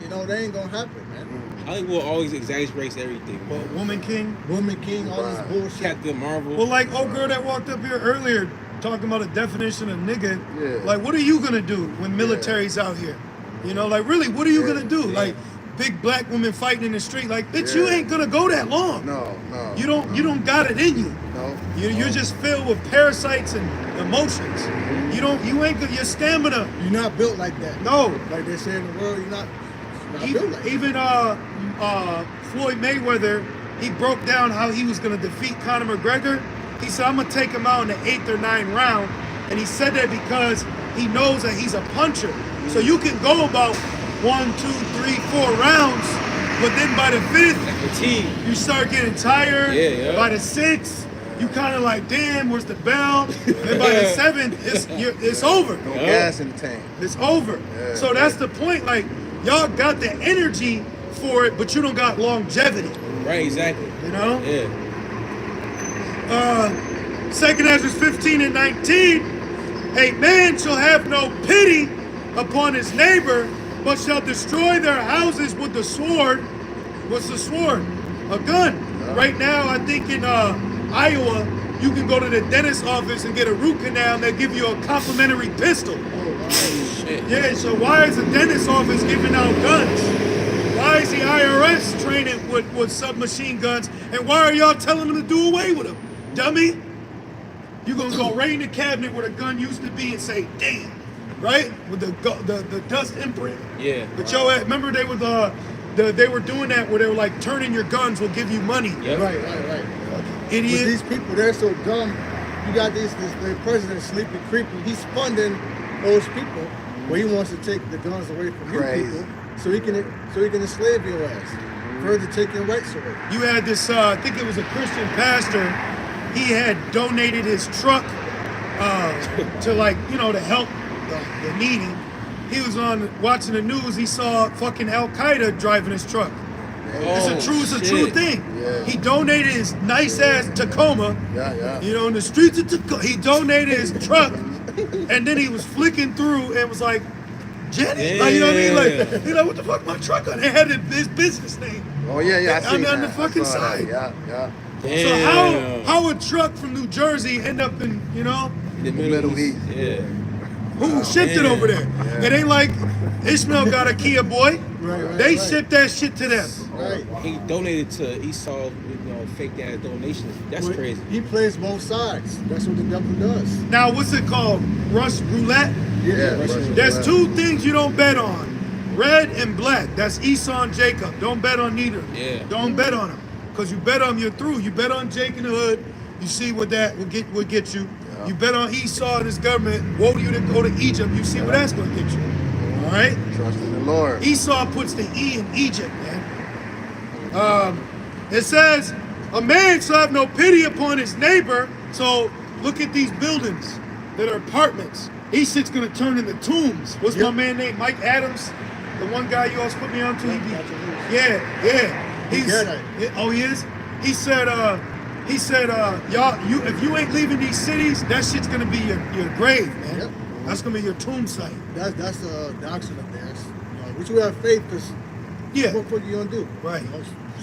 You know, that ain't gonna happen, man. Hollywood always exaggerates everything. Well, Man. Woman King. Woman king, all this Right. bullshit. Captain Marvel. Well, like old girl that walked up here earlier talking about a definition of nigga. Yeah. Like, what are you gonna do when military's out here? You know, like really, what are you Yeah. gonna do? Yeah. Like, big black women fighting in the street. Like, bitch, you ain't gonna go that long. No. You don't got it in you. No. You're just filled with parasites and emotions. You ain't your stamina. You're not built like that. No. Like they say in the world, you're not built like that. Even Floyd Mayweather, he broke down how he was gonna defeat Conor McGregor. He said, I'm gonna take him out in the 8th or 9th round. And he said that because he knows that he's a puncher. So you can go about 1, 2, 3, 4 rounds, but then by the 5th, you start getting tired. Yeah. By the 6th, you kind of like, damn, where's the bell? And by the 7th, it's over. No gas in the tank. It's over. Yeah. So that's the point. Like, y'all got the energy for it, but you don't got longevity. Right, exactly. You know? Yeah. 2 Ezra 15 and 19. A man shall have no pity upon his neighbor, but shall destroy their houses with the sword. What's the sword? A gun. Right now, I think in Iowa, you can go to the dentist's office and get a root canal, and they'll give you a complimentary pistol. Shit. Yeah, so why is the dentist's office giving out guns? Why is the IRS training with submachine guns? And why are y'all telling them to do away with them? Dummy. You gonna go right in the cabinet where the gun used to be and say, damn, right? With the dust imprint. Yeah. But remember they were they were doing that where they were like, turning your guns will give you money. Yep. Right. Idiot. But these people, they're so dumb. You got the president, Sleepy Creepy. He's funding those people where he wants to take the guns away from you Crazy. people, so he can enslave your ass, further taking rights away. You had this, I think it was a Christian pastor. He had donated his truck to to help the needy. He was watching the news. He saw fucking Al Qaeda driving his truck. It's a true thing. Yeah. He donated his nice ass Tacoma. Yeah. In the streets of Tacoma. He donated his truck, and then he was flicking through and was like, Jenny, like, you know what I mean? Like, what the fuck my truck on? They had his business name. Oh yeah. I see on the that. fucking I saw that. side. Yeah. So how a truck from New Jersey end up in The Middle East. Yeah. who shipped it over there? It ain't like Ishmael got a Kia boy. Right. They shipped that shit to them. Right. He donated to Esau, fake ass donations. That's But crazy. He plays both sides. That's what the devil does. Now what's it called? Rush roulette. Yeah. There's two things you don't bet on: red and black. That's Esau and Jacob. Don't bet on neither. Yeah. Don't bet on them, because you bet on them, you're through. You bet on Jake in the hood, you see what that will get you. You bet on Esau and his government. Woe to you to go to Egypt. You see what that's going to get you. All right. Trust in the Lord. Esau puts the E in Egypt, man. It says, a man shall have no pity upon his neighbor. So look at these buildings that are apartments. These shit's gonna turn into tombs. What's my man named? Mike Adams, the one guy you always put me on to. Yeah. He's oh, he is. He said, y'all, if you ain't leaving these cities, that shit's gonna be your grave, man. Yep. That's gonna be your tomb site. That's a doctrine of theirs. But you have faith, because Yeah. what you gonna do? Right.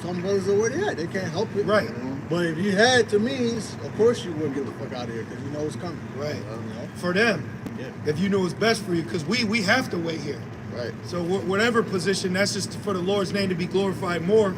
Some brothers are where they at. They can't help it. Right. But if you had to means, of course you wouldn't get the fuck out of here, because you know it's coming. Right. You know? For them. Yeah. If you know what's best for you, because we have to wait here. Right. So whatever position, that's just for the Lord's name to be glorified more,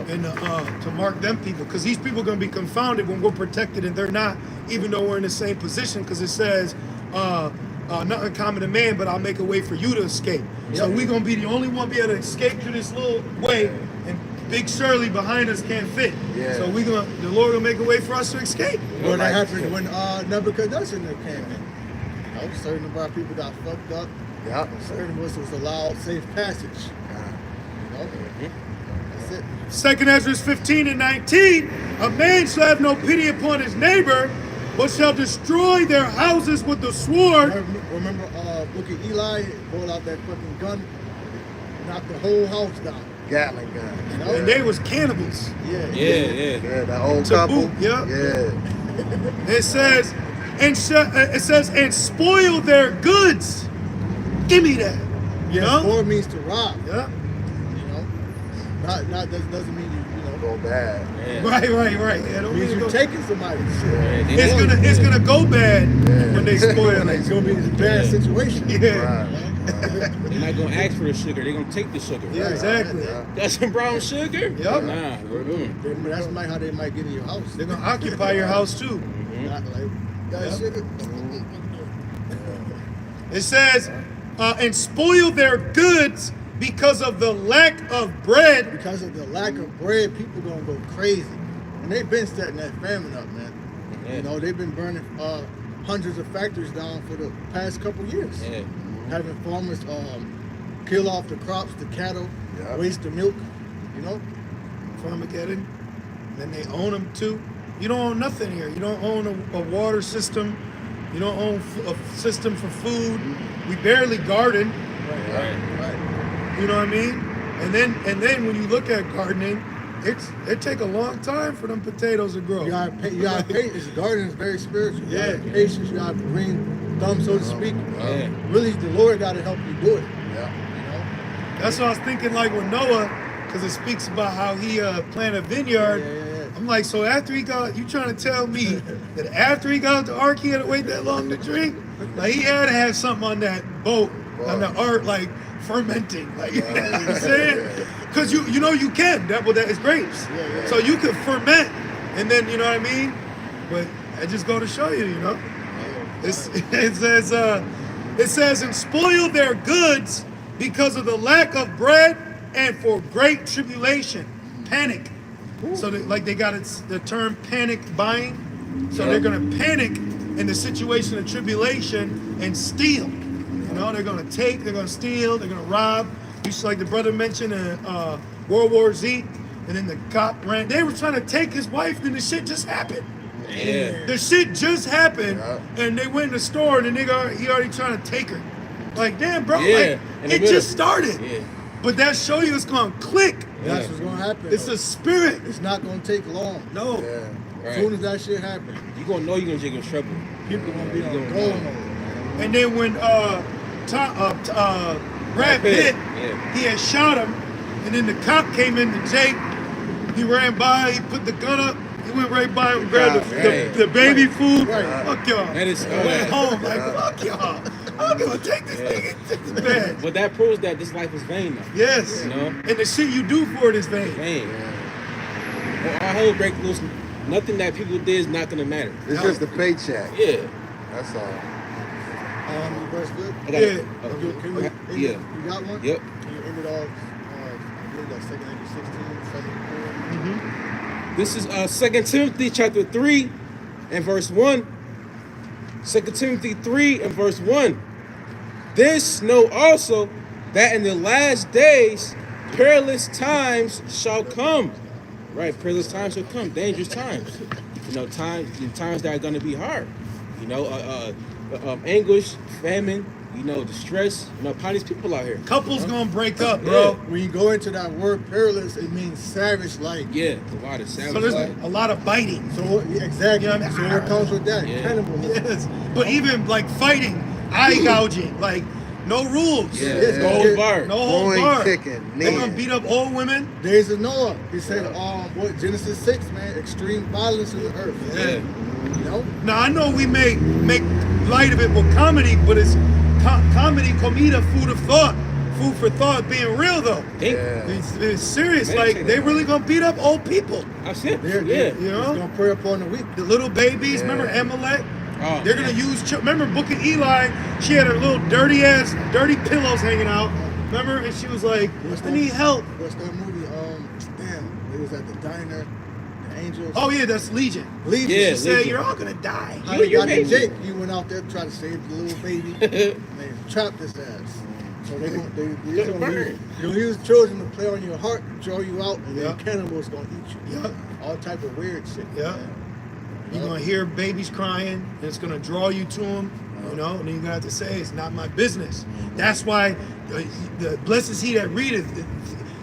and to mark them people, because these people are going to be confounded when we're protected and they're not, even though we're in the same position, because it says, nothing common to man, but I'll make a way for you to escape. So we're going to be the only one be able to escape through this little way, and Big Shirley behind us can't fit. Yeah. So the Lord will make a way for us to escape. Well, that happened when Nebuchadnezzar came in. Certain of our people got fucked up. Yeah. Certain of us was allowed safe passage. That's it. 2 Ezra 15 and 19, a man shall have no pity upon his neighbor, but shall destroy their houses with the sword. Remember, look at Eli, pulled out that fucking gun, knocked the whole house down. Gatling gun. You know? And they was cannibals. Yeah. Yeah. Yeah, that old To couple. boot, yeah. Yeah. It says, and spoil their goods. Give me that. You know? Spoil means to rob. Yeah. You know, not doesn't mean you Go bad. Yeah. Right. Yeah, don't means mean to you're go. taking somebody's shit. It's gonna go bad when they spoil It's it. gonna be a bad situation. Yeah. Right. They're not gonna ask for the sugar. They're gonna take the sugar. Yeah, exactly. Got some brown sugar? Yep. Nah. That's like how they might get in your house. They're gonna occupy your house too. Not like, got sugar. It says, and spoil their goods because of the lack of bread. Because of the lack of bread, people gonna go crazy. And they've been setting that famine up, man. Yeah. You know, they've been burning hundreds of factories down for the past couple years. Yeah. Having farmers kill off the crops, the cattle, waste the milk, you know? Farmageddon. Then they own them too. You don't own nothing here. You don't own a water system. You don't own a system for food. We barely garden. Right. You know what I mean? And then when you look at gardening, it take a long time for them potatoes to grow. You gotta patience. Gardening is very spiritual. You Yeah. gotta patience. You gotta green thumb, so to speak. Yeah. Really, the Lord gotta help you do it. Yeah. You know? That's what I was thinking, like with Noah, because it speaks about how he planted a vineyard. Yeah. I'm like, so after he got, you trying to tell me that after he got out the ark, he had to wait that long to drink? Like he had to have something on that boat, on the ark, like fermenting. Like you know what I'm saying? Because you know you can. That is grapes. So you could ferment, and then you know what I mean. But I just go to show you, you know. It says, and spoil their goods because of the lack of bread and for great tribulation, panic. So they got the term panic buying. So they're gonna panic in the situation of tribulation and steal. You know, they're gonna take, they're gonna steal, they're gonna rob. Just like the brother mentioned in World War Z, and then the cop ran. They were trying to take his wife, and the shit just happened. Yeah. The shit just happened, and they went in the store, and the nigga he already trying to take her. Like, damn, bro, Yeah. like it just started. Yeah. But that show you it's gonna click. That's what's gonna happen. It's though. a spirit. It's not gonna take long. No. As soon as that shit happens, You gonna know you're gonna get in trouble. people gonna be on gonna goal know. mode. And then when Brad Pitt, Yeah. he had shot him, and then the cop came into Jake. He ran by, he put the gun up, he went right by and grabbed the baby food. Right. Fuck y'all. That is- went home like fuck y'all. I'm gonna take this nigga to the bed. But that proves that this life is vain though. Yes. You know? And the shit you do for it is vain. Vain. Well, our whole break loose, nothing that people did is not gonna matter. It's just a paycheck. Yeah. That's all. You verse good? I got Yeah. it. Can we end Yeah. it? You got one? Yep. Can you end it off? What is that? 2 Corinthians 16, 7. This is 2 Timothy chapter 3 and verse 1. 2 Timothy 3 and verse 1. This know also that in the last days perilous times shall come. Right, perilous times shall come, dangerous times. You know, times that are gonna be hard. You know, anguish, famine, you know, distress, you know, these people out here. Couples gonna break up, bro. When you go into that word perilous, it means savage like. Yeah, a lot of savage. So there's life. a lot of biting. So exactly. You know what I mean? So what comes with that? Yeah. Cannibalism. Yes. But even like fighting, eye gouging, like no rules. Yeah, Yes, no hold bar. No hold Going, bar. kicking, They gonna kneeing. beat up old women. Days of Noah. He said, what Genesis 6, man, extreme violence in the earth. Yeah. You know? Now I know we make light of it with comedy, but it's comedy, comida, food of thought, food for thought, being real though. Think. It's serious. Man, Like take they that. really gonna beat up old people. I've seen They're, yeah. You know? He's gonna pray upon the weak. The little babies, remember Amalek? Oh, They're gonna use. Remember Book of Eli? She had her little dirty pillows hanging out. Remember? And she was like, "I need help." What's that movie? Damn, it was at the diner. The Angels. Oh yeah, that's Legion. Legion. Yeah, She said, Legion. "You're all gonna die." How You he got to baby. Jake? He went out there to try to save the little baby. and they trapped his ass. So they're gonna use children to play on your heart, draw you out, and then cannibals gonna eat you. Yeah. All type of weird shit. Yeah. man. You're gonna hear babies crying, and it's gonna draw you to them. You know, and then you're gonna have to say, "It's not my business." That's why the blessed is he that readeth.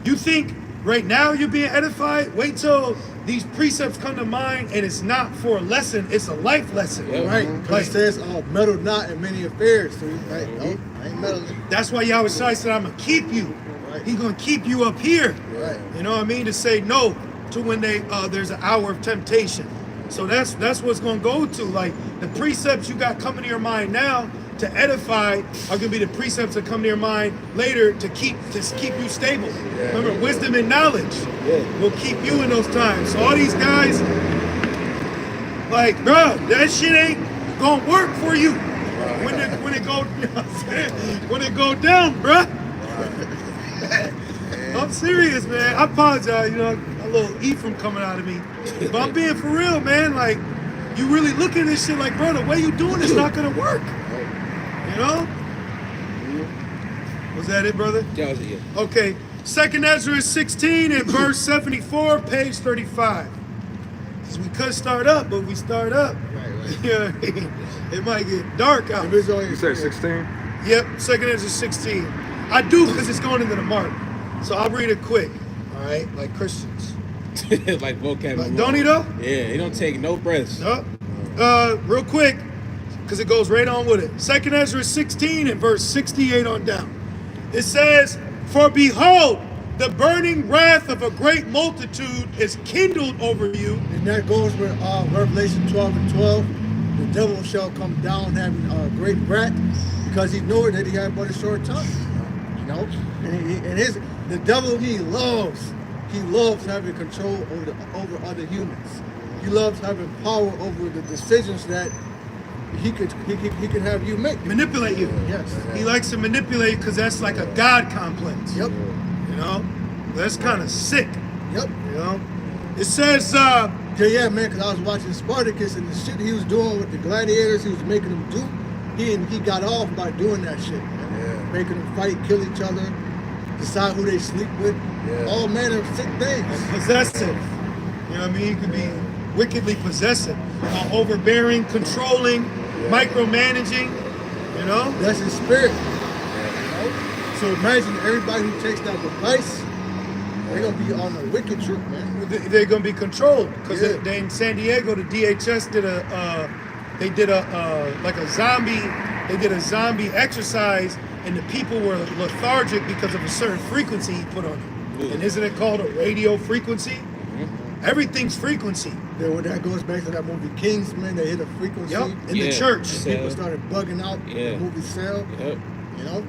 You think right now you're being edified? Wait till these precepts come to mind, and it's not for a lesson; it's a life lesson. Yeah. Right. Because Like- it says, meddle not in many affairs. So he's like, no, I ain't meddling. That's why Yahweh Shai said, "I'm gonna keep you." Right. He's gonna keep you up here. Right. You know what I mean? To say no to when there's an hour of temptation. So that's what's gonna go to. Like the precepts you got coming to your mind now, to edify are gonna be the precepts that come to your mind later to keep you stable. Remember, wisdom and knowledge will keep you in those times. So all these guys, like, bro, that shit ain't gonna work for you when it go, you know what I'm saying? When it go down, bro. I'm serious, man. I apologize, you know, a little Ephraim coming out of me, but I'm being for real, man. Like, you really look at this shit like, bro, the way you doing it's not gonna work. You know? Was that it, brother? Yeah, that was it. Okay. 2nd Ezra 16 and verse 74, page 35. So we could start up, but we start up. Right. Yeah, it might get dark out. If it's on You your said 16? Yep, 2nd Ezra 16. I do because it's going into the mark. So I'll read it quick. All right, like Christians. Like vocab. Like, don't he though? Yeah, he don't take no breaths. Yup. Real quick, because it goes right on with it. 2nd Ezra 16 and verse 68 on down. It says, "For behold, the burning wrath of a great multitude is kindled over you." And that goes with Revelation 12 and 12. The devil shall come down having a great wrath because he knew that he had but a short time. You know? The devil, he loves having control over other humans. He loves having power over the decisions that he could have you make. Manipulate you. Yes. He likes to manipulate because that's like a God complex. Yep. You know? That's kind of sick. Yep. You know? It says, Yeah, man, because I was watching Spartacus and the shit he was doing with the gladiators, he was making them do. He got off by doing that shit, man. Yeah. Making them fight, kill each other, decide who they sleep with, Yeah. all manner of sick things. possessive. You know what I mean? He could be wickedly possessive, overbearing, controlling, micromanaging. You know? That's his spirit. You know? So imagine everybody who takes that device, they're gonna be on the wicked trip, man. They're gonna be controlled because Yeah. they in San Diego, the DHS did a zombie exercise, and the people were lethargic because of a certain frequency he put on it. And isn't it called a radio frequency? Everything's frequency. Then when that goes back to that movie Kingsman, they hit a frequency. Yep. In Yeah. the church. People started bugging out. Yeah. The movie Cell. Yep. You know.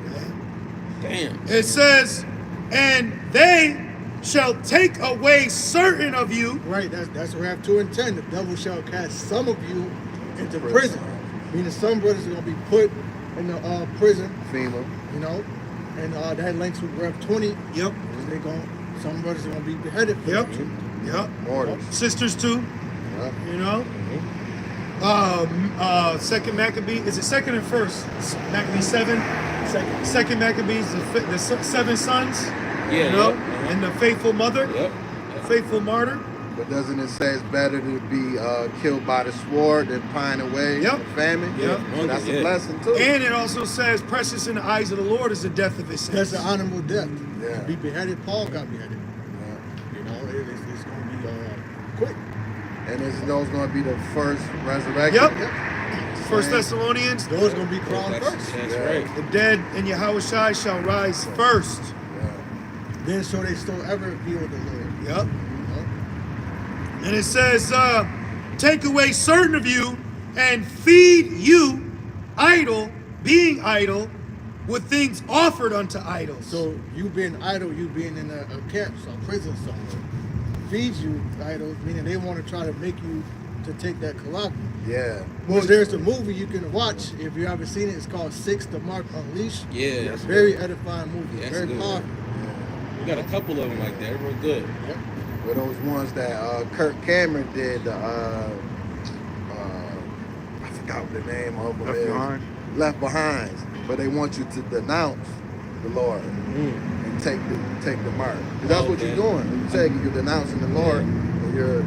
Damn. It says, "And they shall take away certain of you." Right. That's what we have to intend. The devil shall cast some of you into prison. Meaning some brothers are gonna be put in the prison. FEMA. You know, and that links with Rev 20. Yep. Some brothers are gonna be beheaded. For Yep. it. Yep. Mortars. Sisters too. Yeah. You know. Second Maccabee. Is it second and first? Maccabee 7. Second Maccabees, the 7 sons. Yeah. You know, Yep. and the faithful mother, Yep. faithful martyr. But doesn't it say it's better to be killed by the sword than pine away Yep. in famine? Yep. So that's Yeah. a blessing too. And it also says, "Precious in the eyes of the Lord is the death of his saints." That's an honorable death. Yeah. To be beheaded, Paul got beheaded. You know, it's gonna be quick. And those going to be the first resurrection. Yep. First Thessalonians, Those gonna be crowned That's first. that's Yeah. right. the dead in Yahushua shall rise first. Then shall they still ever be with the Lord. Yep. You know? And it says, "Take away certain of you and feed you being idle, with things offered unto idols." So you being idle, you being in a camp, some prison somewhere, feeds you idols, meaning they want to try to make you to take that collab. Yeah. Well, there's a movie you can watch if you haven't seen it. It's called Six: The Mark Unleashed. Yeah. It's a very edifying movie. Yeah, It's that's very good. powerful. We got a couple of them like that. They're real good. Yep. With those ones that Kirk Cameron did, I forgot what the name of them Left is. Behind? Left Behind. But they want you to denounce the Lord and take the mark. 'Cause that's what Okay. you're doing. You're denouncing the Lord and you're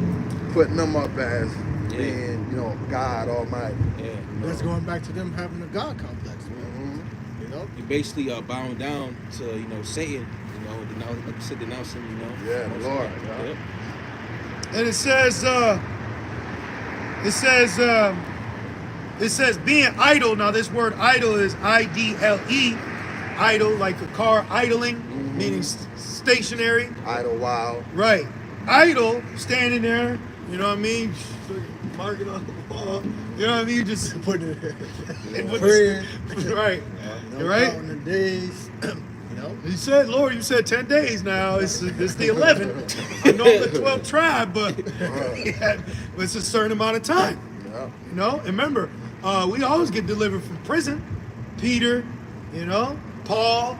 putting them up as Yeah. being, God Almighty. Yeah. That's going back to them having a God complex, man. You know? You basically are bound down to Satan. Like you said, denounce him. Yeah, the Lord. Yep. And it says being idle. Now this word idle is IDLE, idle, like a car idling, meaning stationary. Idlewild. Right. Idle, standing there, you know what I mean? mark it on the wall. You know what I mean? You just Put it and put praying. right. You You're know, right. counting the days. You know. You said, Lord, you said 10 days now. It's the 11th. I know the 12th tribe, but yeah, it's a certain amount of time. Yeah. You know, and remember, we always get delivered from prison. Peter, you know, Paul,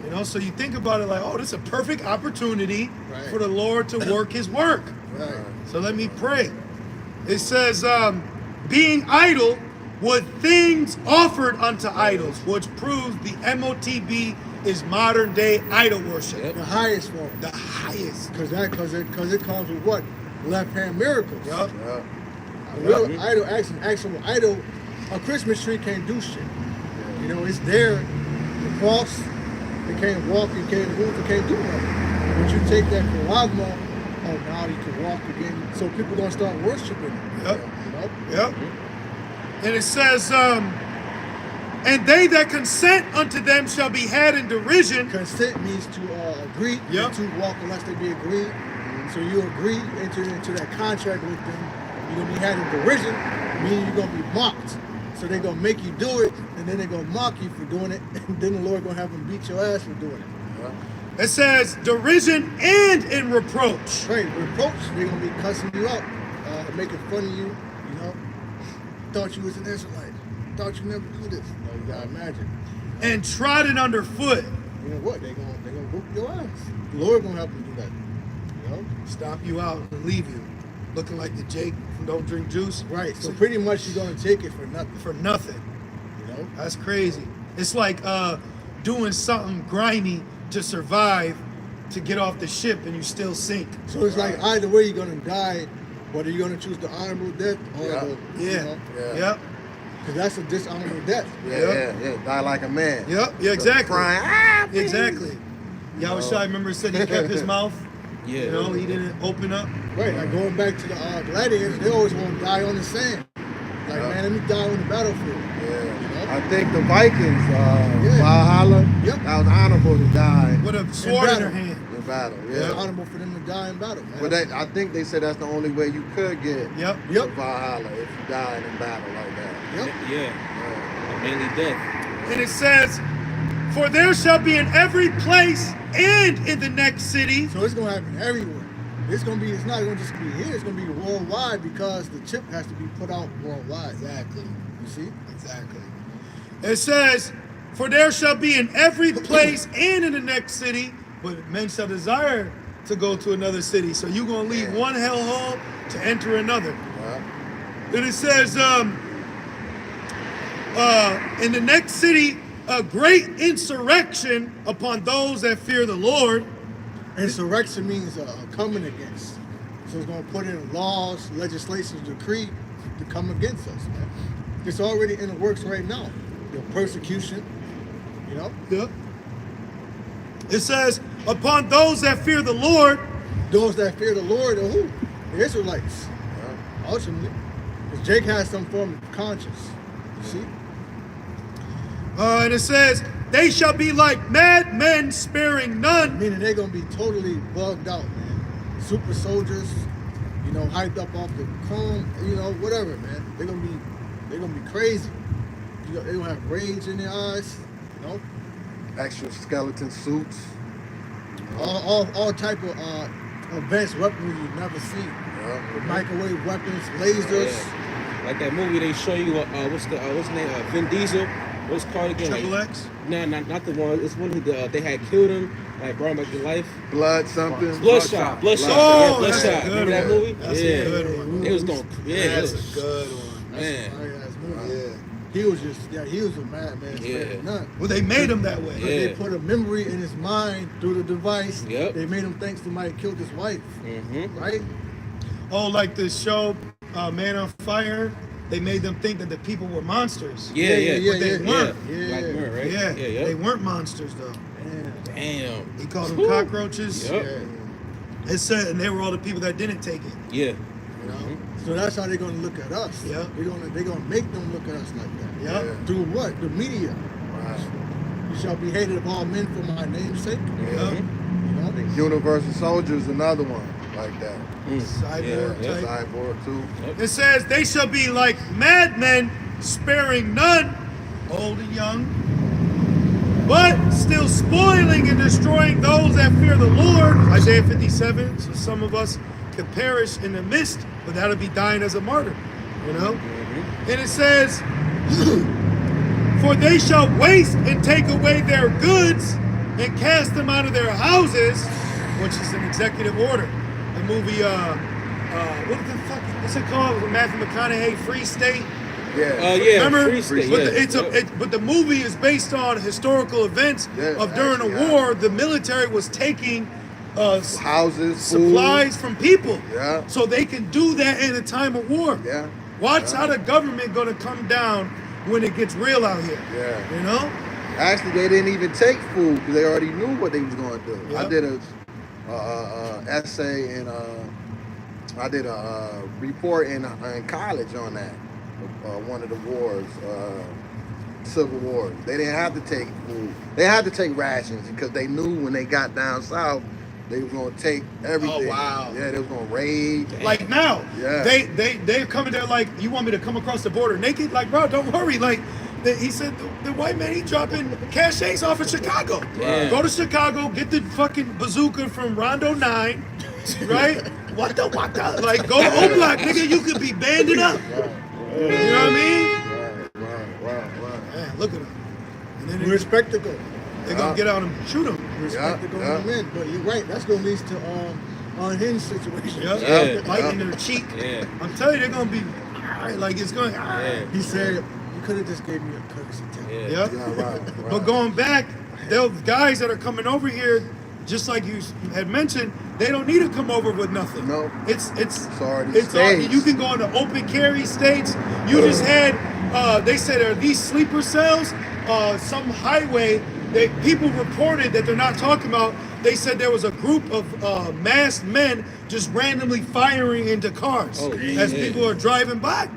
you know, so you think about it like, oh, this is a perfect opportunity Right. for the Lord to work his work. Right. So let me pray. It says, being idle with things offered unto idols, which proves the MOTB is modern day idol worship. The highest form. The highest. Because it comes with what? Left hand miracles. Yup. Yeah. A real idol, actual idol, a Christmas tree can't do shit. You know, it's there, the cross, it can't walk, it can't move, it can't do nothing. But you take that charisma, oh, now you can walk again. So people gonna start worshiping it. Yep. You know? Yep. And it says, and they that consent unto them shall be had in derision. Consent means to agree, Yep. and to walk unless they be agreed. So you agree, enter into that contract with them. You're gonna be had in derision, meaning you're gonna be mocked. So they're gonna make you do it, and then they're gonna mock you for doing it, and then the Lord gonna have them beat your ass for doing it. It says derision and in reproach. Right, reproach, they're gonna be cussing you out, making fun of you, you know. Thought you was an Israelite. Thought you never do this. You know, you gotta imagine. And trodden underfoot. You know what? They're gonna whoop your ass. The Lord gonna help them do that. You know? Stop you out and leave you. Looking like the Jake from Don't Drink Juice. Right. So pretty much you're gonna take it for nothing. For nothing. You know? That's crazy. It's like doing something grimy to survive to get off the ship and you still sink. So it's like either way you're gonna die, whether you're gonna choose the honorable death or Yeah. the Yeah. you know, Yeah. Yep. because that's a dishonorable death. Yeah. Die like a man. Yep. Yeah, exactly. Crying, ah, please. Exactly. Yahushua, remember, said he kept his mouth. Yeah. You know, he didn't open up. Right, like going back to the gladiators, they always want to die on the sand. Like, man, let me die on the battlefield. I think the Vikings, Yeah. Valhalla, Yep. that was honorable to die With a sword in her battle. hand. in battle. It's Yeah. honorable for them to die in battle, man. But I think they said that's the only way you could get Yep. Yep. Valhalla if you died in battle like that. Yep. Yeah. Mainly death. And it says, for there shall be in every place and in the next city. So it's gonna happen everywhere. It's not gonna just be here, it's gonna be worldwide because the chip has to be put out worldwide. Exactly. You see? Exactly. It says, for there shall be in every place and in the next city, but men shall desire to go to another city. So you're going to leave one hellhole to enter another. Then it says, in the next city, a great insurrection upon those that fear the Lord. Insurrection means coming against. So it's gonna put in laws, legislation, decree to come against us, man. It's already in the works right now. The persecution, you know? Yep. It says, upon those that fear the Lord. Those that fear the Lord are who? The Israelites. Ultimately. Because Jake has some form of conscience. You see? And it says, they shall be like madmen sparing none. Meaning they're gonna be totally bugged out, man. Super soldiers, you know, hyped up off the chrome, you know, whatever, man. They're gonna be crazy. They're gonna have rage in their eyes, you know. Extra skeleton suits. All type of advanced weaponry you've never seen. Microwave weapons, lasers. Yeah. Like that movie they show you. What's the name? Vin Diesel. What's it called again? Triple X? Nah, not the one. It's one who they had killed him, like brought him back to life. Blood something. Bloodshot. Oh, Yeah, that's a Bloodshot. good Remember that one. movie? That's yeah. a good one. It was going. Yeah, it That's was, a good one. man. Fire-ass movie. Yeah. He was a madman. Yeah. None. Well, they made him that way. But Yeah. they put a memory in his mind through the device. Yep. They made him think somebody killed his wife. Mm-hmm. Right? Oh, like the show Man on Fire. They made them think that the people were monsters. Yeah. But they weren't. Yeah. Black Mirror, right? Yeah, Yeah. they weren't monsters though. Man. Damn. He called them Whew. cockroaches. Yep. Yeah. It said, and they were all the people that didn't take it. Yeah. You know? So that's how they're gonna look at us. Yeah. They're gonna make them look at us like that. Yeah. Through what? The media. You shall be hated of all men for my name's sake. Yeah. You know? Universal Soldier is another one. like that. Cyborg Yeah, type. Cyborg too. It says they shall be like madmen, sparing none, old and young, but still spoiling and destroying those that fear the Lord. Isaiah 57. So some of us could perish in the midst, but that'll be dying as a martyr, you know? And it says, for they shall waste and take away their goods and cast them out of their houses, which is an executive order. The movie, what the fuck, what's it called? With Matthew McConaughey, Free State. Yeah. Yeah, Remember? Free State, But, yeah. but the movie is based on historical events of during actually, a war, the military was taking Houses, supplies from people. Yeah. So they can do that in a time of war. Yeah. Watch how the government gonna come down when it gets real out here. Yeah. You know? Actually, they didn't even take food because they already knew what they was going to do. Yep. I did a essay and I did a report in college on that. One of the wars, Civil War. They didn't have to take food. They had to take rations because they knew when they got down south, they was going to take everything. Oh, wow. Yeah, they was going to raid. Like now, Yeah. they're coming there like, you want me to come across the border naked? Like, bro, don't worry. Like, he said the white man, he dropping caches off in Chicago. Yeah. Go to Chicago, get the fucking bazooka from Rondo 9, right? What the? Like, go to O-Block, nigga, you could be banded up. You know what I mean? Wow. Yeah, look at them. And then We're spectacle. they're going to get out and shoot them. We're spectacle yeah. on the men. But you're right. That's going to lead to unhinged situations. Yep. Yeah. Biting their cheek. Yeah. I'm telling you, they're going to be, like, it's going, Yeah. He said, you could have just gave me a courtesy tip. Yeah. Yep. Yeah, right. But going back, those guys that are coming over here, just like you had mentioned, they don't need to come over with nothing. No. It's already all, staged. you can go into open carry states. You just had they said are these sleeper cells, some highway that people reported that they're not talking about. They said there was a group of masked men just randomly firing into cars as shit. people are driving by.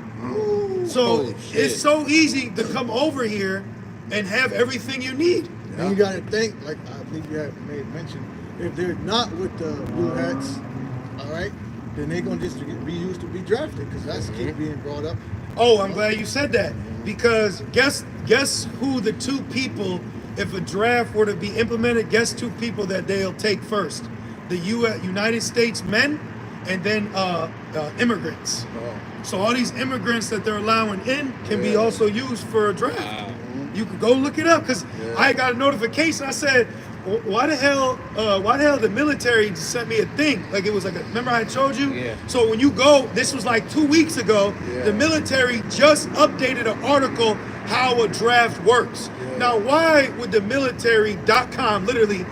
So Holy shit. it's so easy to come over here and have everything you need. And you got to think, like I think you had made mention, if they're not with the blue hats, all right, then they're going to just be used to be drafted because that's keep being brought up. Oh, I'm glad you said that because guess who the two people, if a draft were to be implemented, guess two people that they'll take first, the United States men and then immigrants. So all these immigrants that they're allowing in can be also used for a draft. Wow. You could go look it up because I got a notification. I said, why the hell the military just sent me a thing? Like it was like, remember I told you? Yeah. So when you go, this was like 2 weeks ago, Yeah. the military just updated an article how a draft works. Now, why would the military.com, literally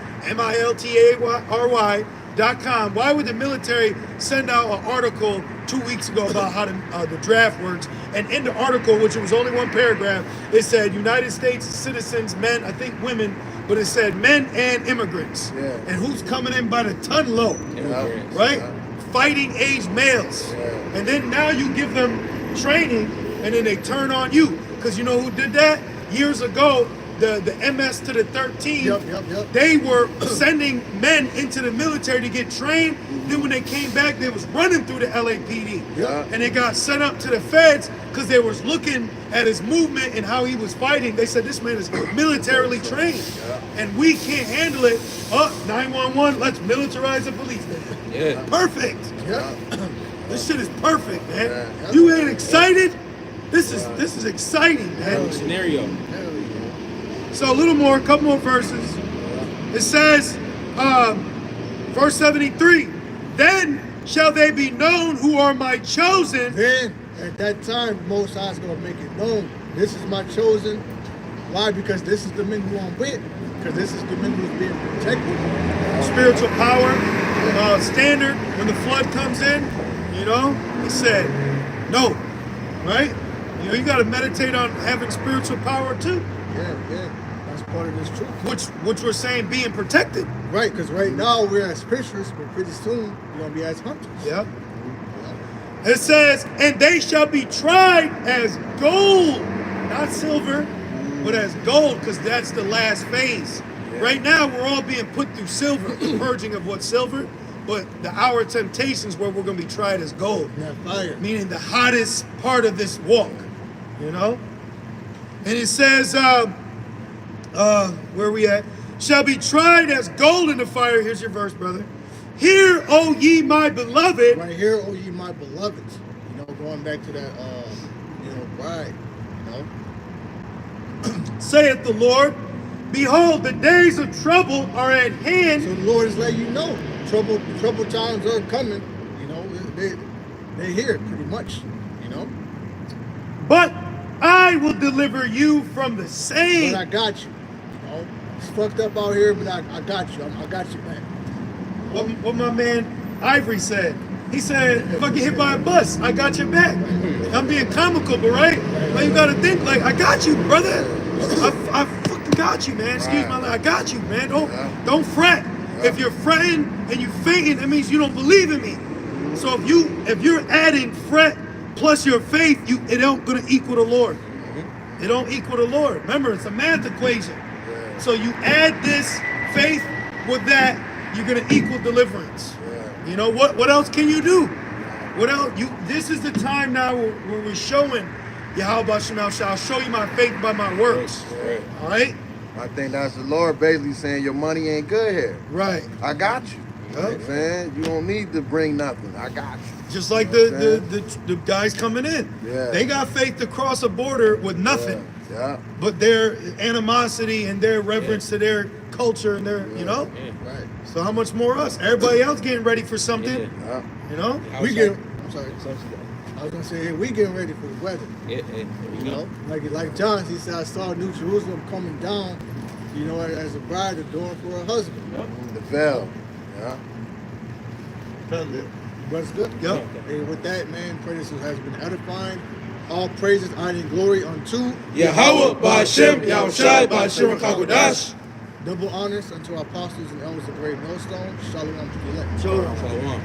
miltary.com, why would the military send out an article 2 weeks ago about how the draft works? And in the article, which was only one paragraph, it said United States citizens, men, I think women, but it said men and immigrants. Yeah. And who's coming in by the ton low, Immigrants. right? Fighting age males. And then now you give them training and then they turn on you. Because you know who did that? Years ago, the MS to the 13, Yep. they were sending men into the military to get trained. Then when they came back, they was running through the LAPD. Yeah. And they got sent up to the feds because they was looking at his movement and how he was fighting. They said, this man is militarily trained. And we can't handle it. 911, let's militarize the police. Yeah. Perfect. Yeah. This shit is perfect, man. You ain't excited? This is exciting, man. Scenario. So a little more, a couple more verses. It says, verse 73, then shall they be known who are my chosen. Then at that time, Most High is going to make it known. This is my chosen. Why? Because this is the men who I'm with. Because this is the men who's being protected. Spiritual power, standard, when the flood comes in, you know, he said, no, right? You know, you got to meditate on having spiritual power too, Yeah. That's part of this truth. which we're saying being protected. Right, because right now we're as fishers, but pretty soon we're going to be as hunters. Yeah. It says, and they shall be tried as gold, not silver, but as gold, because that's the last phase. Right now, we're all being put through silver, the purging of what's silver. but the hour of temptation is where we're going to be tried as gold. That fire. Meaning the hottest part of this walk, you know? And it says, where we at? Shall be tried as gold in the fire. Here's your verse, brother. Hear, O ye my beloved. Right here, oh ye my beloveds. You know, going back to that, bride. You know, Saith the Lord, behold, the days of trouble are at hand. so the Lord is letting you know, trouble times are coming. You know, they're here pretty much. You know, But I will deliver you from the same. but I got you. You know, it's fucked up out here, but I got you. I got you, man. What my man Ivory said. He said, if I get hit by a bus, I got your back. I'm being comical, but right? Like, you gotta think, like, I got you, brother. I fucking got you, man. Excuse my language. I got you, man. Don't fret. If you're fretting and you fainting, that means you don't believe in me. So if you're adding fret plus your faith, it don't gonna equal the Lord. It don't equal the Lord. Remember, it's a math equation. So you add this faith with that, you're gonna equal deliverance. You know what else can you do? What else? This is the time now where we're showing Yahweh Shemel shall show you my faith by my works. Right. All right? I think that's the Lord basically saying your money ain't good here. Right. I got you. You know what I'm saying? You don't need to bring nothing. I got you. Just like You know what I'm the guys coming in. Yeah. They got faith to cross a border with nothing. Yeah. But their animosity and their reverence to their culture and their, you know? Right. So how much more us? Everybody else getting ready for something. Yeah. You know? We get. I'm sorry. I was gonna say, we getting ready for the weather. There You we go. know, like John, he said, I saw New Jerusalem coming down. You know, as a bride adorned for her husband. The veil. Yeah. Brother's good. Yep. And with that, man, pray this has been edifying. All praises, honor, and glory unto Yahweh, Ba'Shem, Yahushai, Ba'Shem, Kakodash. double honors unto our apostles and elders of the great millstone. Shalom to the elect. Shalom. Shalom.